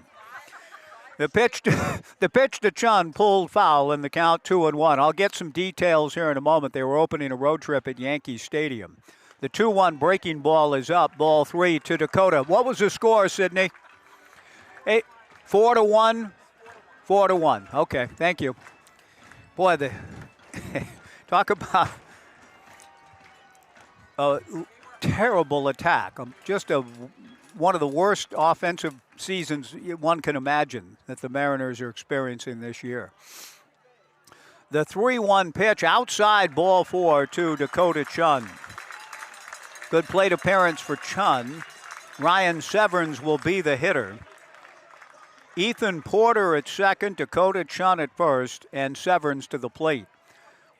The pitch to Chun pulled foul in the count 2-1. I'll get some details here in a moment. They were opening a road trip at Yankee Stadium. The 2-1 breaking ball is up. Ball three to Dakota. What was the score, Sydney? 4-1. 4-1. Okay, thank you. Boy, talk about a terrible attack. Just one of the worst offensive seasons one can imagine that the Mariners are experiencing this year. The 3-1 pitch outside, ball four to Dakota Chun. Good plate appearance for Chun. Ryan Severns will be the hitter. Ethan Porter at second, Dakota Chun at first, and Severns to the plate.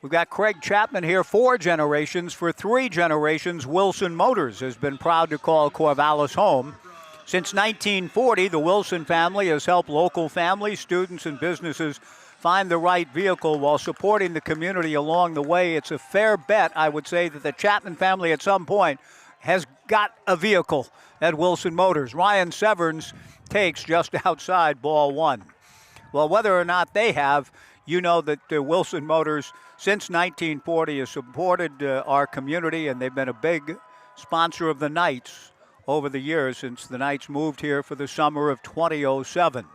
We've got Craig Chapman here, 4 generations. For 3 generations, Wilson Motors has been proud to call Corvallis home. Since 1940, the Wilson family has helped local families, students, and businesses find the right vehicle while supporting the community along the way. It's a fair bet, I would say, that the Chapman family at some point has got a vehicle at Wilson Motors. Ryan Severns takes just outside, ball one. Well, whether or not they have, you know that Wilson Motors, since 1940, has supported our community, and they've been a big sponsor of the Knights over the years since the Knights moved here for the summer of 2007.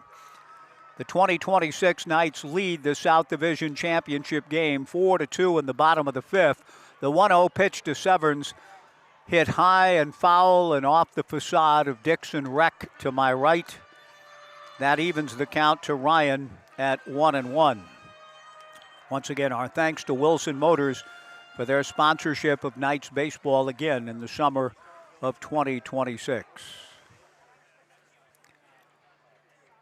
The 2026 Knights lead the South Division Championship game 4-2 in the bottom of the fifth. The 1-0 pitch to Severns hit high and foul and off the facade of Dixon Rec to my right. That evens the count to Ryan at 1-1. Once again, our thanks to Wilson Motors for their sponsorship of Knights baseball again in the summer of 2026.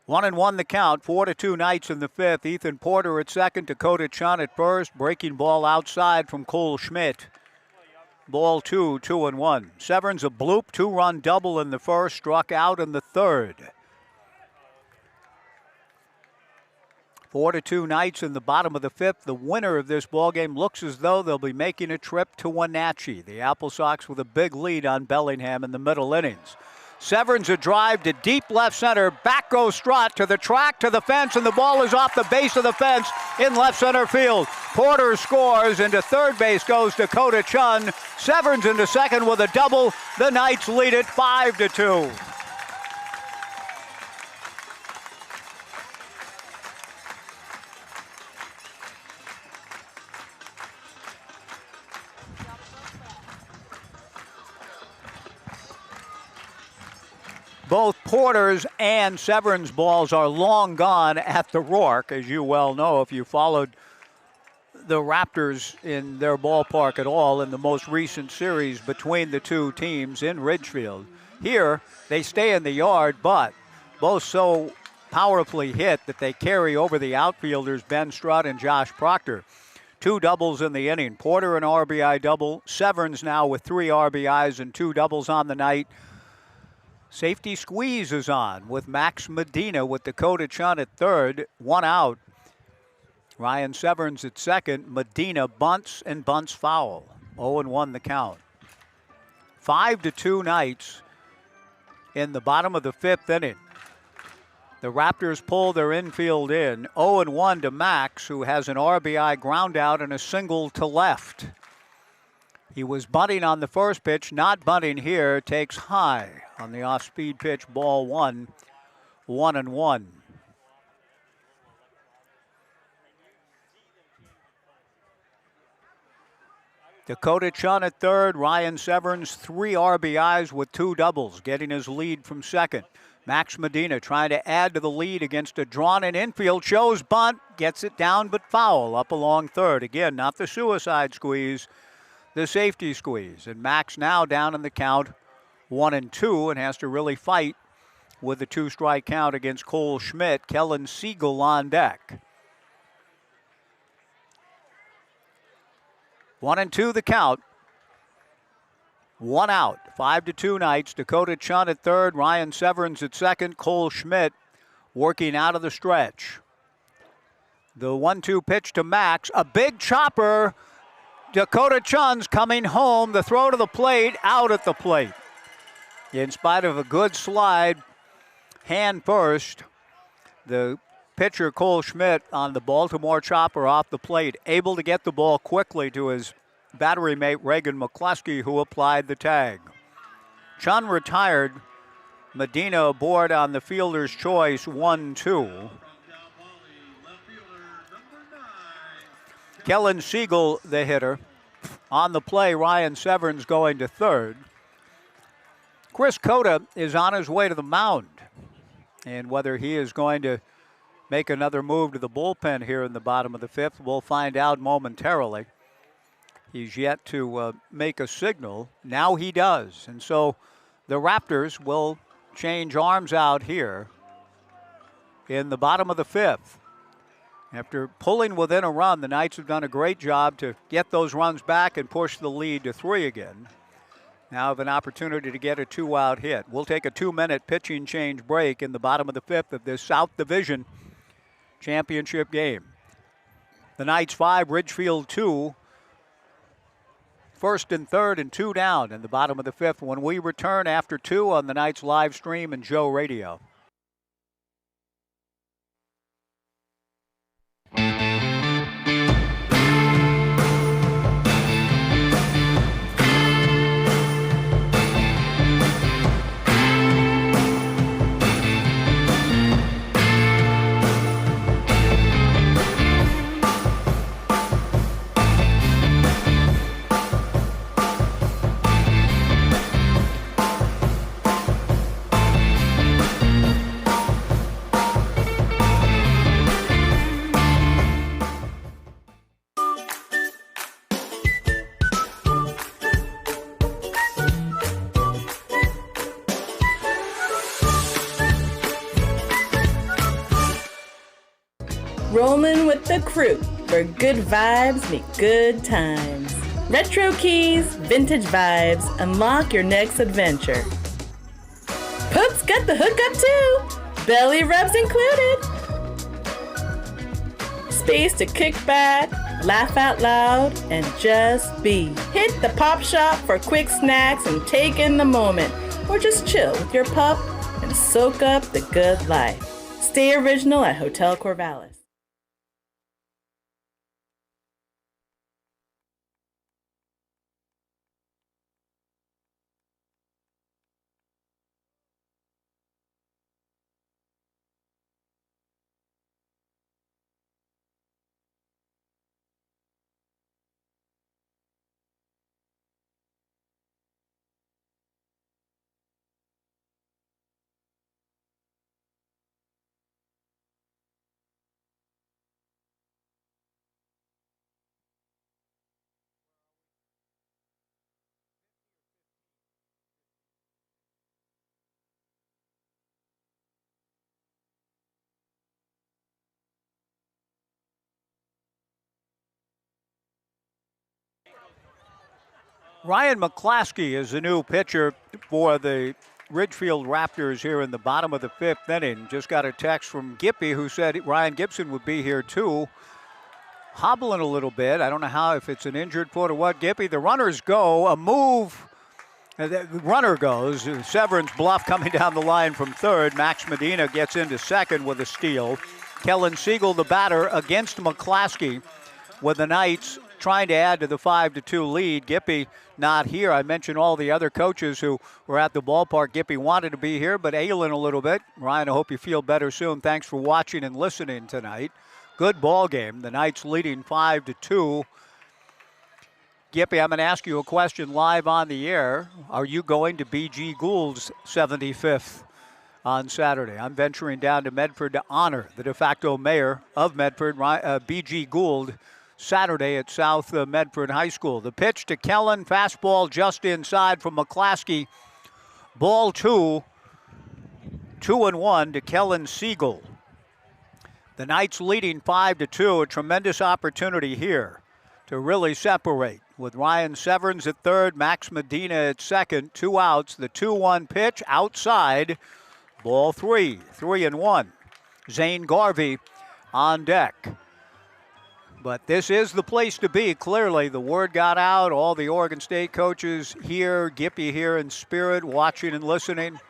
1-1 the count, 4-2 Knights in the fifth. Ethan Porter at second, Dakota Chun at first. Breaking ball outside from Cole Schmidt. Ball two, 2-1. Severns a bloop, 2-run double in the first, struck out in the third. 4-2 Knights in the bottom of the fifth. The winner of this ballgame looks as though they'll be making a trip to Wenatchee. The Apple Sox with a big lead on Bellingham in the middle innings. Severns a drive to deep left center. Back goes Strott to the track, to the fence, and the ball is off the base of the fence in left center field. Porter scores, and to third base goes Dakota Chun. Severns into second with a double. The Knights lead it 5-2. Both Porter's and Severns' balls are long gone at the Rourke, as you well know if you followed the Raptors in their ballpark at all in the most recent series between the two teams in Ridgefield. Here, they stay in the yard, but both so powerfully hit that they carry over the outfielders Ben Strutt and Josh Proctor. 2 doubles in the inning. Porter an RBI double. Severns now with 3 RBIs and 2 doubles on the night. Safety squeeze is on with Max Medina with Dakota Chun at third. 1 out. Ryan Severns at second. Medina bunts and bunts foul. 0-1 the count. 5-2 Knights in the bottom of the 5th inning. The Raptors pull their infield in. 0-1 to Max, who has an RBI ground out and a single to left. He was bunting on the first pitch, not bunting here. Takes high on the off-speed pitch, ball 1, 1-1. Dakota Chun at third. Ryan Severns, 3 RBIs with 2 doubles, getting his lead from second. Max Medina trying to add to the lead against a drawn-in infield. Shows bunt, gets it down but foul up along third. Again, not the suicide squeeze, the safety squeeze. And Max now down in the count 1-2 and has to really fight with the 2-strike count against Cole Schmidt. Kellen Siegel on deck. 1-2 the count. 1 out. 5-2 Knights. Dakota Chun at third. Ryan Severns at second. Cole Schmidt working out of the stretch. The 1-2 pitch to Max. A big chopper. Dakota Chun's coming home. The throw to the plate. Out at the plate. In spite of a good slide, hand first, the pitcher Cole Schmidt on the Baltimore chopper off the plate, able to get the ball quickly to his battery mate Reagan McCluskey, who applied the tag. Chun retired. Medina aboard on the fielder's choice, 1-2. Kellen Siegel, the hitter. On the play, Ryan Severns going to third. Chris Cota is on his way to the mound. And whether he is going to make another move to the bullpen here in the bottom of the 5th, we'll find out momentarily. He's yet to make a signal. Now he does. And so the Raptors will change arms out here in the bottom of the 5th. After pulling within a run, the Knights have done a great job to get those runs back and push the lead to 3 again. Now have an opportunity to get a 2-out hit. We'll take a 2-minute pitching change break in the bottom of the 5th of this South Division championship game. The Knights 5, Ridgefield 2. First and third and 2 down in the bottom of the 5th when we return after 2 on the Knights live stream and Joe Radio. Rolling with the crew, where good vibes meet good times. Retro keys, vintage vibes, unlock your next adventure. Poop's got the hookup too, belly rubs included. Space to kick back, laugh out loud, and just be. Hit the pop shop for quick snacks and take in the moment, or just chill with your pup and soak up the good life. Stay original at Hotel Corvallis. Ryan McCluskey is the new pitcher for the Ridgefield Raptors here in the bottom of the 5th inning. Just got a text from Gippy who said Ryan Gibson would be here too. Hobbling a little bit. I don't know if it's an injured foot or what. Gippy, the runners go. A move The runner goes. Severn's bluff coming down the line from third. Max Medina gets into second with a steal. Kellen Siegel, the batter, against McClaskey, with the Knights trying to add to the 5-2 lead. Gippy not here. I mentioned all the other coaches who were at the ballpark. Gippy wanted to be here, but ailing a little bit. Ryan, I hope you feel better soon. Thanks for watching and listening tonight. Good ball game. The Knights leading 5-2. Gippy, I'm going to ask you a question live on the air. Are you going to B.G. Gould's 75th on Saturday? I'm venturing down to Medford to honor the de facto mayor of Medford, B.G. Gould, Saturday at South Medford High School. The pitch to Kellen, fastball just inside from McClaskey. Ball 2, 2-1 to Kellen Siegel. The Knights leading 5-2, a tremendous opportunity here to really separate. With Ryan Severns at third, Max Medina at second, 2 outs. The 2-1 pitch outside, ball 3, 3-1. Zane Garvey on deck. But this is the place to be, clearly. The word got out, all the Oregon State coaches here, Gippy here in spirit, watching and listening.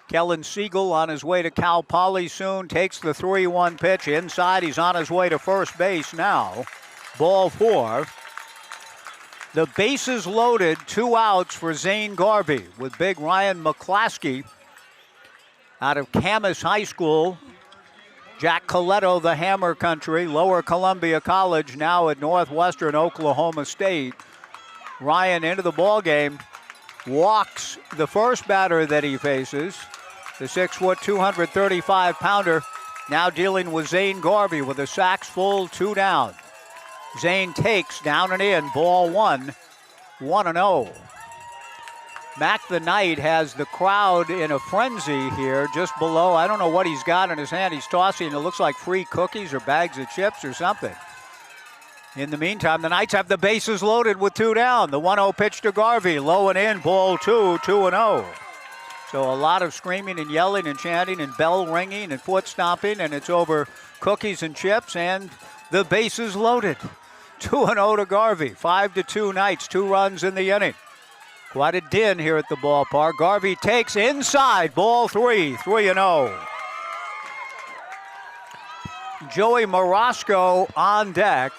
Kellen Siegel on his way to Cal Poly soon, takes the 3-1 pitch inside. He's on his way to first base now. Ball 4. The bases loaded, 2 outs for Zane Garvey with big Ryan McClaskey out of Camas High School. Jack Coletto, the Hammer Country, Lower Columbia College, now at Northwestern Oklahoma State. Ryan into the ball game, walks the first batter that he faces, the 6-foot, 235-pounder, now dealing with Zane Garvey with the sacks full, 2 down. Zane takes down and in, ball 1, 1-0. Mac the Knight has the crowd in a frenzy here just below. I don't know what he's got in his hand. He's tossing, it looks like free cookies or bags of chips or something. In the meantime, the Knights have the bases loaded with 2 down. The 1-0 pitch to Garvey, low and in, ball 2, 2-0. So a lot of screaming and yelling and chanting and bell ringing and foot stomping, and it's over cookies and chips and the bases loaded. 2-0 to Garvey. 5-2 Knights, 2 runs in the inning. Quite a din here at the ballpark. Garvey takes inside, ball 3, 3-0. Joey Morosco on deck.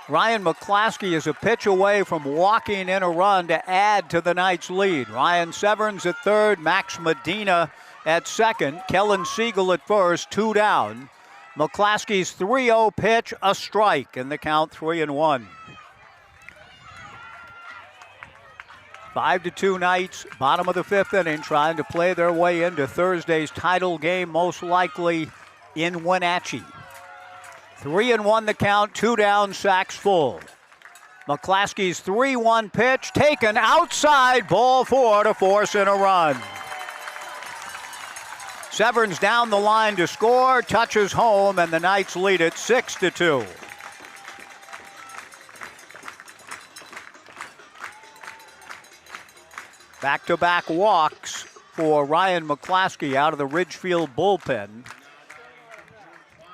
Ryan McClaskey is a pitch away from walking in a run to add to the Knights' lead. Ryan Severns at third, Max Medina at second, Kellen Siegel at first, 2 down. McClaskey's 3-0 pitch, a strike, and the count 3-1. 5-2 Knights, bottom of the 5th inning, trying to play their way into Thursday's title game, most likely in Wenatchee. 3-1 the count, 2 down, sacks full. McClaskey's 3-1 pitch, taken outside, ball 4 to force in a run. Severns down the line to score, touches home, and the Knights lead it 6-2. Back-to-back walks for Ryan McClaskey out of the Ridgefield bullpen.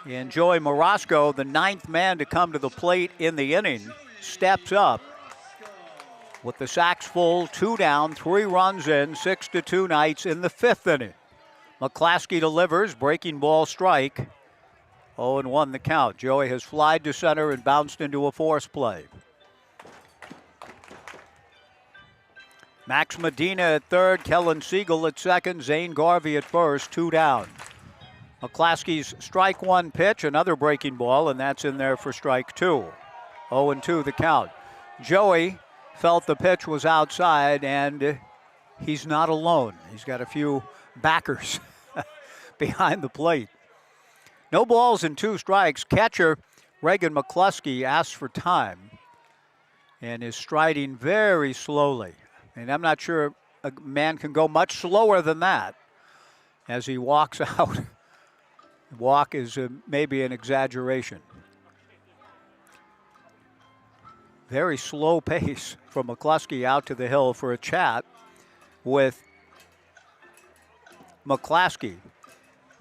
And Joey Morosco, the 9th man to come to the plate in the inning, steps up with the sacks full, 2 down, 3 runs in, 6-2 Knights in the 5th inning. McClaskey delivers, breaking ball strike, 0-1 the count. Joey has flied to center and bounced into a force play. Max Medina at third, Kellen Siegel at second, Zane Garvey at first, 2 down. McClaskey's strike 1 pitch, another breaking ball, and that's in there for strike 2. 0-2 the count. Joey felt the pitch was outside, and he's not alone. He's got a few backers behind the plate. No balls and 2 strikes. Catcher Reagan McCluskey asks for time and is striding very slowly. And I'm not sure a man can go much slower than that as he walks out. Walk is maybe an exaggeration. Very slow pace from McCluskey out to the hill for a chat with McClaskey.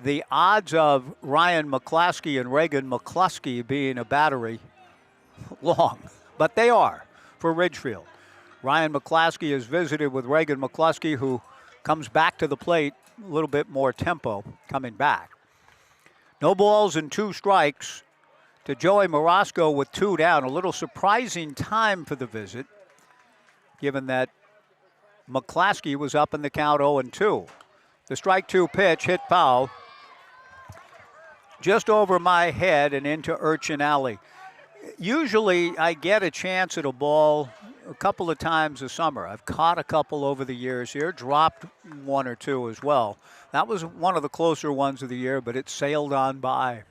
The odds of Ryan McClaskey and Reagan McCluskey being a battery, long, but they are for Ridgefield. Ryan McClaskey has visited with Reagan McCluskey, who comes back to the plate, a little bit more tempo coming back. No balls and 2 strikes to Joey Morosco with 2 down. A little surprising time for the visit, given that McClaskey was up in the count 0-2. The strike 2 pitch hit foul just over my head and into Urchin Alley. Usually I get a chance at a ball a couple of times this summer. I've caught a couple over the years here, dropped 1 or 2 as well. That was one of the closer ones of the year, but it sailed on by.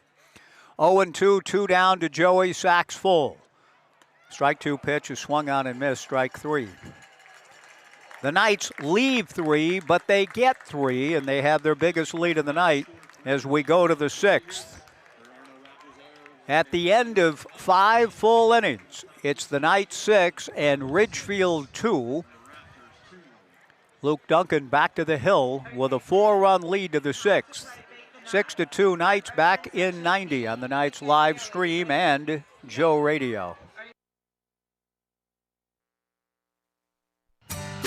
0-2, 2 down to Joey, sacks full. Strike 2 pitch is swung on and missed, strike 3. The Knights leave 3, but they get 3, and they have their biggest lead of the night as we go to the 6th. At the end of 5 full innings, it's the Knights 6 and Ridgefield 2. Luke Duncan back to the hill with a 4-run lead to the 6th. 6-2 Knights back in 90 on the Knights live stream and Joe Radio.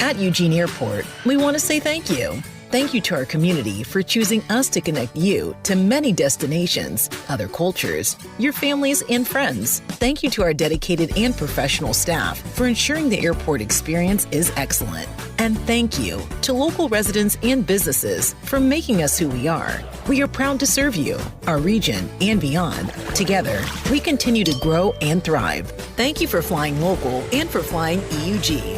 At Eugene Airport, we want to say thank you. Thank you to our community for choosing us to connect you to many destinations, other cultures, your families, and friends. Thank you to our dedicated and professional staff for ensuring the airport experience is excellent. And thank you to local residents and businesses for making us who we are. We are proud to serve you, our region, and beyond. Together, we continue to grow and thrive. Thank you for flying local and for flying EUG.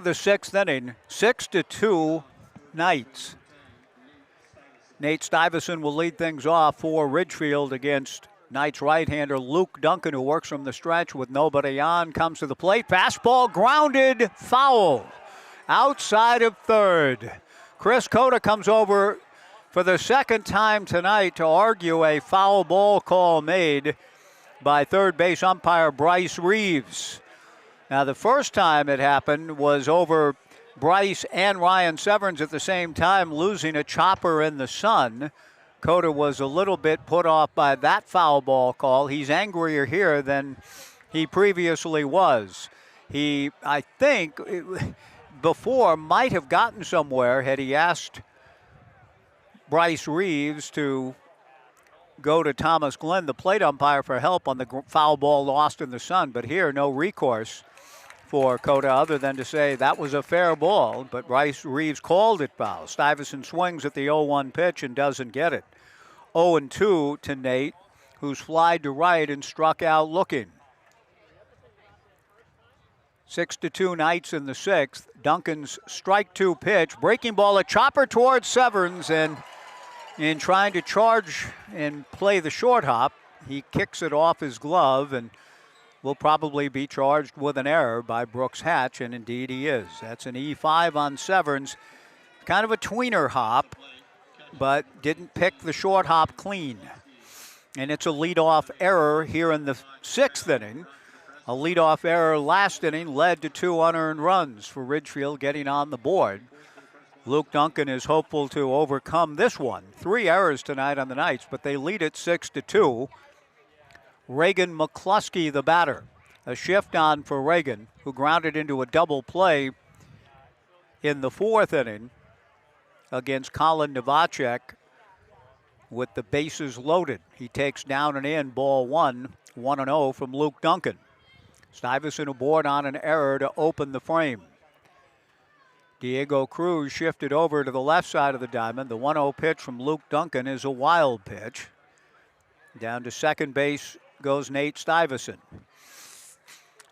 The 6th inning, 6-2 Knights. Nate Stuyvesant will lead things off for Ridgefield against Knights right-hander Luke Duncan, who works from the stretch with nobody on, comes to the plate. Fastball grounded, foul. Outside of third. Chris Cota comes over for the 2nd time tonight to argue a foul ball call made by third base umpire Bryce Reeves. Now, the first time it happened was over Bryce and Ryan Severns at the same time, losing a chopper in the sun. Cota was a little bit put off by that foul ball call. He's angrier here than he previously was. He, I think, before might have gotten somewhere had he asked Bryce Reeves to go to Thomas Glenn, the plate umpire, for help on the foul ball lost in the sun. But here, no recourse for Cota other than to say that was a fair ball, but Bryce Reeves called it foul. Stuyvesant swings at the 0-1 pitch and doesn't get it. 0-2 to Nate, who's flied to right and struck out looking. 6-2 Knights in the 6th. Duncan's strike 2 pitch, breaking ball, a chopper towards Severns, and in trying to charge and play the short hop, he kicks it off his glove and will probably be charged with an error by Brooks Hatch, and indeed he is. That's an E5 on Severns. Kind of a tweener hop, but didn't pick the short hop clean. And it's a leadoff error here in the 6th inning. A leadoff error last inning led to 2 unearned runs for Ridgefield getting on the board. Luke Duncan is hopeful to overcome this one. 3 errors tonight on the Knights, but they lead it 6-2. Reagan McCluskey, the batter. A shift on for Reagan, who grounded into a double play in the 4th inning against Colin Novacek with the bases loaded. He takes down and in ball 1, 1-0 from Luke Duncan. Stuyvesant aboard on an error to open the frame. Diego Cruz shifted over to the left side of the diamond. The 1-0 pitch from Luke Duncan is a wild pitch. Down to second base goes Nate Stuyvesant.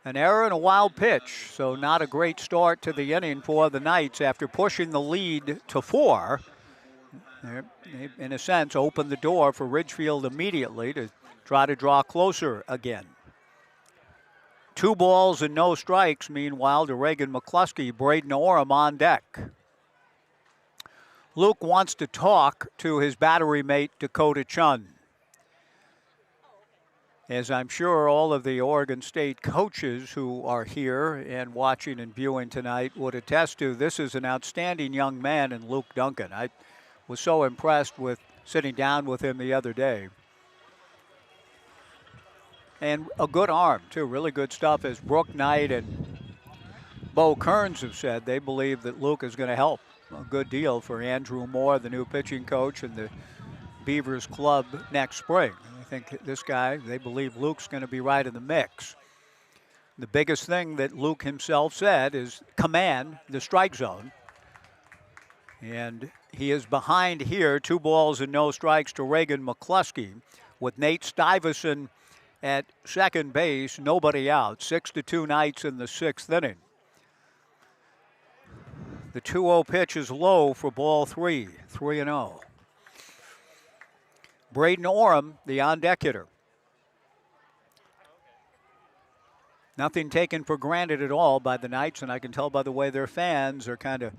An error and a wild pitch, so not a great start to the inning for the Knights after pushing the lead to 4. They, in a sense, opened the door for Ridgefield immediately to try to draw closer again. 2 balls and no strikes, meanwhile, to Reagan McCluskey. Braden Orem on deck. Luke wants to talk to his battery mate, Dakota Chun. As I'm sure all of the Oregon State coaches who are here and watching and viewing tonight would attest to, this is an outstanding young man in Luke Duncan. I was so impressed with sitting down with him the other day. And a good arm, too. Really good stuff. As Brooke Knight and Bo Kearns have said, they believe that Luke is going to help a good deal for Andrew Moore, the new pitching coach, and the Beavers club next spring. I think this guy, they believe Luke's going to be right in the mix. The biggest thing that Luke himself said is command the strike zone. And he is behind here, 2 balls and no strikes to Reagan McCluskey, with Nate Stuyvesant at second base, nobody out. 6-2 Knights in the 6th inning. The 2-0 pitch is low for ball 3, 3-0. Braden Orem, the on-deck hitter. Nothing taken for granted at all by the Knights, and I can tell by the way their fans are kind of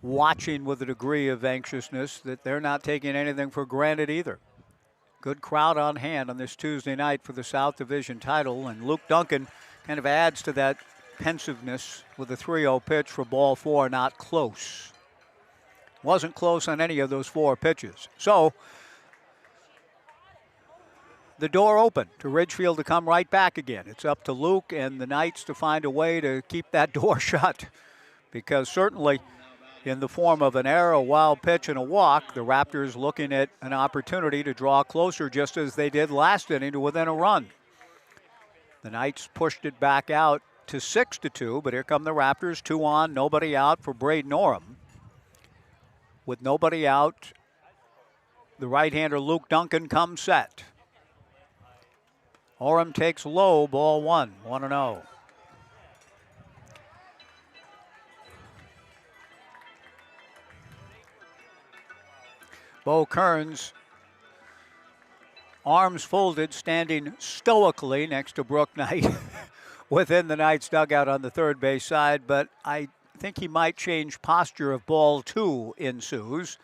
watching with a degree of anxiousness that they're not taking anything for granted either. Good crowd on hand on this Tuesday night for the South Division title, and Luke Duncan kind of adds to that pensiveness with a 3-0 pitch for ball 4, not close. Wasn't close on any of those 4 pitches. So the door open to Ridgefield to come right back again. It's up to Luke and the Knights to find a way to keep that door shut, because certainly in the form of an error, a wild pitch, and a walk, the Raptors looking at an opportunity to draw closer just as they did last inning to within a run. The Knights pushed it back out to 6-2, but here come the Raptors, 2 on, nobody out for Braden Orem. With nobody out, the right-hander Luke Duncan comes set. Orem takes low, ball 1, 1-0. Bo Kearns, arms folded, standing stoically next to Brooke Knight within the Knights dugout on the third base side, but I think he might change posture if ball 2 ensues.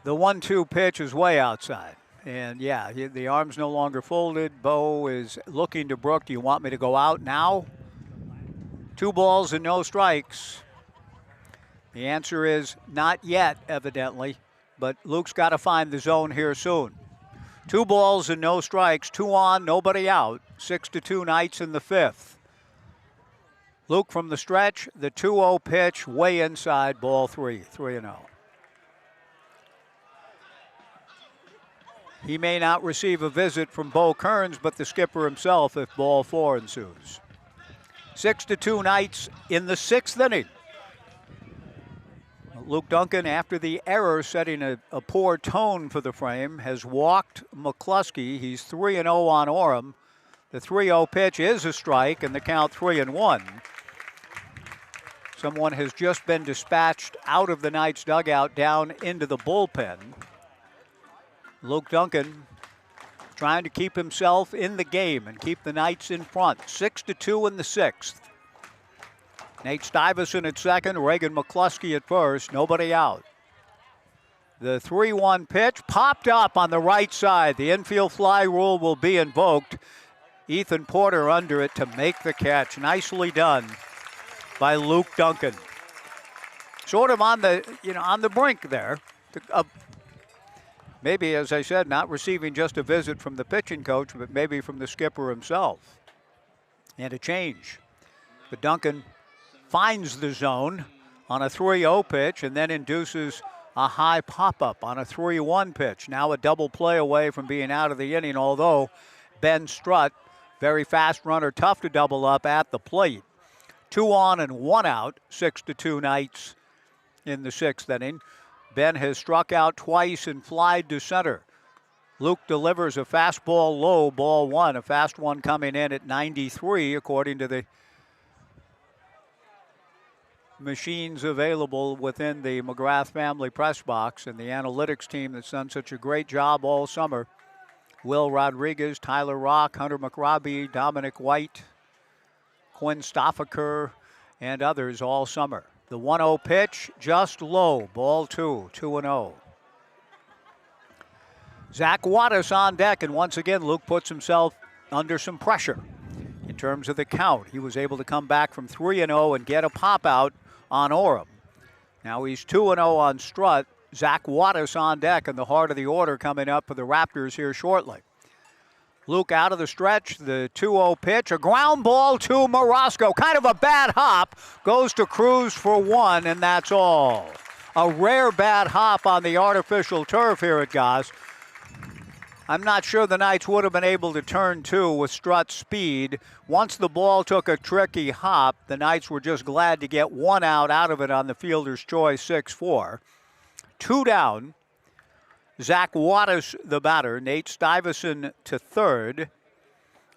The 1-2 pitch is way outside. And yeah, the arm's no longer folded. Bo is looking to Brooke. Do you want me to go out now? 2 balls and no strikes. The answer is not yet, evidently, but Luke's got to find the zone here soon. 2 balls and no strikes, 2 on, nobody out. 6-2 Knights in the 5th. Luke from the stretch, the 2-0 pitch, way inside, ball 3, 3-0. He may not receive a visit from Bo Kearns, but the skipper himself if ball 4 ensues. 6-2 Knights in the 6th inning. Luke Duncan, after the error setting a poor tone for the frame, has walked McCluskey. He's 3-0 on Orem. The 3-0 pitch is a strike, and the count 3-1. Someone has just been dispatched out of the Knights dugout down into the bullpen. Luke Duncan trying to keep himself in the game and keep the Knights in front. 6-2 in the 6th. Nate Stuyvesant at second, Reagan McCluskey at first, nobody out. The 3-1 pitch popped up on the right side. The infield fly rule will be invoked. Ethan Porter under it to make the catch. Nicely done by Luke Duncan. Sort of on the brink there. Maybe, as I said, not receiving just a visit from the pitching coach, but maybe from the skipper himself. And a change. But Duncan finds the zone on a 3-0 pitch and then induces a high pop-up on a 3-1 pitch. Now a double play away from being out of the inning, although Ben Strutt, very fast runner, tough to double up at the plate. 2 on and 1 out, 6-2 Knights in the 6th inning. Ben has struck out twice and flied to center. Luke delivers a fastball low, ball 1, a fast one coming in at 93 according to the machines available within the McGrath family press box and the analytics team that's done such a great job all summer. Will Rodriguez, Tyler Rock, Hunter McRobbie, Dominic White, Quinn Stoffaker, and others all summer. The 1-0 pitch, just low, ball 2, 2-0. Zach Wattis on deck, and once again, Luke puts himself under some pressure in terms of the count. He was able to come back from 3-0 and get a pop out on Orem. Now he's 2-0 on Strutt. Zach Wattis on deck in the heart of the order coming up for the Raptors here shortly. Luke out of the stretch, the 2-0 pitch, a ground ball to Morosco. Kind of a bad hop, goes to Cruz for 1, and that's all. A rare bad hop on the artificial turf here at Goss. I'm not sure the Knights would have been able to turn 2 with Strutt's speed. Once the ball took a tricky hop, the Knights were just glad to get 1 out of it on the fielder's choice, 6-4. 2 down. Zach Wattis, the batter. Nate Stuyvesant to third.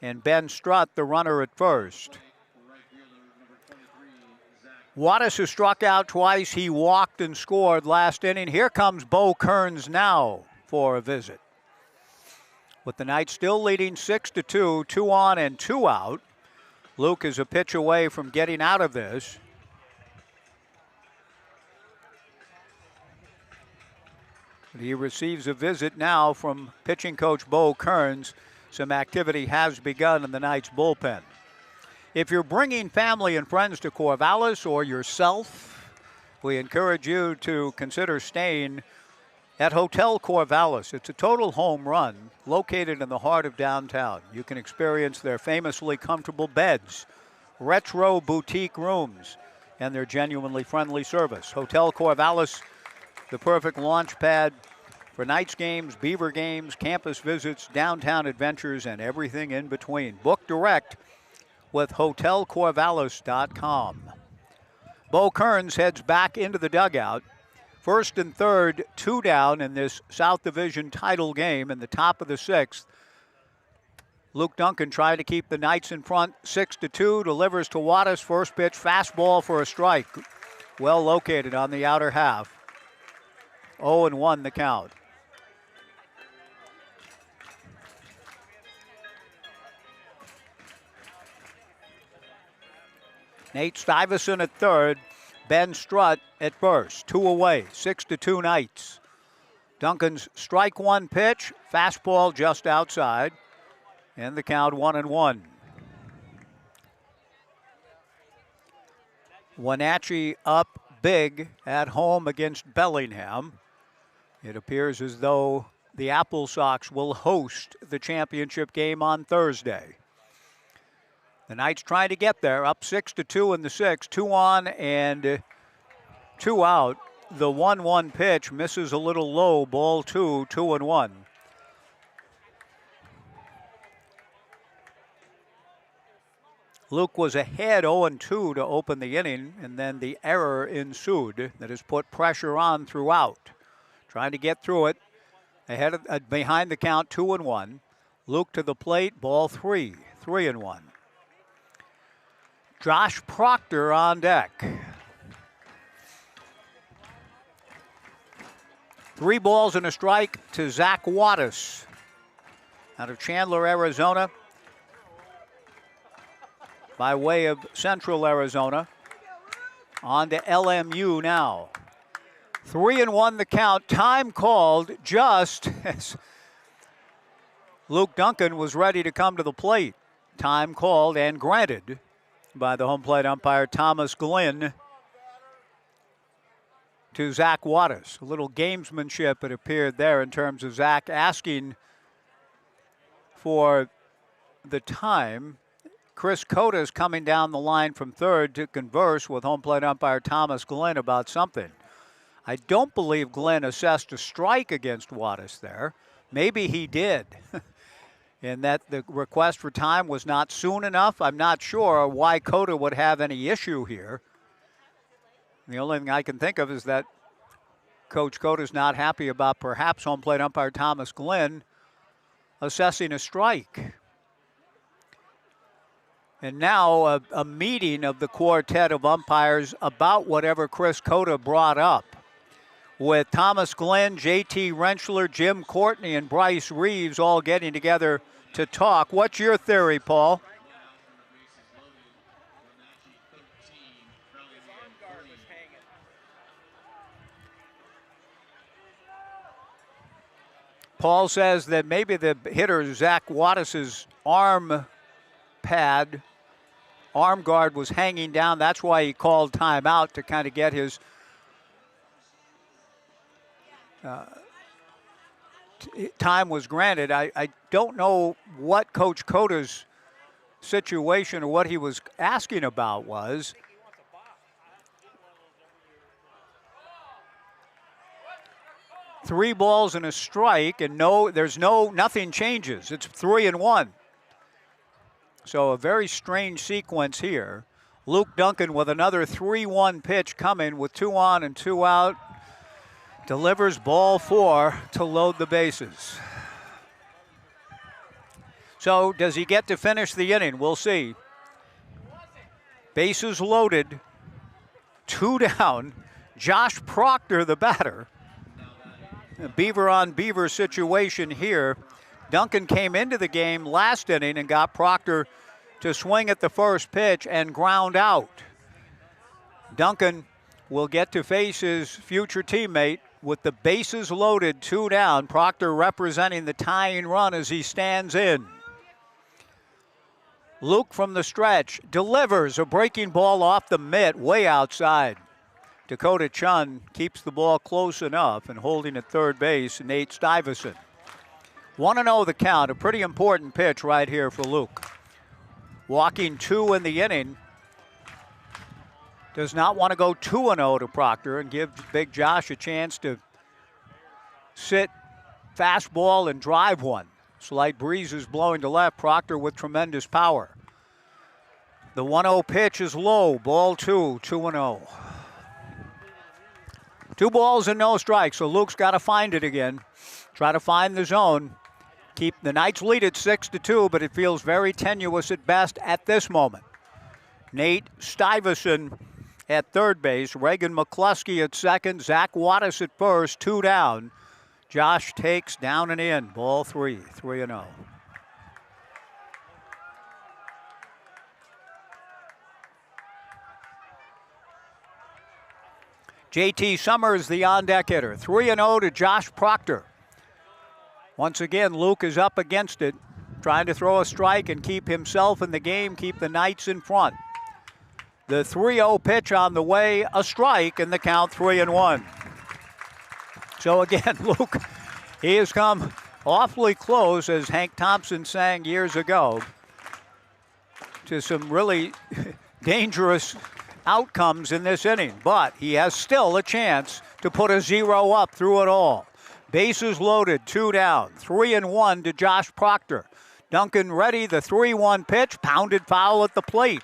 And Ben Strutt, the runner at first. Wattis has struck out twice. He walked and scored last inning. Here comes Bo Kearns now for a visit. With the Knights still leading 6-2, 2 on and 2 out. Luke is a pitch away from getting out of this. He receives a visit now from pitching coach Bo Kearns. Some activity has begun in the Knights bullpen. If you're bringing family and friends to Corvallis or yourself, we encourage you to consider staying at Hotel Corvallis. It's a total home run located in the heart of downtown. You can experience their famously comfortable beds, retro boutique rooms, and their genuinely friendly service. Hotel Corvallis, the perfect launch pad for Knights games, Beaver games, campus visits, downtown adventures, and everything in between. Book direct with hotelcorvallis.com. Bo Kearns heads back into the dugout. First and third, 2 down in this South Division title game in the top of the 6th. Luke Duncan trying to keep the Knights in front, 6-2, delivers to Wattis. First pitch, fastball for a strike. Well located on the outer half. 0-1 the count. Nate Stuyvesant at third. Ben Strutt at first. 2 away. 6-2 Knights. Duncan's strike 1 pitch. Fastball just outside. And the count 1-1. Wenatchee up big at home against Bellingham. It appears as though the Apple Sox will host the championship game on Thursday. The Knights trying to get there, up 6-2 in the 6th, 2 on and 2 out. The 1-1 pitch misses a little low, ball 2, 2-1. Luke was ahead 0-2 to open the inning, and then the error ensued that has put pressure on throughout. Trying to get through it, ahead of, behind the count, 2-1. Luke to the plate, ball 3, 3-1. Josh Proctor on deck. 3 balls and a strike to Zach Wattis out of Chandler, Arizona, by way of Central Arizona. On to LMU now. 3-1 the count. Time called just as Luke Duncan was ready to come to the plate. Time called and granted by the home plate umpire Thomas Glynn to Zach Wattis. A little gamesmanship, it appeared there, in terms of Zach asking for the time. Chris Coda's coming down the line from third to converse with home plate umpire Thomas Glynn about something. I don't believe Glynn assessed a strike against Wattis there. Maybe he did. and that the request for time was not soon enough. I'm not sure why Cota would have any issue here. The only thing I can think of is that Coach Cota's not happy about perhaps home plate umpire Thomas Glenn assessing a strike. And now a meeting of the quartet of umpires about whatever Chris Cota brought up, with Thomas Glenn, JT Rentschler, Jim Courtney, and Bryce Reeves all getting together to talk. What's your theory, Paul? Paul says that maybe the hitter, Zach Wattis's arm guard was hanging down. That's why he called timeout, to kind of get his time was granted. I don't know what Coach Cota's situation or what he was asking about was. Three balls and a strike, and nothing changes. It's 3-1. So a very strange sequence here. Luke Duncan with another 3-1 pitch coming with 2 on and 2 out. Delivers ball 4 to load the bases. So does he get to finish the inning? We'll see. Bases loaded, 2 down. Josh Proctor, the batter. A beaver on beaver situation here. Duncan came into the game last inning and got Proctor to swing at the first pitch and ground out. Duncan will get to face his future teammate with the bases loaded, 2 down. Proctor representing the tying run as he stands in. Luke from the stretch delivers a breaking ball off the mitt, way outside. Dakota Chun keeps the ball close enough, and holding at third base, Nate Stuyvesant. 1-0 the count, a pretty important pitch right here for Luke. Walking 2 in the inning. Does not want to go 2-0 to Proctor and give Big Josh a chance to sit fastball and drive one. Slight breezes blowing to left. Proctor with tremendous power. The 1-0 pitch is low. Ball 2, 2-0. 2 balls and no strikes, so Luke's got to find it again. Try to find the zone. Keep the Knights lead at 6-2, but it feels very tenuous at best at this moment. Nate Stuyvesant at third base. Reagan McCluskey at second. Zach Wattis at first, 2 down. Josh takes down and in. Ball 3, 3-0. JT Summers, the on-deck hitter. 3-0 to Josh Proctor. Once again, Luke is up against it, trying to throw a strike and keep himself in the game, keep the Knights in front. The 3-0 pitch on the way, a strike, and the count 3-1. So again, Luke, he has come awfully close, as Hank Thompson sang years ago, to some really dangerous outcomes in this inning, but he has still a chance to put a 0 up through it all. Bases loaded, 2 down, 3-1 to Josh Proctor. Duncan ready, the 3-1 pitch, pounded foul at the plate.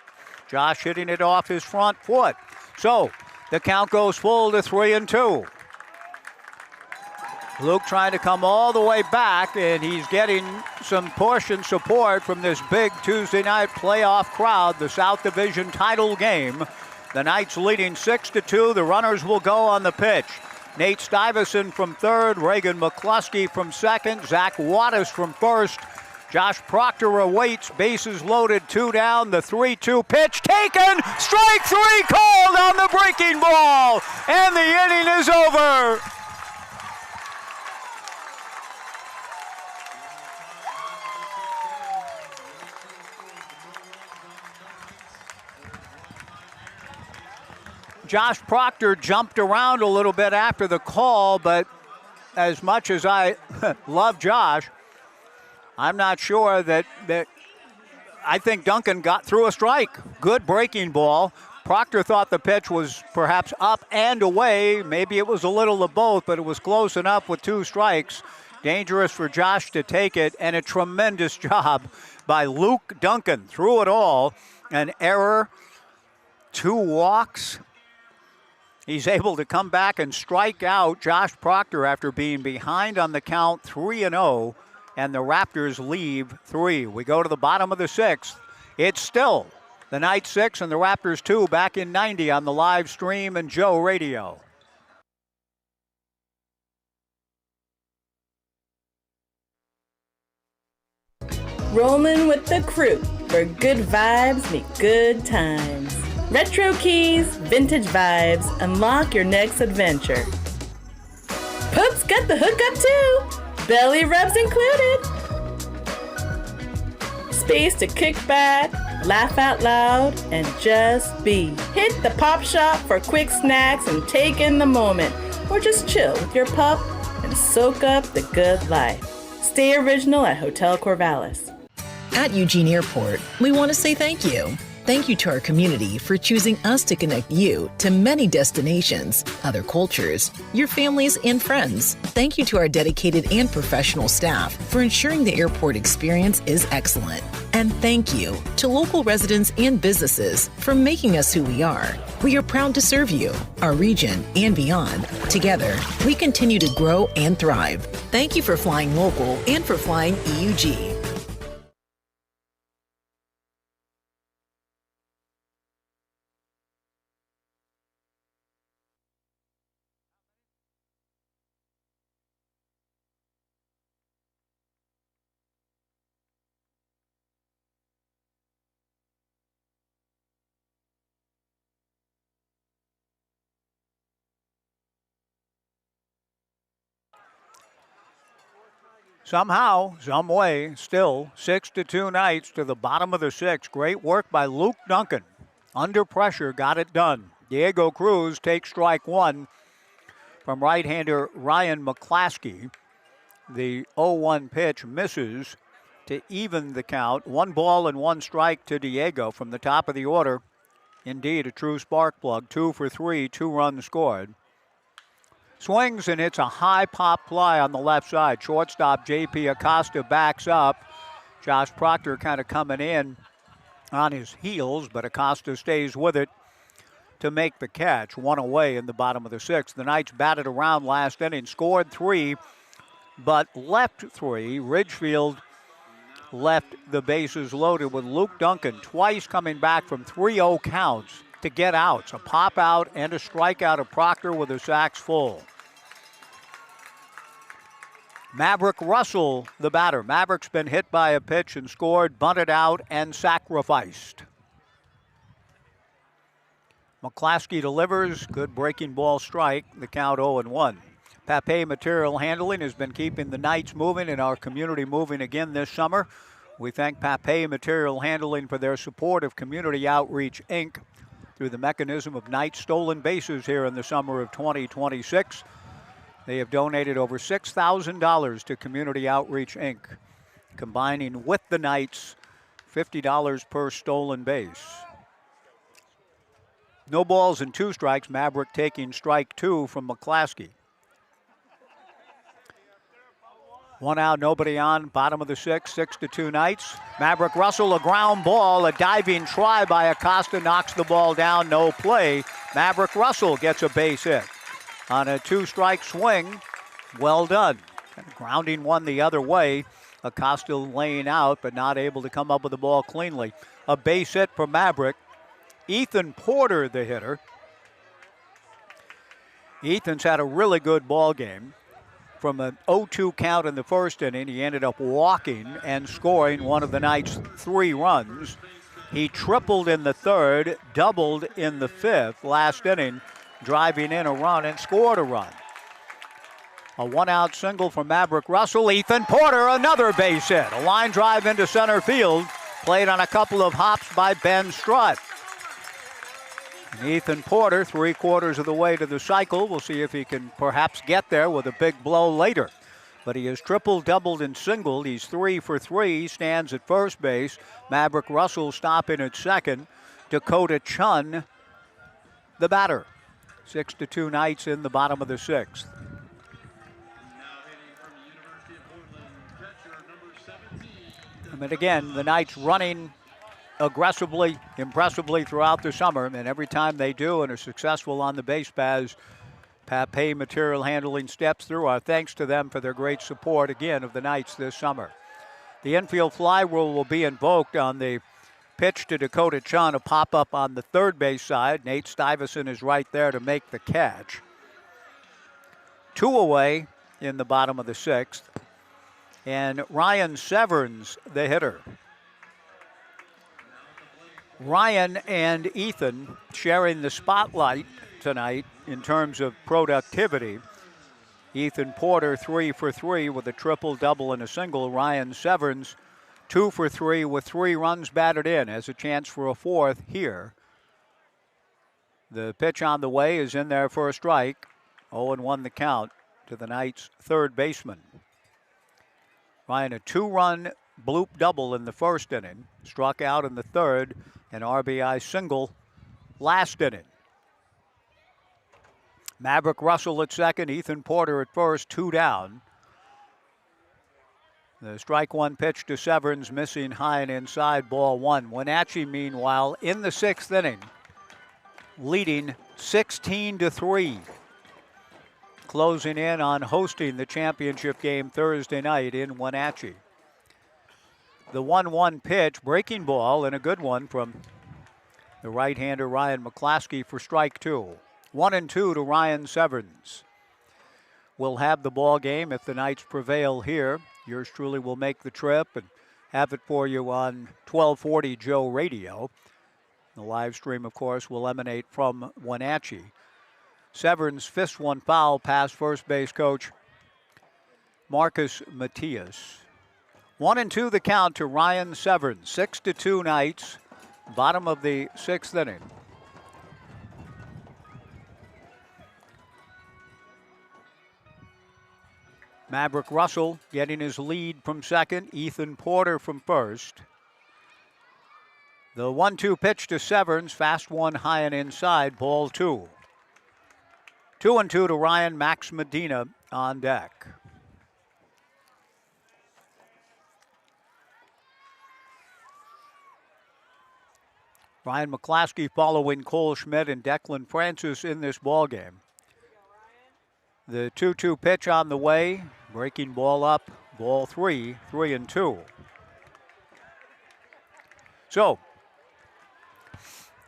Josh hitting it off his front foot. So the count goes full to 3-2. Luke trying to come all the way back, and he's getting some push and support from this big Tuesday night playoff crowd, the South Division title game. The Knights leading 6-2. The runners will go on the pitch. Nate Stuyvesant from third, Reagan McCluskey from second, Zach Wattis from first. Josh Proctor awaits, bases loaded, 2 down, the 3-2 pitch taken, strike 3 called on the breaking ball, and the inning is over. Josh Proctor jumped around a little bit after the call, but as much as I love Josh, I'm not sure that I think Duncan got through a strike. Good breaking ball. Proctor thought the pitch was perhaps up and away. Maybe it was a little of both, but it was close enough with 2 strikes. Dangerous for Josh to take it, and a tremendous job by Luke Duncan. Through it all, an error, 2 walks. He's able to come back and strike out Josh Proctor after being behind on the count 3-0, and the Raptors leave 3. We go to the bottom of the 6th. It's still the Knights 6 and the Raptors 2 back in 90 on the live stream and Joe Radio. Rolling with the crew, where good vibes meet good times. Retro keys, vintage vibes, unlock your next adventure. Pups got the hookup too, belly rubs included. Space to kick back, laugh out loud, and just be. Hit the pop shop for quick snacks and take in the moment, or just chill with your pup and soak up the good life. Stay original at Hotel Corvallis. At Eugene Airport, we want to say thank you. Thank you to our community for choosing us to connect you to many destinations, other cultures, your families, and friends. Thank you to our dedicated and professional staff for ensuring the airport experience is excellent. And thank you to local residents and businesses for making us who we are. We are proud to serve you, our region, and beyond. Together, we continue to grow and thrive. Thank you for flying local and for flying EUG. Somehow, some way, still 6-2 Knights to the bottom of the 6th. Great work by Luke Duncan. Under pressure, got it done. Diego Cruz takes strike 1 from right-hander Ryan McClaskey. The 0-1 pitch misses to even the count. 1 ball and 1 strike to Diego from the top of the order. Indeed, a true spark plug. 2 for 3, 2 runs scored. Swings and hits a high pop fly on the left side. Shortstop J.P. Acosta backs up. Josh Proctor kind of coming in on his heels, but Acosta stays with it to make the catch. 1 away in the bottom of the 6th. The Knights batted around last inning, scored 3, but left 3. Ridgefield left the bases loaded with Luke Duncan twice coming back from 3-0 counts to get outs. A pop out and a strikeout of Proctor with the sacks full. Maverick Russell, the batter. Maverick's been hit by a pitch and scored, bunted out, and sacrificed. McClaskey delivers. Good breaking ball strike. The count 0-1. Pape Material Handling has been keeping the Knights moving and our community moving again this summer. We thank Pape Material Handling for their support of Community Outreach, Inc. through the mechanism of Knights stolen bases here in the summer of 2026. They have donated over $6,000 to Community Outreach, Inc., combining with the Knights $50 per stolen base. No balls and 2 strikes. Maverick taking strike 2 from McClaskey. 1 out, nobody on. Bottom of the 6th, 6-2 Knights. Maverick Russell, a ground ball, a diving try by Acosta, knocks the ball down, no play. Maverick Russell gets a base hit on a 2-strike swing. Well done. Grounding one the other way. Acosta laying out, but not able to come up with the ball cleanly. A base hit for Maverick. Ethan Porter, the hitter. Ethan's had a really good ball game. From an 0-2 count in the first inning, he ended up walking and scoring one of the Knights' 3 runs. He tripled in the 3rd, doubled in the 5th last inning, driving in a run and scored a run. A 1-out single from Maverick Russell. Ethan Porter, another base hit. A line drive into center field, played on a couple of hops by Ben Strutt. And Ethan Porter, 3/4 of the way to the cycle. We'll see if he can perhaps get there with a big blow later. But he has triple, doubled, and singled. He's 3 for 3, stands at first base. Maverick Russell stopping at second. Dakota Chun, the batter. 6-2 Knights in the bottom of the 6th. But again, the Knights running aggressively, impressively throughout the summer, and every time they do and are successful on the base paths, Pape material handling steps through. Our thanks to them for their great support, again, of the Knights this summer. The infield fly rule will be invoked on the pitch to Dakota Chun, a pop-up on the third base side. Nate Stuyvesant is right there to make the catch. 2 away in the bottom of the 6th. And Ryan Severns, the hitter. Ryan and Ethan sharing the spotlight tonight in terms of productivity. Ethan Porter 3 for 3 with a triple, double, and a single. Ryan Severns 2 for 3 with 3 runs batted in. Has a chance for a 4th here. The pitch on the way is in there for a strike. 0-1 the count to the Knights' third baseman. Ryan, a 2-run bloop double in the first inning. Struck out in the third. An RBI single last inning. Maverick Russell at second. Ethan Porter at first. 2 down. The strike one pitch to Severns, missing high and inside, ball 1. Wenatchee, meanwhile, in the 6th inning, leading 16-3. Closing in on hosting the championship game Thursday night in Wenatchee. The 1-1 pitch, breaking ball, and a good one from the right-hander Ryan McClaskey for strike 2. 1-2 to Ryan Severns. We'll have the ball game if the Knights prevail here. Yours truly will make the trip and have it for you on 1240 Joe Radio. The live stream, of course, will emanate from Wenatchee. Severns fists one foul past first base coach Marcus Matias. 1-2 the count to Ryan Severns. 6-2 Knights. Bottom of the 6th inning. Maverick Russell getting his lead from second. Ethan Porter from first. The 1-2 pitch to Severns. Fast one high and inside. Ball 2. 2-2 to Ryan. Max Medina on deck. Ryan McClaskey following Cole Schmidt and Declan Francis in this ballgame. The 2-2 pitch on the way. Breaking ball up. Ball 3. 3-2. So,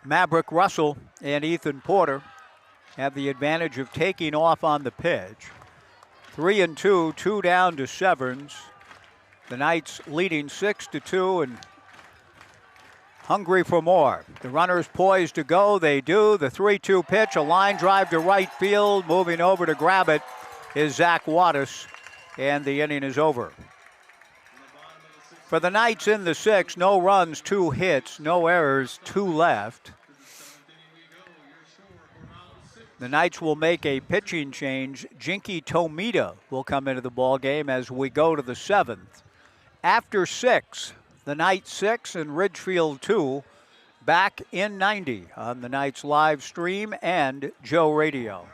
Maverick Russell and Ethan Porter have the advantage of taking off on the pitch. 3-2, 2 down to Severns. The Knights leading 6-2 and hungry for more. The runners poised to go. They do. The 3-2 pitch, a line drive to right field. Moving over to grab it is Zach Wattis, and the inning is over. For the Knights in the 6th, no runs, 2 hits, no errors, 2 left. The Knights will make a pitching change. Jinky Tomita will come into the ball game as we go to the 7th. After 6, the Knights 6 and Ridgefield 2 back in 90 on the Knights live stream and Joe Radio.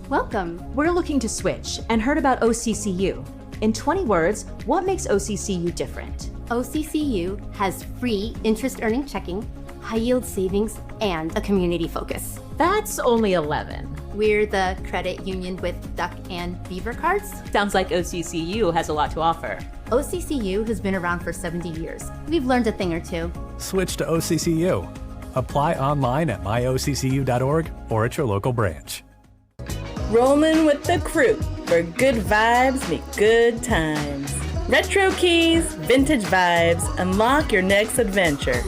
Welcome. We're looking to switch and heard about OCCU. In 20 words, what makes OCCU different? OCCU has free interest earning checking, high yield savings, and a community focus. That's only 11. We're the credit union with duck and beaver cards. Sounds like OCCU has a lot to offer. OCCU has been around for 70 years. We've learned a thing or two. Switch to OCCU. Apply online at myoccu.org or at your local branch. Rolling with the crew, where good vibes meet good times. Retro keys, vintage vibes, unlock your next adventure.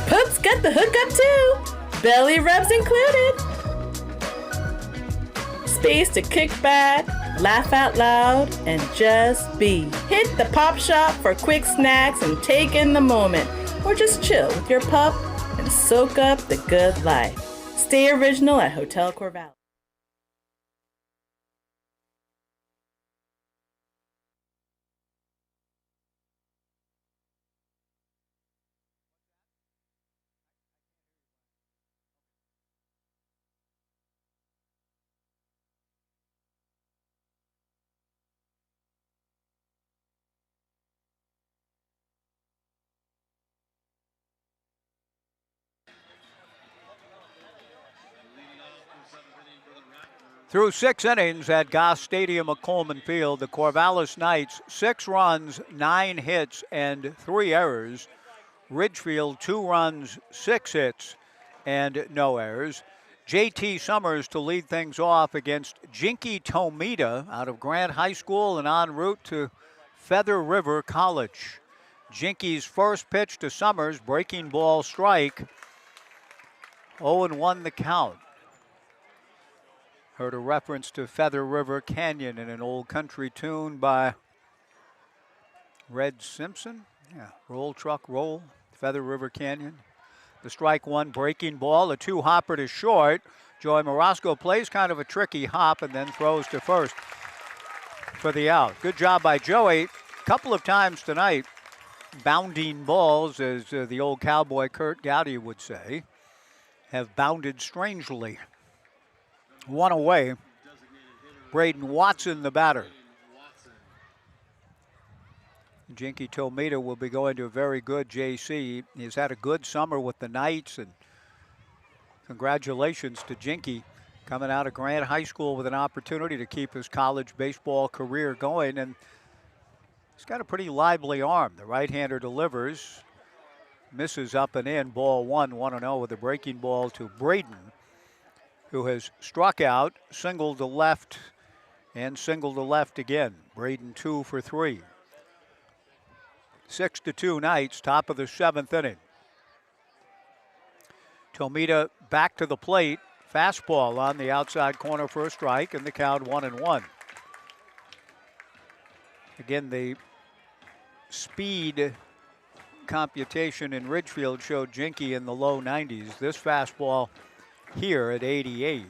Pups got the hookup too, belly rubs included. Space to kick back, laugh out loud, and just be. Hit the pop shop for quick snacks and take in the moment, or just chill with your pup and soak up the good life. Stay original at Hotel Corvallis. Through 6 innings at Goss Stadium at Coleman Field, the Corvallis Knights 6 runs, 9 hits, and 3 errors. Ridgefield 2 runs, 6 hits, and no errors. J.T. Summers to lead things off against Jinky Tomita out of Grant High School and en route to Feather River College. Jinky's first pitch to Summers, breaking ball strike. 0-1 the count. Heard a reference to Feather River Canyon in an old country tune by Red Simpson. Yeah, roll truck roll, Feather River Canyon. The strike one, breaking ball, a 2-hopper to short. Joey Morosco plays kind of a tricky hop and then throws to first for the out. Good job by Joey. A couple of times tonight, bounding balls, as the old cowboy Kurt Gowdy would say, have bounded strangely. One away. Braden Watson, the batter. Jinky Tomita will be going to a very good JC. He's had a good summer with the Knights, and congratulations to Jinky coming out of Grant High School with an opportunity to keep his college baseball career going. And he's got a pretty lively arm. The right-hander delivers, misses up and in, ball 1-0 with a breaking ball to Braden, who has struck out, singled to left, and singled to left again. Braden 2 for 3. 6-2 Knights, top of the 7th inning. Tomita back to the plate. Fastball on the outside corner for a strike, and the count 1-1. Again, the speed computation in Ridgefield showed Jinky in the low 90s. This fastball here at 88.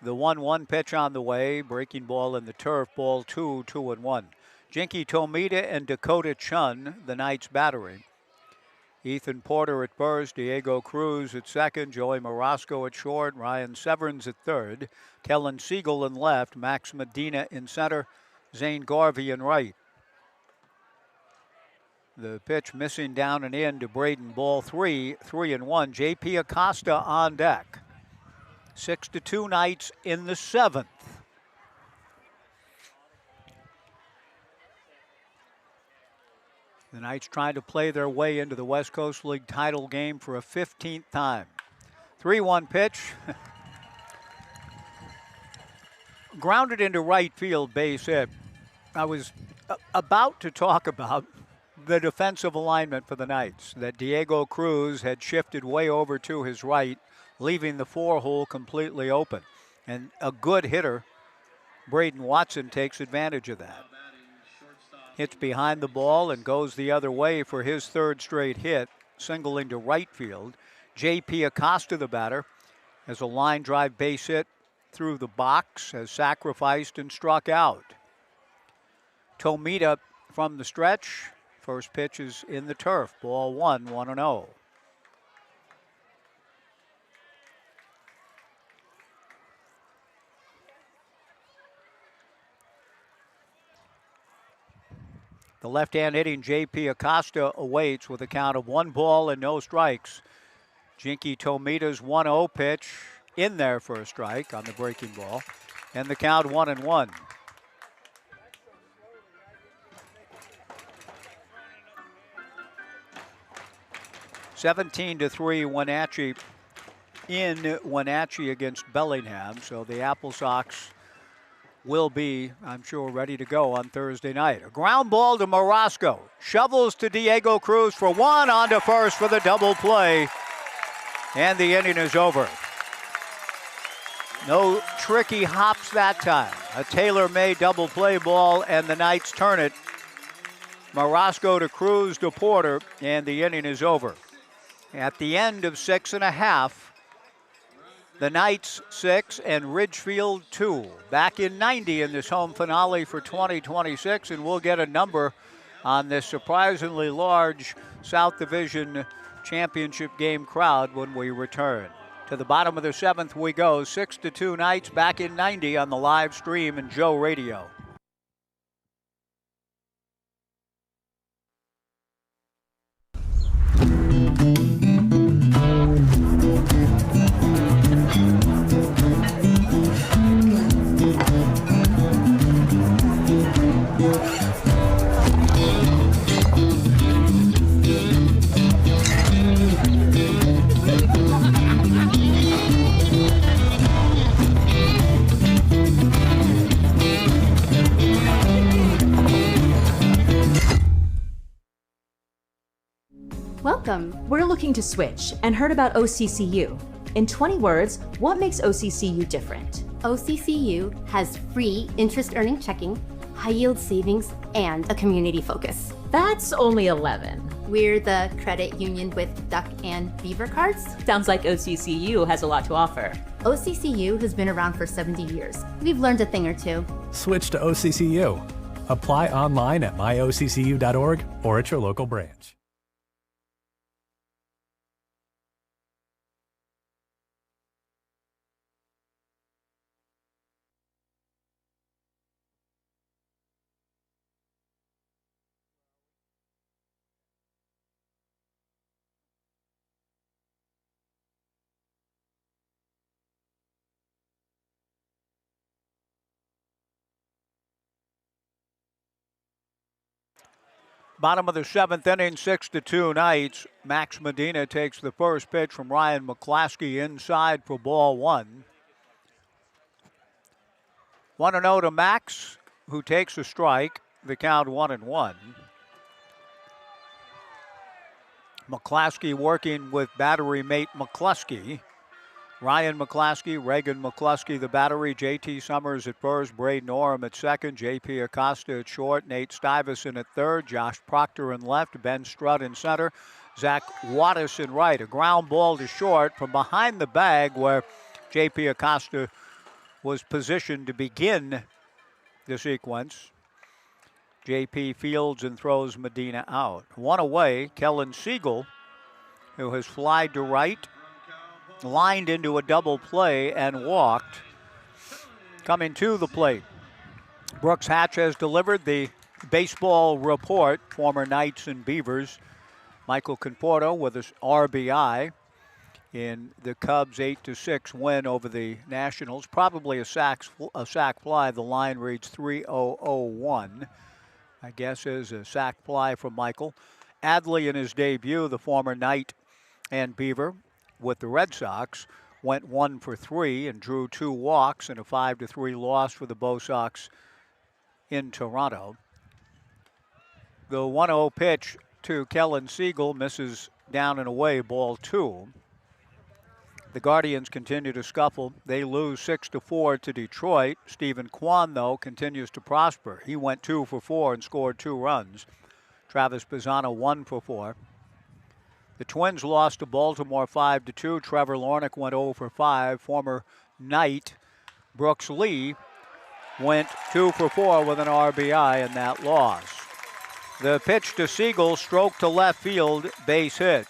The 1-1 pitch on the way, breaking ball in the turf, ball 2, 2-1. Jinky Tomita and Dakota Chun, the Knights battery. Ethan Porter at first, Diego Cruz at second, Joey Morosco at short, Ryan Severns at third, Kellen Siegel in left, Max Medina in center, Zane Garvey in right. The pitch missing down and in to Braden, ball 3, 3-1. J.P. Acosta on deck. 6-2 Knights in the 7th. The Knights trying to play their way into the West Coast League title game for a 15th time. 3-1 pitch. Grounded into right field, base hit. I was about to talk about the defensive alignment for the Knights, that Diego Cruz had shifted way over to his right, leaving the 4-hole completely open. And a good hitter, Braden Watson, takes advantage of that. Hits behind the ball and goes the other way for his 3rd straight hit, singling to right field. J.P. Acosta, the batter, has a line drive base hit through the box, has sacrificed and struck out. Tomita from the stretch. First pitch is in the turf. Ball 1, 1-0. The left-hand hitting J.P. Acosta awaits with a count of 1 ball and no strikes. Jinky Tomita's 1-0 pitch in there for a strike on the breaking ball. And the count 1-1. (17-3) Wenatchee in Wenatchee against Bellingham. So the Apple Sox will be, I'm sure, ready to go on Thursday night. A ground ball to Morosco. Shovels to Diego Cruz for 1, on to first for the double play. And the inning is over. No tricky hops that time. A tailor-made double play ball, and the Knights turn it. Morosco to Cruz to Porter, and the inning is over. At the end of 6.5, the Knights 6 and Ridgefield 2. Back in 90 in this home finale for 2026, and we'll get a number on this surprisingly large South Division championship game crowd when we return. To the bottom of the 7th we go. 6-2 Knights, back in 90 on the live stream and Joe Radio. Welcome. We're looking to switch and heard about OCCU. In 20 words, what makes OCCU different? OCCU has free interest earning checking, high yield savings, and a community focus. That's only 11. We're the credit union with duck and beaver cards. Sounds like OCCU has a lot to offer. OCCU has been around for 70 years. We've learned a thing or two. Switch to OCCU. Apply online at myoccu.org or at your local branch. Bottom of the 7th inning, 6-2 Knights. Max Medina takes the first pitch from Ryan McClaskey inside for ball 1. 1-0 to Max, who takes a strike. The count 1-1. McClaskey working with battery mate McCluskey. Ryan McClaskey, Reagan McCluskey, the battery. J.T. Summers at first, Braden Orem at second, J.P. Acosta at short, Nate Stuyvesant at third, Josh Proctor in left, Ben Strutt in center, Zach Wattis in right. A ground ball to short from behind the bag where J.P. Acosta was positioned to begin the sequence. J.P. fields and throws Medina out. One away, Kellen Siegel, who has flied to right, lined into a double play and walked. Coming to the plate, Brooks Hatch has delivered the baseball report. Former Knights and Beavers, Michael Conforto with his RBI in the Cubs' 8-6 win over the Nationals. Probably a sac fly. The line reads 3-0-0-1. I guess is a sac fly from Michael. Adley in his debut, the former Knight and Beaver with the Red Sox, went 1 for 3 and drew 2 walks in a 5-3 loss for the Bo Sox in Toronto. The 1-0 pitch to Kellen Siegel misses down and away, ball 2. The Guardians continue to scuffle. They lose 6-4 to Detroit. Stephen Kwan, though, continues to prosper. He went 2 for 4 and scored 2 runs. Travis Pisano 1 for 4. The Twins lost to Baltimore 5-2. Trevor Lornick went 0 for 5. Former Knight Brooks Lee went 2 for 4 with an RBI in that loss. The pitch to Siegel, stroke to left field, base hit.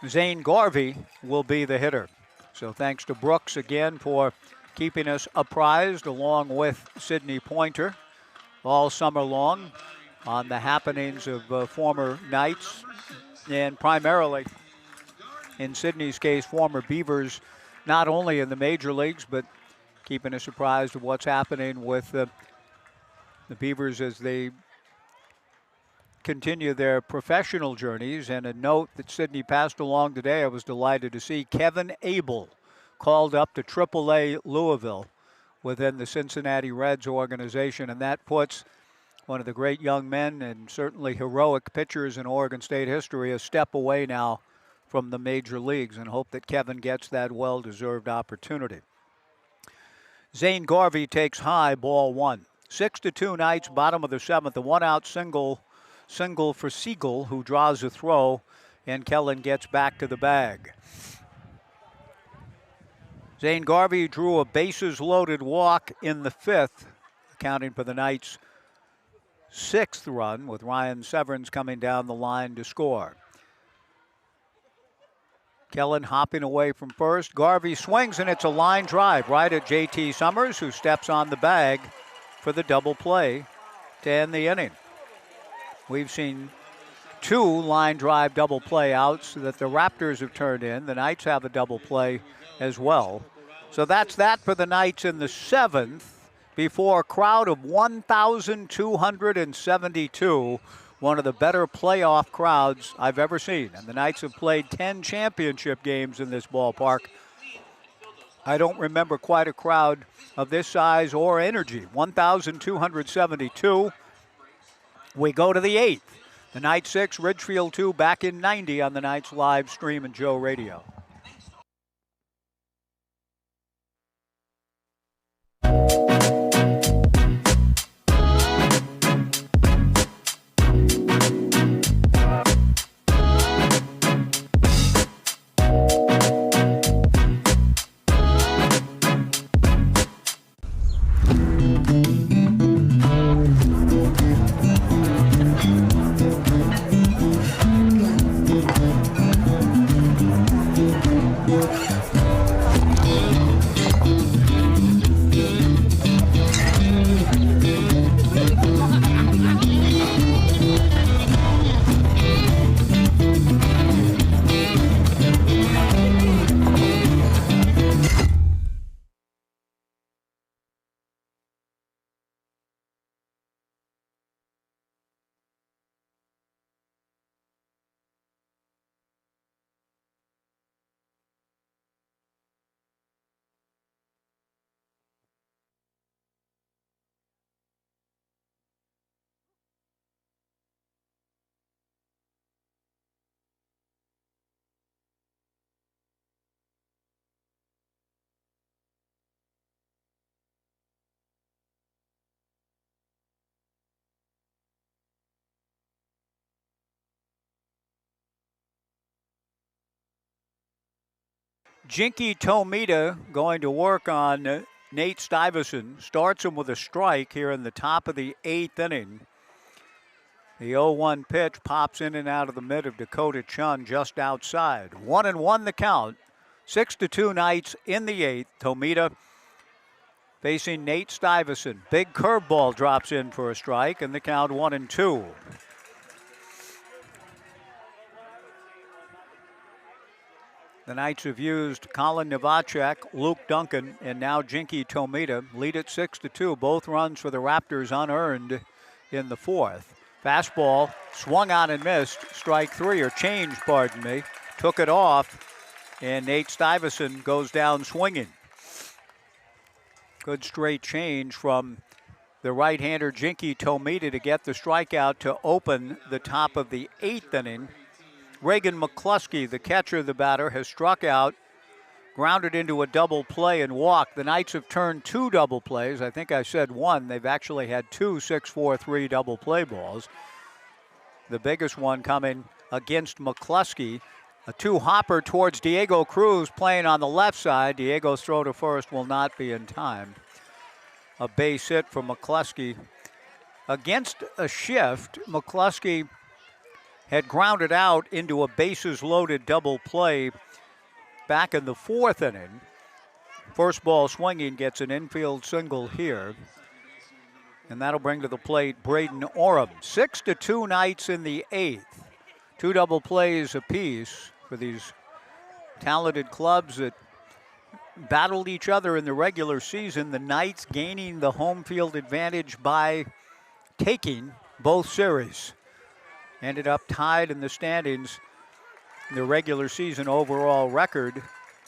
Zane Garvey will be the hitter. So thanks to Brooks again for keeping us apprised, along with Sidney Pointer, all summer long on the happenings of former Knights, and primarily, in Sidney's case, former Beavers, not only in the major leagues, but keeping us apprised of what's happening with the Beavers as they continue their professional journeys. And a note that Sidney passed along today, I was delighted to see Kevin Abel called up to AAA Louisville within the Cincinnati Reds organization, and that puts one of the great young men and certainly heroic pitchers in Oregon State history a step away now from the major leagues, and hope that Kevin gets that well-deserved opportunity. Zane Garvey takes high, ball 1. 6-2 Knights, bottom of the 7th. The one-out single for Siegel, who draws a throw, and Kellen gets back to the bag. Zane Garvey drew a bases-loaded walk in the 5th, accounting for the Knights' 6th run, with Ryan Severance coming down the line to score. Kellen hopping away from first. Garvey swings, and it's a line drive right at J.T. Summers, who steps on the bag for the double play to end the inning. We've seen 2 line drive double play outs that the Raptors have turned in. The Knights have a double play as well. So that's that for the Knights in the 7th, before a crowd of 1,272, one of the better playoff crowds I've ever seen. And the Knights have played 10 championship games in this ballpark. I don't remember quite a crowd of this size or energy. 1,272. We go to the 8th. The Knights 6, Ridgefield 2, back in 90 on the Knights live stream and Joe Radio. Jinky Tomita going to work on Nate Stuyvesant. Starts him with a strike here in the top of the 8th inning. The 0-1 pitch pops in and out of the mid of Dakota Chun just outside. 1-1 the count. 6-2 Knights in the 8th. Tomita facing Nate Stuyvesant. Big curveball drops in for a strike, and the count 1-2. The Knights have used Colin Novacek, Luke Duncan, and now Jinky Tomita. Lead at 6-2. Both runs for the Raptors unearned in the 4th. Fastball swung on and missed. Strike 3, or change, pardon me. Took it off, and Nate Stuyvesant goes down swinging. Good straight change from the right-hander Jinky Tomita to get the strikeout to open the top of the 8th inning. Reagan McCluskey, the catcher, the batter, has struck out, grounded into a double play and walked. The Knights have turned 2 double plays. I think I said 1. They've actually had 2 6-4-3 double play balls. The biggest one coming against McCluskey. A 2-hopper towards Diego Cruz playing on the left side. Diego's throw to first will not be in time. A base hit for McCluskey. Against a shift, McCluskey had grounded out into a bases-loaded double play back in the 4th inning. First ball swinging, gets an infield single here. And that'll bring to the plate Braden Oram. 6-2 Knights in the 8th. 2 double plays apiece for these talented clubs that battled each other in the regular season. The Knights gaining the home field advantage by taking both series. Ended up tied in the standings, the regular season overall record,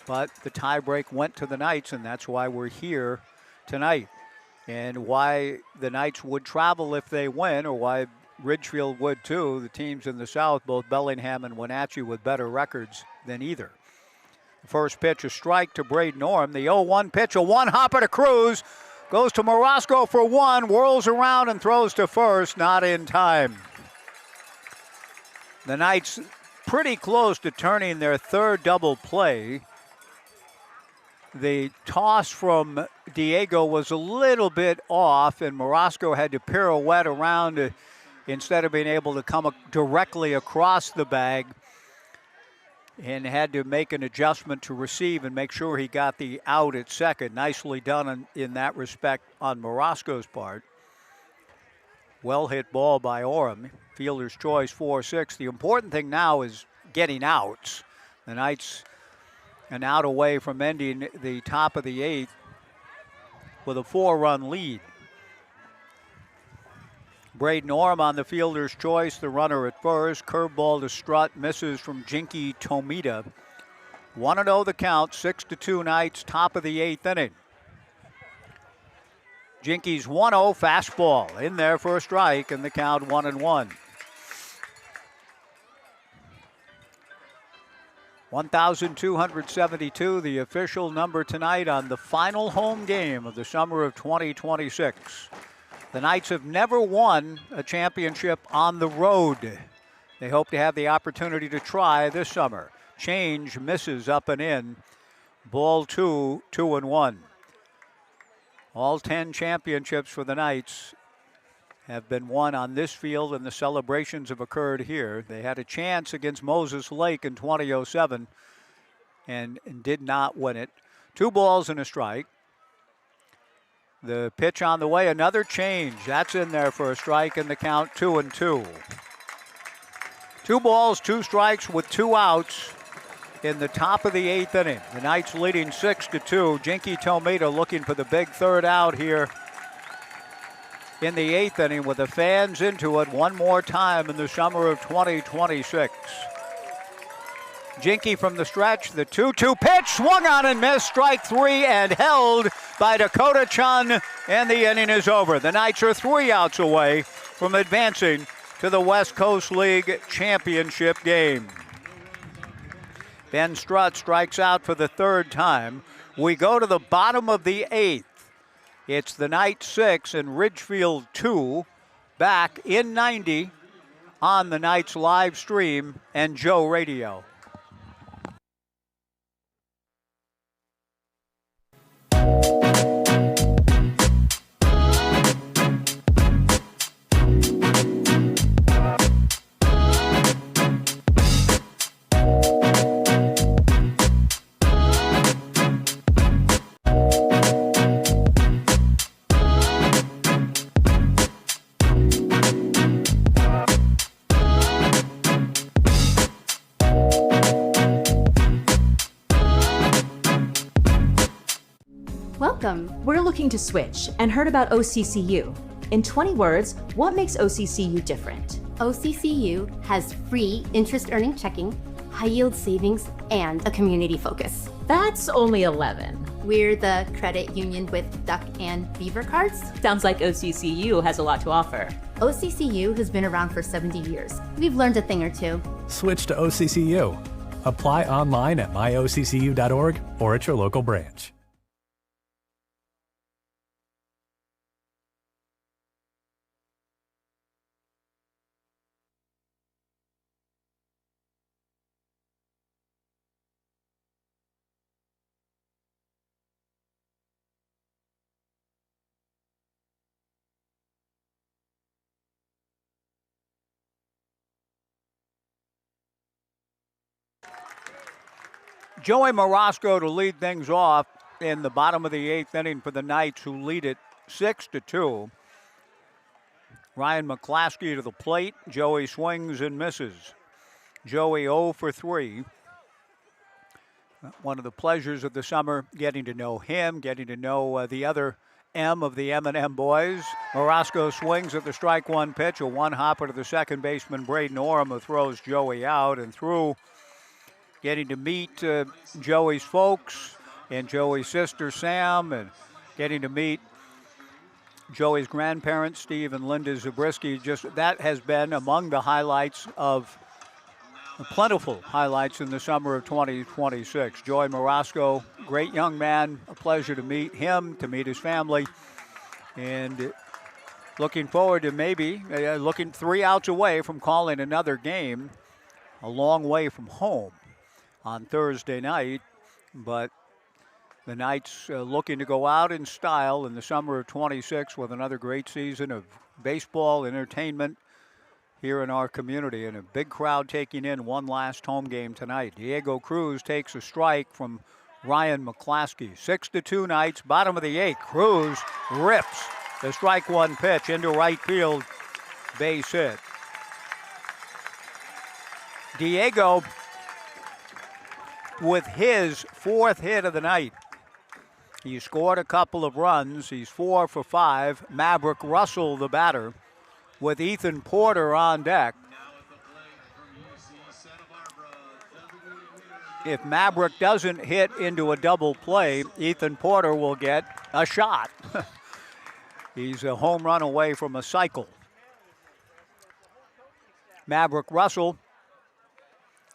but the tiebreak went to the Knights, and that's why we're here tonight. And why the Knights would travel if they win, or why Ridgefield would too. The teams in the South, both Bellingham and Wenatchee, with better records than either. The first pitch, a strike to Braden Oram. The 0-1 pitch, a 1-hopper to Cruz. Goes to Morosco for 1, whirls around and throws to first, not in time. The Knights pretty close to turning their 3rd double play. The toss from Diego was a little bit off, and Morosco had to pirouette around instead of being able to come directly across the bag, and had to make an adjustment to receive and make sure he got the out at second. Nicely done in that respect on Morosco's part. Well hit ball by Oram. Fielder's choice 4-6. The important thing now is getting outs. The Knights an out away from ending the top of the 8th with a 4-run lead. Braden Oram on the fielder's choice, the runner at first. Curveball to Strutt, misses from Jinky Tomita. 1-0 the count, 6-2 Knights, top of the 8th inning. Jinky's 1-0 fastball in there for a strike, and the count 1-1. 1,272, the official number tonight on the final home game of the summer of 2026. The Knights have never won a championship on the road. They hope to have the opportunity to try this summer. Change misses up and in. Ball 2, 2-1. All 10 championships for the Knights have been won on this field, and the celebrations have occurred here. They had a chance against Moses Lake in 2007 and did not win it. 2 balls and a strike. The pitch on the way, another change. That's in there for a strike, and the count 2-2. 2 balls, 2 strikes with 2 outs in the top of the 8th inning. The Knights leading 6-2. Jinky Tomita looking for the big third out here in the 8th inning with the fans into it one more time in the summer of 2026. Jinky from the stretch, the 2-2 pitch, swung on and missed, strike 3 and held by Dakota Chun, and the inning is over. The Knights are 3 outs away from advancing to the West Coast League championship game. Ben Strutt strikes out for the 3rd time. We go to the bottom of the 8th. It's the Knights 6 and Ridgefield 2 back in 90 on the Knights live stream and Joe Radio. Welcome. We're looking to switch and heard about OCCU. In 20 words, what makes OCCU different? OCCU has free interest-earning checking, high-yield savings, and a community focus. That's only 11. We're the credit union with duck and beaver cards. Sounds like OCCU has a lot to offer. OCCU has been around for 70 years. We've learned a thing or two. Switch to OCCU. Apply online at myoccu.org or at your local branch. Joey Morosco to lead things off in the bottom of the 8th inning for the Knights, who lead it 6-2. Ryan McClaskey to the plate. Joey swings and misses. Joey 0 for 3. One of the pleasures of the summer, getting to know him, getting to know the other M of the M&M boys. Morosco swings at the strike 1 pitch, a 1-hopper to the second baseman, Braden Orem, who throws Joey out and through. Getting to meet Joey's folks and Joey's sister, Sam, and getting to meet Joey's grandparents, Steve and Linda Zabriskie. Just that has been among the highlights of the plentiful highlights in the summer of 2026. Joey Morosco, great young man, a pleasure to meet him, to meet his family, and looking forward to maybe looking 3 outs away from calling another game, a long way from home on Thursday night, but the Knights looking to go out in style in the summer of 26 with another great season of baseball entertainment here in our community, and a big crowd taking in one last home game tonight. Diego Cruz takes a strike from Ryan McClaskey. 6-2 Knights, bottom of the 8th. Cruz rips the strike 1 pitch into right field, base hit. Diego with his 4th hit of the night. He scored a couple of runs. He's 4 for 5. Maverick Russell, the batter, with Ethan Porter on deck. If Maverick doesn't hit into a double play, Ethan Porter will get a shot. He's a home run away from a cycle. Maverick Russell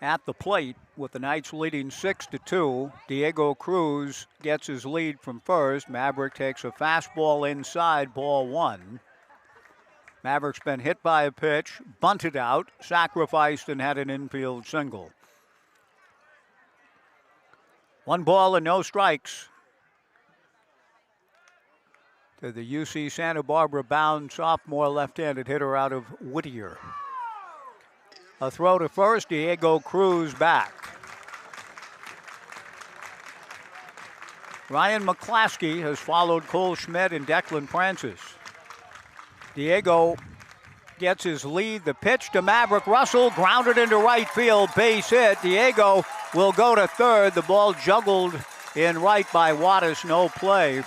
at the plate with the Knights leading 6-2. Diego Cruz gets his lead from first. Maverick takes a fastball inside, ball one. Maverick's been hit by a pitch, bunted out, sacrificed, and had an infield single. 1 ball and no strikes to the UC Santa Barbara bound sophomore left-handed hitter out of Whittier. A throw to first, Diego Cruz back. Ryan McClaskey has followed Cole Schmidt and Declan Francis. Diego gets his lead. The pitch to Maverick Russell, grounded into right field, base hit. Diego will go to third. The ball juggled in right by Wattis, no play.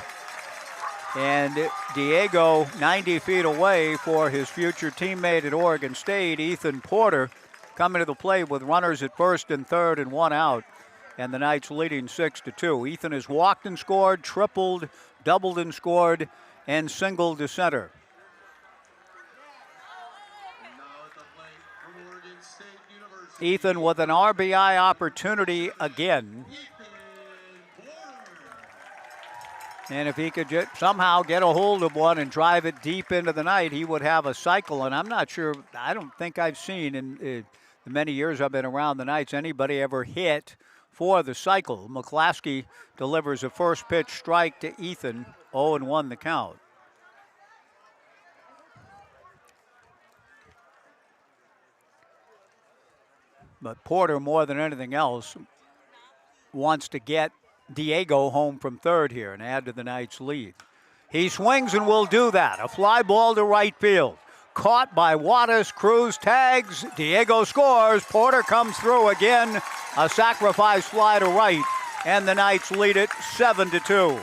And Diego 90 feet away for his future teammate at Oregon State, Ethan Porter, coming to the plate with runners at first and third and 1 out. And the Knights leading 6-2. Ethan has walked and scored, tripled, doubled and scored, and singled to center. Ethan with an RBI opportunity again. And if he could somehow get a hold of one and drive it deep into the night, he would have a cycle. And I'm not sure, I don't think I've seen in the many years I've been around the Knights anybody ever hit for the cycle. McClaskey delivers a first pitch strike to Ethan, 0-1 the count. But Porter, more than anything else, wants to get Diego home from third here and add to the Knights' lead. He swings and will do that. A fly ball to right field. Caught by Wattis. Cruz tags. Diego scores. Porter comes through again. A sacrifice fly to right. And the Knights lead it 7-2.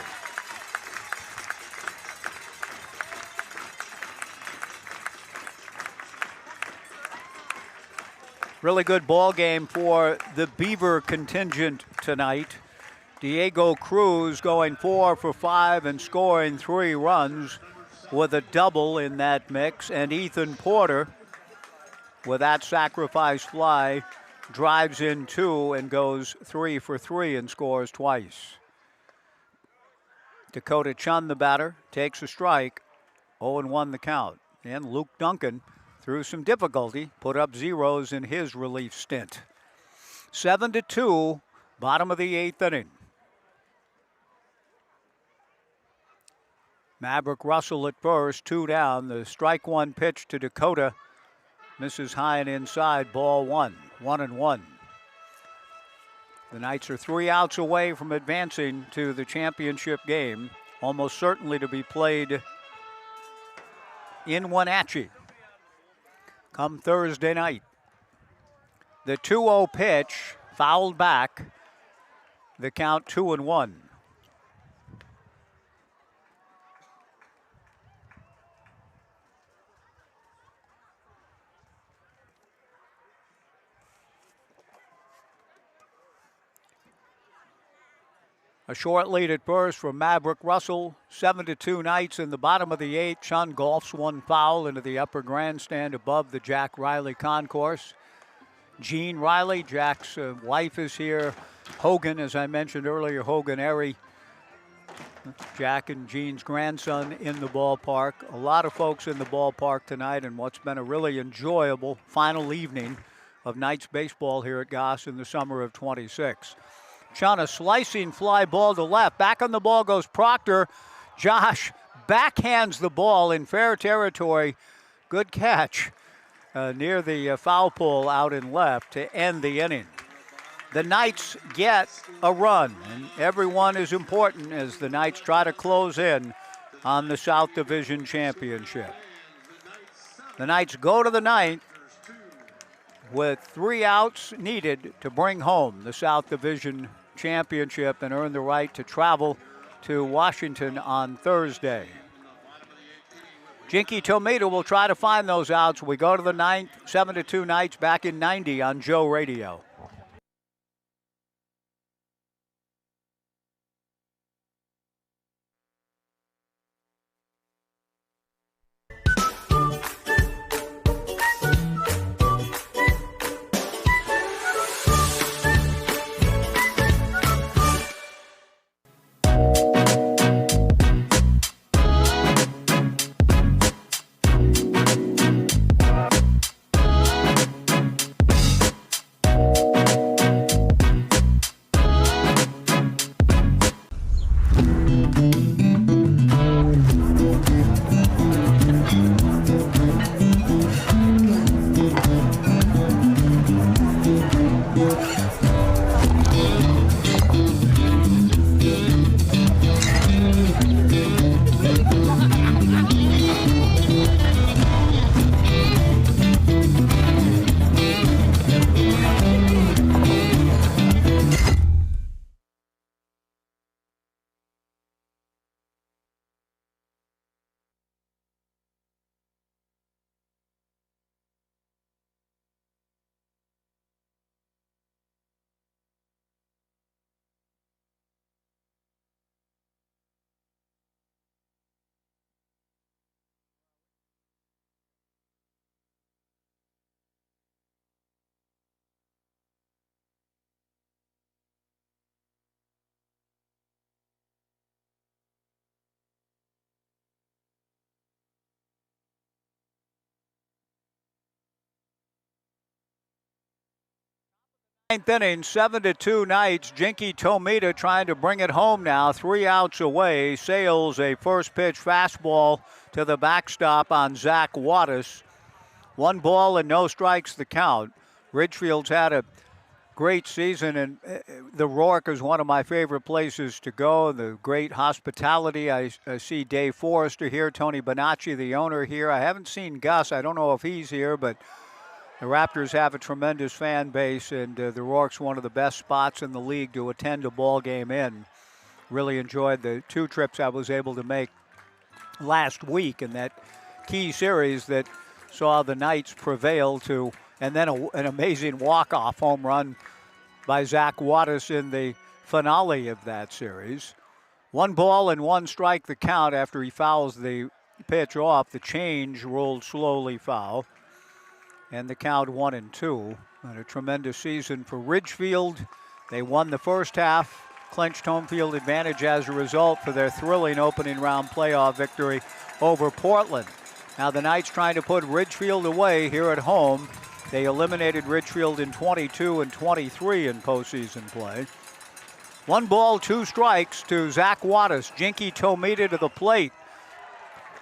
Really good ball game for the Beaver contingent tonight. Diego Cruz going 4 for 5 and scoring 3 runs with a double in that mix. And Ethan Porter, with that sacrifice fly, drives in 2 and goes 3 for 3 and scores twice. Dakota Chun, the batter, takes a strike, 0-1 the count. And Luke Duncan, through some difficulty, put up zeros in his relief stint. 7-2, bottom of the 8th inning. Maverick Russell at first, 2 down. The strike one pitch to Dakota misses high and inside, ball 1, 1-1. The Knights are 3 outs away from advancing to the championship game, almost certainly to be played in Wenatchee come Thursday night. The 2-0 pitch fouled back. The count 2-1. A short lead at first from Maverick Russell. 7-2 Knights in the bottom of the 8th. Chun golfs one foul into the upper grandstand above the Jack Riley concourse. Gene Riley, Jack's wife, is here. Hogan, as I mentioned earlier, Hogan Airy, Jack and Gene's grandson, in the ballpark. A lot of folks in the ballpark tonight in what's been a really enjoyable final evening of Knights baseball here at Goss in the summer of 26. Chun, a slicing fly ball to left. Back on the ball goes Proctor. Josh backhands the ball in fair territory. Good catch near the foul pole out in left to end the inning. The Knights get a run, and everyone is important as the Knights try to close in on the South Division Championship. The Knights go to the 9th with 3 outs needed to bring home the South Division Championship and earn the right to travel to Washington on Thursday. Jinky Tomita will try to find those outs. We go to the 9th, 7-2 Knights, back in 90 on Joe Radio. Ninth inning, 7-2 Knights. Jinky Tomita trying to bring it home now. 3 outs away. Sails a first pitch fastball to the backstop on Zach Wattis. 1 ball and no strikes the count. Ridgefield's had a great season, and the Rourke is one of my favorite places to go. The great hospitality. I see Dave Forrester here, Tony Bonacci, the owner, here. I haven't seen Gus. I don't know if he's here, but the Raptors have a tremendous fan base, and the Rourke's one of the best spots in the league to attend a ball game in. Really enjoyed the 2 trips I was able to make last week in that key series that saw the Knights prevail to, and then an amazing walk-off home run by Zach Wattis in the finale of that series. 1 ball and 1 strike the count after he fouls the pitch off. The change rolled slowly foul. And the count 1-2. And a tremendous season for Ridgefield. They won the first half, clinched home field advantage as a result for their thrilling opening round playoff victory over Portland. Now the Knights trying to put Ridgefield away here at home. They eliminated Ridgefield in 22 and 23 in postseason play. 1 ball, 2 strikes to Zach Wattis. Jinky Tomita to the plate.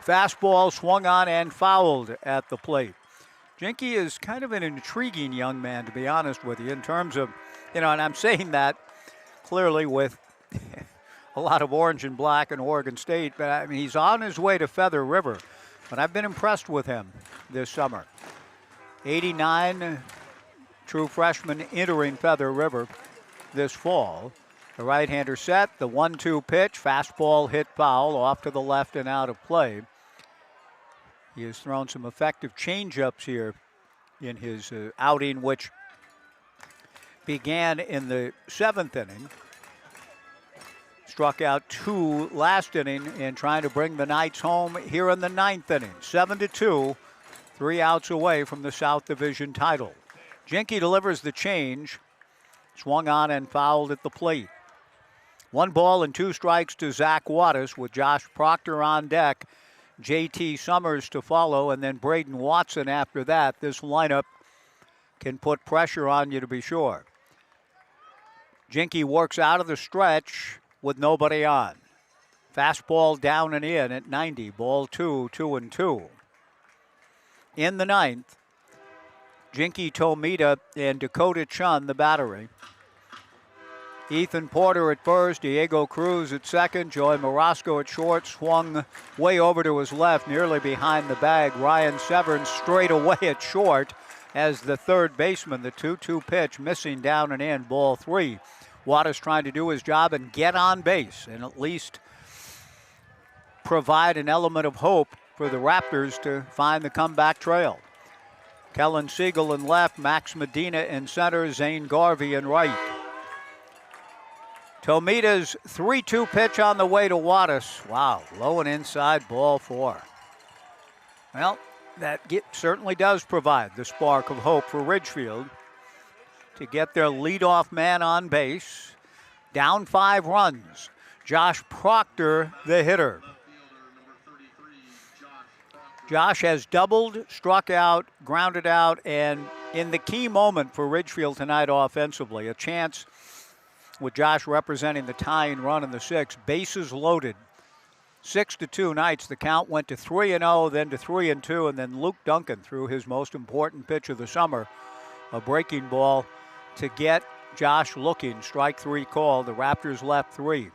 Fastball swung on and fouled at the plate. Jinky is kind of an intriguing young man, to be honest with you, in terms of, and I'm saying that clearly with a lot of orange and black in Oregon State, but I mean, he's on his way to Feather River, but I've been impressed with him this summer. 89, true freshman entering Feather River this fall. The right-hander set, the 1-2 pitch, fastball hit foul off to the left and out of play. He has thrown some effective changeups here in his outing, which began in the 7th inning. Struck out 2 last inning and trying to bring the Knights home here in the 9th inning. 7-2, 3 outs away from the South Division title. Jinky delivers the change. Swung on and fouled at the plate. 1 ball and 2 strikes to Zach Wattis with Josh Proctor on deck. J.T. Summers to follow, and then Braden Watson after that. This lineup can put pressure on you, to be sure. Jinky works out of the stretch with nobody on. Fastball down and in at 90. Ball 2, 2-2. In the 9th, Jinky Tomita and Dakota Chun, the battery. Ethan Porter at first, Diego Cruz at second, Joey Morosco at short, swung way over to his left, nearly behind the bag. Ryan Severns straight away at short as the third baseman. The 2-2 pitch missing down and in, ball 3. Wattis trying to do his job and get on base and at least provide an element of hope for the Raptors to find the comeback trail. Kellen Siegel in left, Max Medina in center, Zane Garvey in right. Tomita's 3-2 pitch on the way to Wattis. Wow, low and inside, ball 4. Well, that certainly does provide the spark of hope for Ridgefield to get their leadoff man on base. Down 5 runs. Josh Proctor, the hitter. Josh has doubled, struck out, grounded out, and in the key moment for Ridgefield tonight offensively, a chance with Josh representing the tying run in the 6th, bases loaded. 6-2 Knights. The count went to 3-0, then to 3-2, and then Luke Duncan threw his most important pitch of the summer, a breaking ball to get Josh looking. Strike 3 call. The Raptors left 3.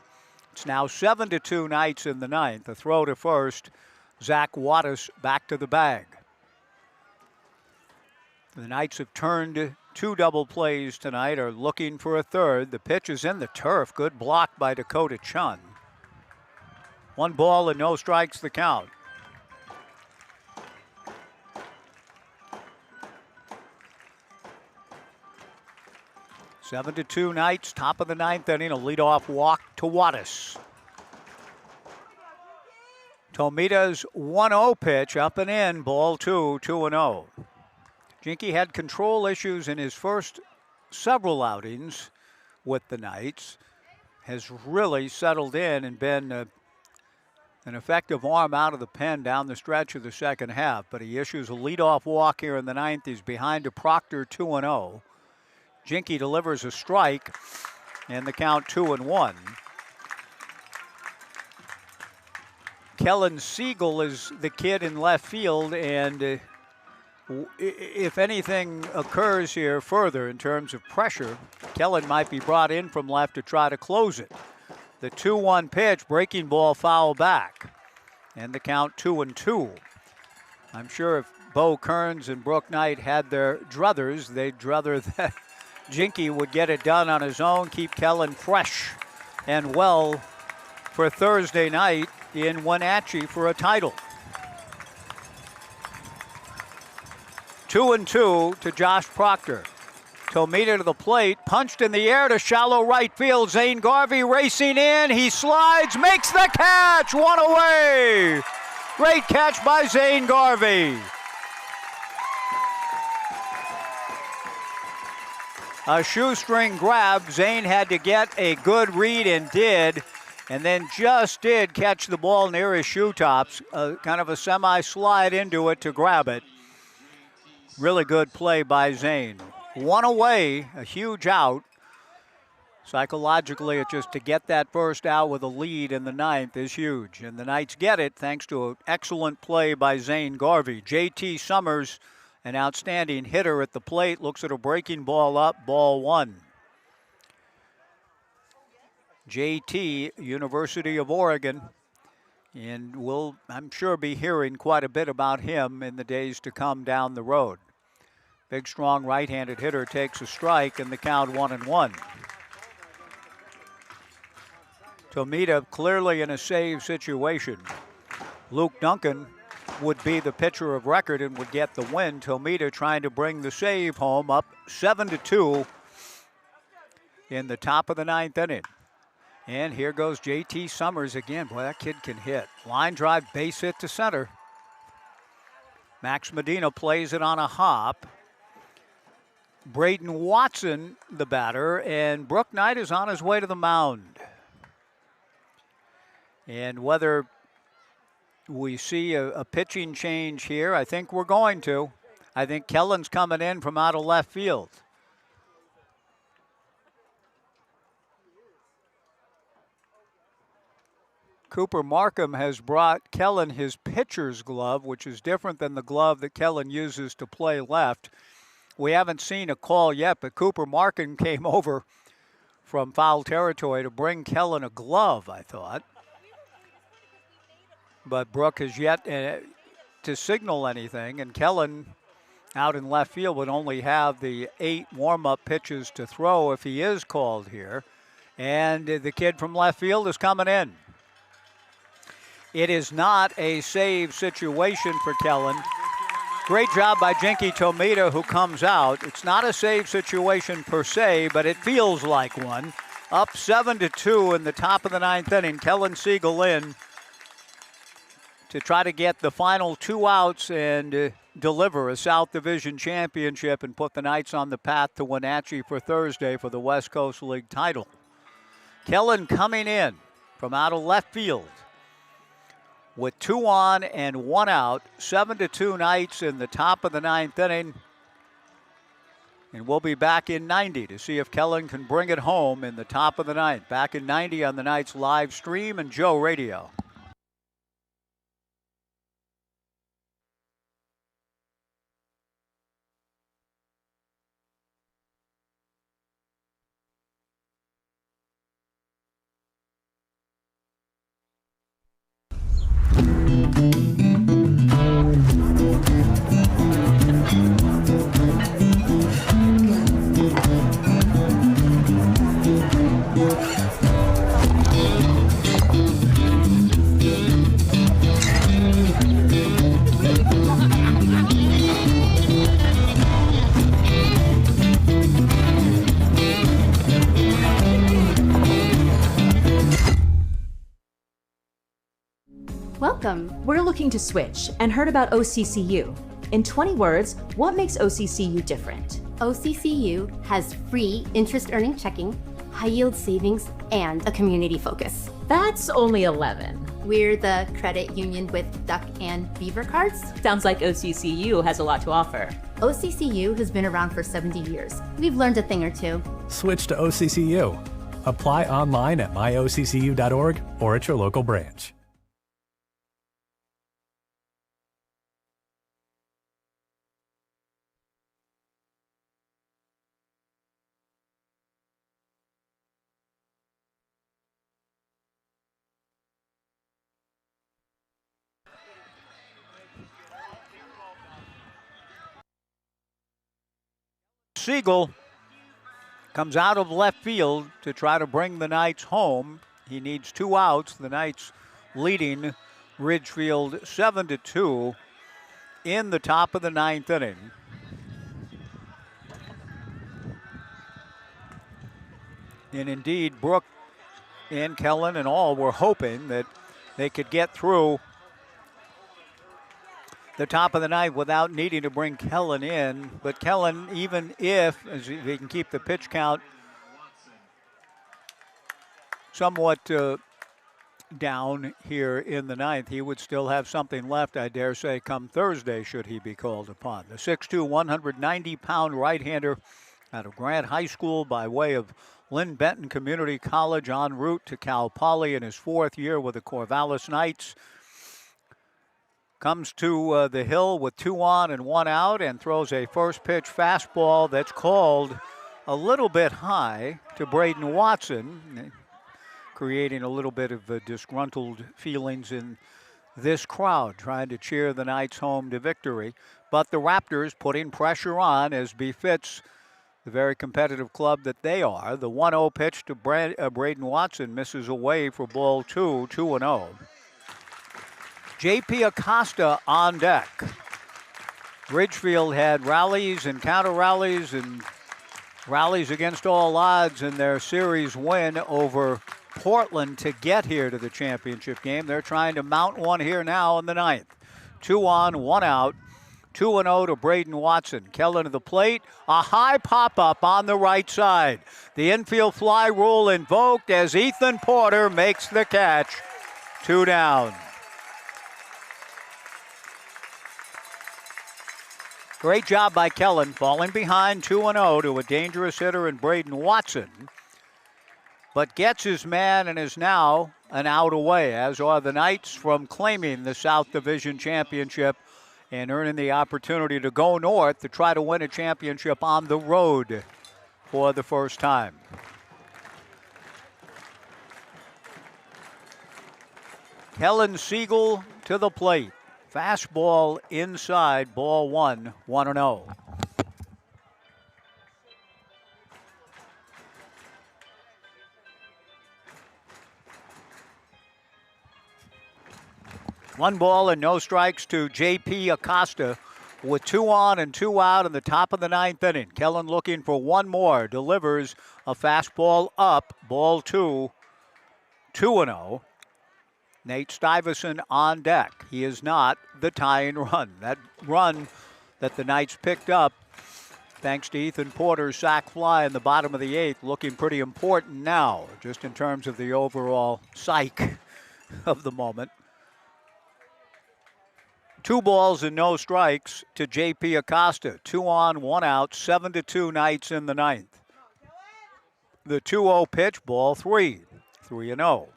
It's now 7-2 Knights in the 9th. A throw to first. Zach Wattis back to the bag. The Knights have turned 2 double plays tonight, are looking for a third. The pitch is in the turf. Good block by Dakota Chun. 1 ball and no strikes the count. Seven to 2 Knights, top of the 9th inning, a leadoff walk to Wattis. Tomita's 1-0 pitch up and in, ball 2, 2-0. Jinky had control issues in his first several outings with the Knights. Has really settled in and been an effective arm out of the pen down the stretch of the second half. But he issues a leadoff walk here in the 9th. He's behind to Proctor 2-0. Jinky delivers a strike, and the count 2-1. Kellen Siegel is the kid in left field, and if anything occurs here further in terms of pressure, Kellen might be brought in from left to try to close it. The 2-1 pitch, breaking ball, foul back, and the count 2-2. I'm sure if Bo Kearns and Brooke Knight had their druthers, they'd druther that Jinky would get it done on his own, keep Kellen fresh and well for Thursday night in Wenatchee for a title. 2-2 to Josh Proctor. Tomita to the plate, punched in the air to shallow right field. Zane Garvey racing in. He slides, makes the catch. One away. Great catch by Zane Garvey. A shoestring grab. Zane had to get a good read and did, and then just did catch the ball near his shoe tops. Kind of a semi-slide into it to grab it. Really good play by Zane. One away, a huge out. Psychologically, just to get that first out with a lead in the ninth is huge. And the Knights get it thanks to an excellent play by Zane Garvey. J.T. Summers, an outstanding hitter at the plate, looks at a breaking ball up, ball one. J.T., University of Oregon. And we'll, I'm sure, be hearing quite a bit about him in the days to come down the road. Big, strong right-handed hitter takes a strike, and the count 1-1. Tomita clearly in a save situation. Luke Duncan would be the pitcher of record and would get the win. Tomita trying to bring the save home, up 7-2 in the top of the ninth inning. And here goes J.T. Summers again. Boy, that kid can hit. Line drive, base hit to center. Max Medina plays it on a hop. Braden Watson, the batter, and Brooke Knight is on his way to the mound. And whether we see a pitching change here, I think we're going to. I think Kellen's coming in from out of left field. Cooper Markham has brought Kellen his pitcher's glove, which is different than the glove that Kellen uses to play left. We haven't seen a call yet, but Cooper Markham came over from foul territory to bring Kellen a glove, I thought. But Brooke has yet to signal anything, and Kellen out in left field would only have the 8 warm-up pitches to throw if he is called here. And the kid from left field is coming in. It is not a save situation for Kellen. Great job by Jinky Tomita, who comes out. It's not a save situation per se, but it feels like one. Up 7-2 in the top of the ninth inning. Kellen Siegel in to try to get the final 2 outs and deliver a South Division championship and put the Knights on the path to Wenatchee for Thursday for the West Coast League title. Kellen coming in from out of left field with 2 on and 1 out. 7-2 Knights in the top of the ninth inning. And we'll be back in 90 to see if Kellen can bring it home in the top of the ninth. Back in 90 on the Knights live stream and Joe Radio. Welcome. We're looking to switch and heard about OCCU. In 20 words, what makes OCCU different? OCCU has free interest-earning checking, high-yield savings, and a community focus. That's only 11. We're the credit union with duck and beaver cards. Sounds like OCCU has a lot to offer. OCCU has been around for 70 years. We've learned a thing or two. Switch to OCCU. Apply online at myoccu.org or at your local branch. Siegel comes out of left field to try to bring the Knights home. He needs 2 outs. The Knights leading Ridgefield 7-2 in the top of the 9th inning. And indeed, Brooke and Kellen and all were hoping that they could get through the top of the 9th without needing to bring Kellen in. But Kellen, even if he can keep the pitch count somewhat down here in the 9th, he would still have something left, I dare say, come Thursday should he be called upon. The 6'2", 190-pound right-hander out of Grant High School by way of Lynn Benton Community College, en route to Cal Poly in his 4th year with the Corvallis Knights. Comes to the hill with 2 on and 1 out and throws a first pitch fastball that's called a little bit high to Braden Watson, creating a little bit of disgruntled feelings in this crowd, trying to cheer the Knights home to victory. But the Raptors putting pressure on as befits the very competitive club that they are. The 1-0 pitch to Braden Watson misses away for ball 2, 2-0. J.P. Acosta on deck. Ridgefield had rallies and counter rallies and rallies against all odds in their series win over Portland to get here to the championship game. They're trying to mount one here now in the 9th. 2 on, 1 out. 2-0 to Braden Watson. Kellen to the plate. A high pop-up on the right side. The infield fly rule invoked as Ethan Porter makes the catch. 2 down. Great job by Kellen, falling behind 2-0 to a dangerous hitter in Braden Watson. But gets his man and is now an out away, as are the Knights from claiming the South Division championship and earning the opportunity to go north to try to win a championship on the road for the first time. Kellen Siegel to the plate. Fastball inside, ball 1, 1-0. One ball and no strikes to J.P. Acosta with 2 on and 2 out in the top of the 9th inning. Kellen looking for one more, delivers a fastball up, ball 2, 2-0. Nate Stuyvesant on deck. He is not the tying run. That run that the Knights picked up, thanks to Ethan Porter's sac fly in the bottom of the 8th, looking pretty important now, just in terms of the overall psyche of the moment. 2 balls and no strikes to J.P. Acosta. 2 on, 1 out, 7-2 Knights in the 9th. The 2-0 pitch, ball 3, 3-0.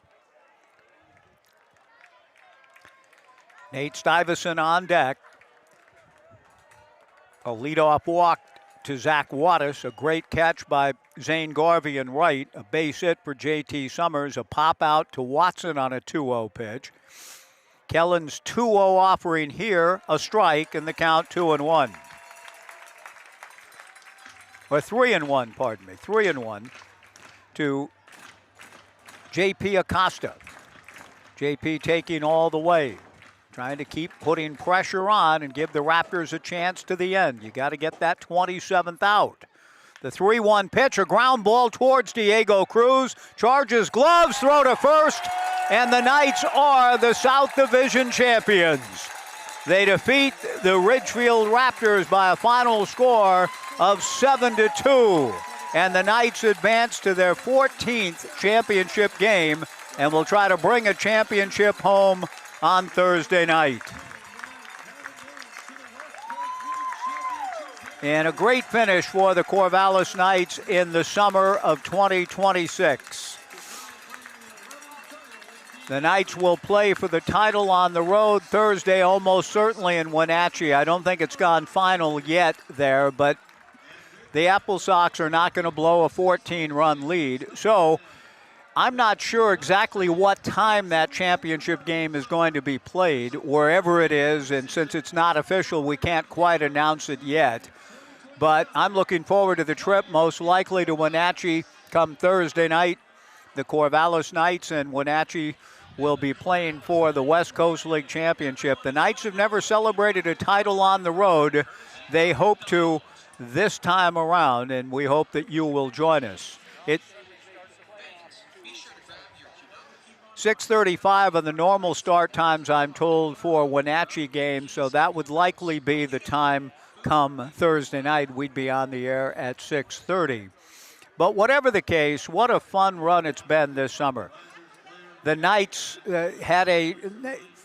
Nate Stuyvesant on deck. A leadoff walk to Zach Wattis. A great catch by Zane Garvey in right. A base hit for J.T. Summers. A pop out to Watson on a 2-0 pitch. Kellen's 2-0 offering here. A strike and the count 2-1. Or 3-1, pardon me. 3-1 to J.P. Acosta. J.P. taking all the way. Trying to keep putting pressure on and give the Raptors a chance to the end. You got to get that 27th out. The 3-1 pitch, a ground ball towards Diego Cruz. Charges gloves, throw to first, and the Knights are the South Division champions. They defeat the Ridgefield Raptors by a final score of 7-2. And the Knights advance to their 14th championship game and will try to bring a championship home on Thursday night. And a great finish for the Corvallis Knights in the summer of 2026. The Knights will play for the title on the road Thursday, almost certainly in Wenatchee. I don't think it's gone final yet there, but the Apple Sox are not going to blow a 14-run lead. So I'm not sure exactly what time that championship game is going to be played, wherever it is, and since it's not official, we can't quite announce it yet. But I'm looking forward to the trip, most likely to Wenatchee come Thursday night. The Corvallis Knights and Wenatchee will be playing for the West Coast League Championship. The Knights have never celebrated a title on the road. They hope to this time around, and we hope that you will join us. It's 6:35 on the normal start times, I'm told, for Wenatchee games, so that would likely be the time come Thursday night. We'd be on the air at 6:30. But whatever the case, what a fun run it's been this summer. The Knights had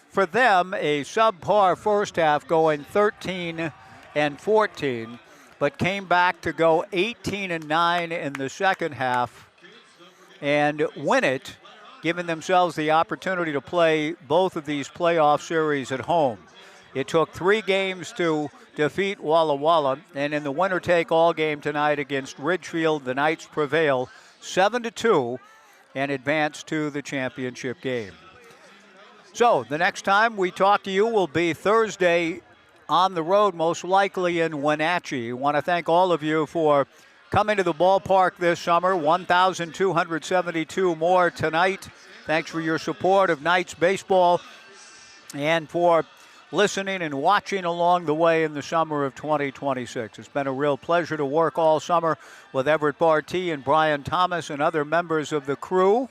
for them, a subpar first half going 13-14, but came back to go 18-9 in the second half and win it, giving themselves the opportunity to play both of these playoff series at home. It took 3 games to defeat Walla Walla, and in the winner-take-all game tonight against Ridgefield, the Knights prevail 7-2 and advance to the championship game. So the next time we talk to you will be Thursday on the road, most likely in Wenatchee. I want to thank all of you for coming to the ballpark this summer. 1,272 more tonight. Thanks for your support of Knights baseball and for listening and watching along the way in the summer of 2026. It's been a real pleasure to work all summer with Everett Bartee and Brian Thomas and other members of the crew.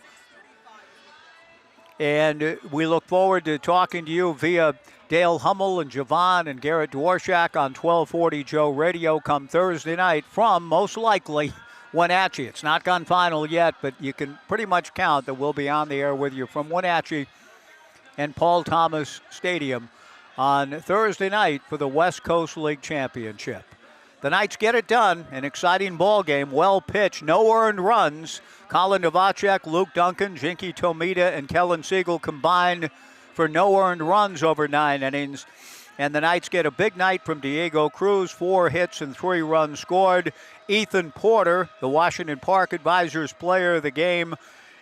And we look forward to talking to you via Dale Hummel and Javon and Garrett Dworshak on 1240 Joe Radio come Thursday night from, most likely, Wenatchee. It's not gone final yet, but you can pretty much count that we'll be on the air with you from Wenatchee and Paul Thomas Stadium on Thursday night for the West Coast League Championship. The Knights get it done. An exciting ball game, well pitched, no earned runs. Colin Novacek, Luke Duncan, Jinky Tomita, and Kellen Siegel combined for no earned runs over 9 innings. And the Knights get a big night from Diego Cruz, 4 hits and 3 runs scored. Ethan Porter, the Washington Park Advisors player of the game,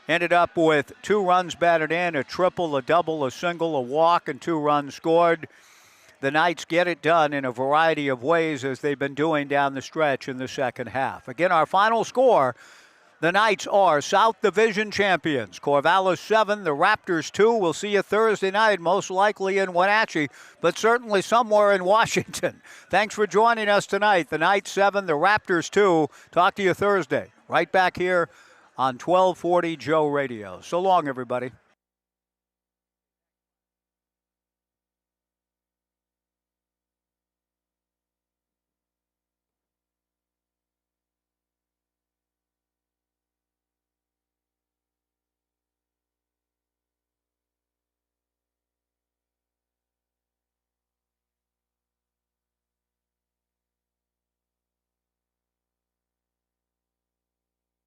ended up with 2 runs batted in, a triple, a double, a single, a walk, and 2 runs scored. The Knights get it done in a variety of ways as they've been doing down the stretch in the second half. Again, our final score, the Knights are South Division champions. Corvallis 7, the Raptors 2. We'll see you Thursday night, most likely in Wenatchee, but certainly somewhere in Washington. Thanks for joining us tonight. The Knights 7, the Raptors 2. Talk to you Thursday, right back here on 1240 Joe Radio. So long, everybody.